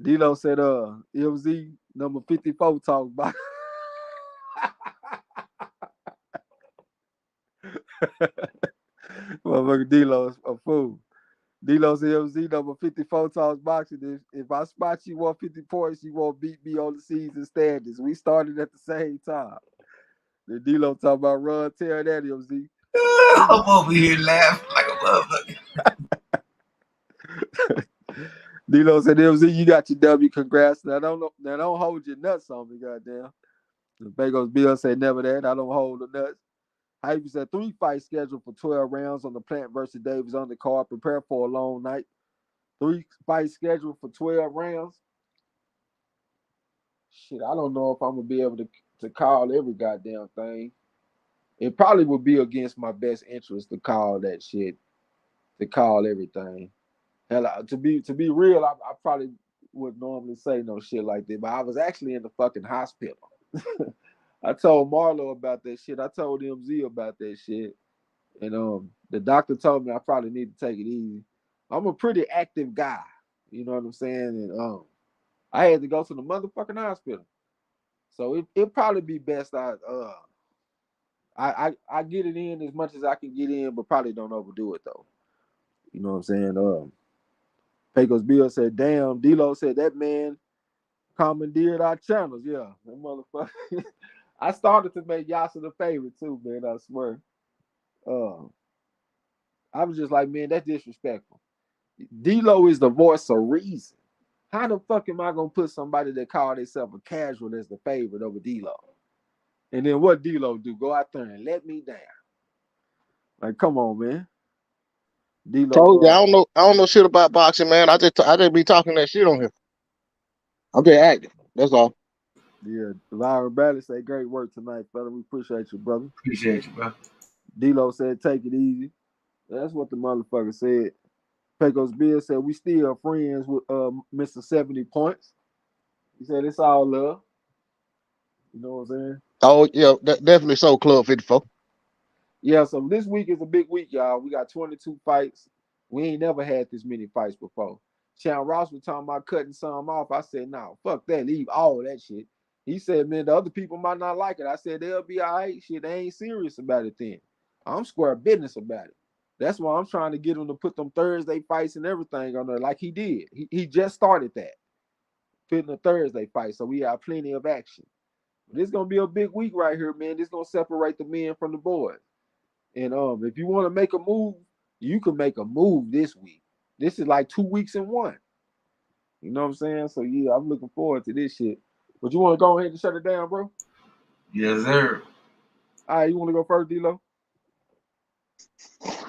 D-Lo said, MZ number 54 talk about." Motherfucker D-Lo's a fool. D-Lo said, MZ number 54 talks boxing. If I spot you 150 points, you won't beat me on the season standings. We started at the same time. Then D-Lo talk about run, tear that, MZ.
I'm over here laughing like a motherfucker.
D-Lo said, MZ, you got your W. Congrats. Now don't hold your nuts on me, goddamn. The Pecos Bill said, "Never that. I don't hold the nuts." Hype said, 3 fights scheduled for 12 rounds on the Plant versus Davis undercard. Prepare for a long night. 3 fights scheduled for 12 rounds. Shit, I don't know if I'm going to be able to call every goddamn thing. It probably would be against my best interest to call that shit, to call everything. Hell, to be real, I probably would normally say no shit like that, but I was actually in the fucking hospital. I told Marlo about that shit. I told MZ about that shit. And the doctor told me I probably need to take it easy. I'm a pretty active guy. You know what I'm saying? And I had to go to the motherfucking hospital. So it'd probably be best I get it in as much as I can get in, but probably don't overdo it though. You know what I'm saying? Pecos Bill said, damn, D-Lo said that man commandeered our channels. Yeah, that motherfucker. I started to make Yasa the favorite too, man. I swear. Uh, I was just like, man, that's disrespectful. D-Lo is the voice of reason. How the fuck am I gonna put somebody that called themselves a casual as the favorite over D-Lo? And then what D-Lo do? Go out there and let me down. Like, come on, man.
Told you
D-Lo,
I don't know shit about boxing, man. I just be talking that shit on here. I'm just acting. That's all.
yeah, Lyra Bradley say great work tonight, fella. We appreciate you, brother.
Appreciate you, bro.
D-Lo said take it easy. That's what the motherfucker said. Pecos Bill said we still friends with Mr. 70 Points. He said it's all love. You know what I'm saying?
Oh yeah, definitely so. Club 54.
Yeah, so this week is a big week, y'all. We got 22 fights. We ain't never had this many fights before. Sean Ross was talking about cutting some off. I said, no, fuck that. Leave all that shit. He said, man, the other people might not like it. I said, they'll be all right. Shit, they ain't serious about it then. I'm square business about it. That's why I'm trying to get him to put them Thursday fights and everything on there like he did. He just started that, putting the Thursday fight. So we have plenty of action. This is going to be a big week right here, man. This is going to separate the men from the boys. And if you want to make a move, you can make a move this week. This is like 2 weeks in one. You know what I'm saying? So yeah, I'm looking forward to this shit. But you want to go ahead and shut it down, bro?
Yes, sir.
All right, you want to go first, D-Lo?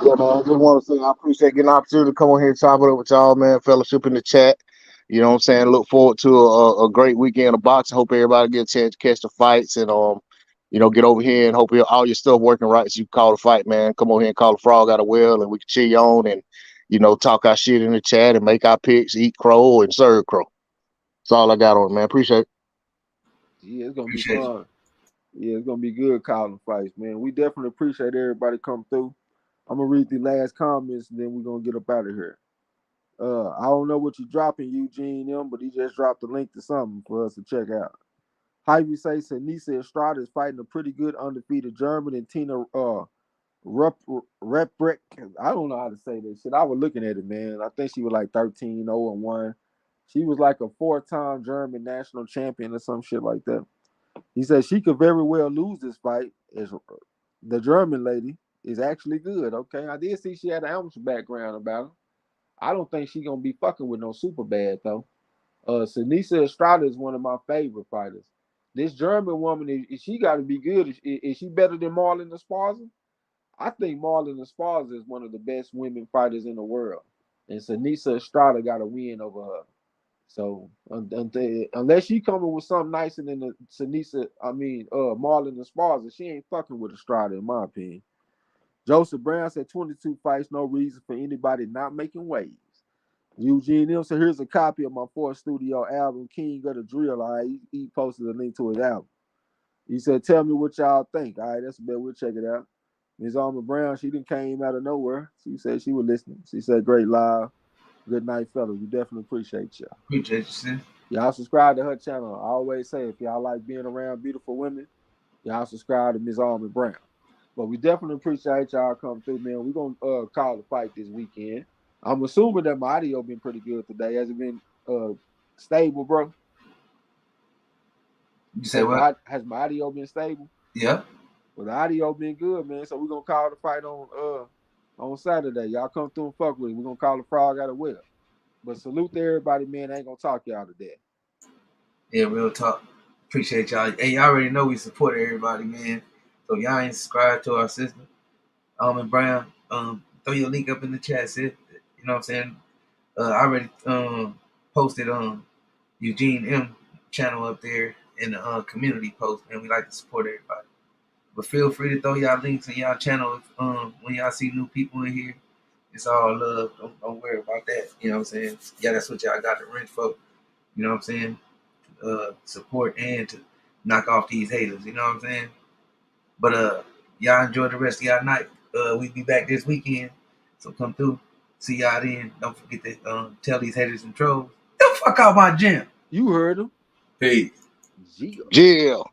Yeah, man. I just want to say I appreciate getting the opportunity to come on here and talk it up with y'all, man. Fellowship in the chat. You know what I'm saying? Look forward to a great weekend of boxing. Hope everybody gets a chance to catch the fights and get over here and hope all your stuff working right so you can call the fight, man. Come over here and call the frog out of well and we can cheer you on and talk our shit in the chat and make our picks, eat crow and serve crow. That's all I got on it, man. Appreciate it.
Yeah, it's gonna be
Appreciate you.
fun. Yeah, it's gonna be good calling fights, man. We definitely appreciate everybody come through. I'm gonna read the last comments and then we're gonna get up out of here. I don't know what you're dropping, Eugene M, but he just dropped a link to something for us to check out. Hy-Vee say Sanisa Estrada is fighting a pretty good undefeated German and Tina Reprick. I don't know how to say this shit. I was looking at it, man. I think she was like 13-0-1. She was like a 4-time German national champion or some shit like that. He said she could very well lose this fight. As the German lady is actually good. Okay, I did see she had an amateur background about her. I don't think she's gonna be fucking with no super bad though. Sanisa Estrada is one of my favorite fighters. This German woman, she got to be good. Is she better than Marlon Esparza? I think Marlon Esparza is one of the best women fighters in the world, and Sanisa Estrada got a win over her. So unless she coming with something nicer than the Marlon Esparza, she ain't fucking with Estrada in my opinion. Joseph Brown said 22 fights, no reason for anybody not making waves. Eugene M said, here's a copy of my fourth studio album, King of the Drill. All right, he posted a link to his album. He said, tell me what y'all think. All right, that's a bet. We'll check it out. Ms. Alma Brown, she didn't came out of nowhere. She said she was listening. She said, great live. Good night, fellas. We definitely appreciate y'all.
Appreciate you, sis.
Y'all subscribe to her channel. I always say, if y'all like being around beautiful women, y'all subscribe to Ms. Alma Brown. But we definitely appreciate y'all coming through, man. We're going to call the fight this weekend. I'm assuming that my audio been pretty good today. Has it been stable, bro?
You said what?
Has my audio been stable?
Yeah.
Well, the audio been good, man. So we're gonna call the fight on Saturday. Y'all come through and fuck with it. We're gonna call the frog out of well. But salute to everybody, man. I ain't gonna talk y'all to death.
Yeah, real talk. Appreciate y'all. Hey, y'all already know we support everybody, man. So y'all ain't subscribed to our sister, Almond Brown. Throw your link up in the chat, sis. You know what I'm saying? I already posted Eugene M channel up there in the community post, and we like to support everybody. But feel free to throw y'all links in y'all channel when y'all see new people in here. It's all love. Don't worry about that. You know what I'm saying? Yeah, that's what y'all got the rent for. You know what I'm saying? Support and to knock off these haters. You know what I'm saying? But y'all enjoy the rest of y'all night. We be back this weekend, so come through. See y'all then. Don't forget to tell these haters and trolls, the fuck out my gym.
You heard him.
Peace.
Yeah.
Jill.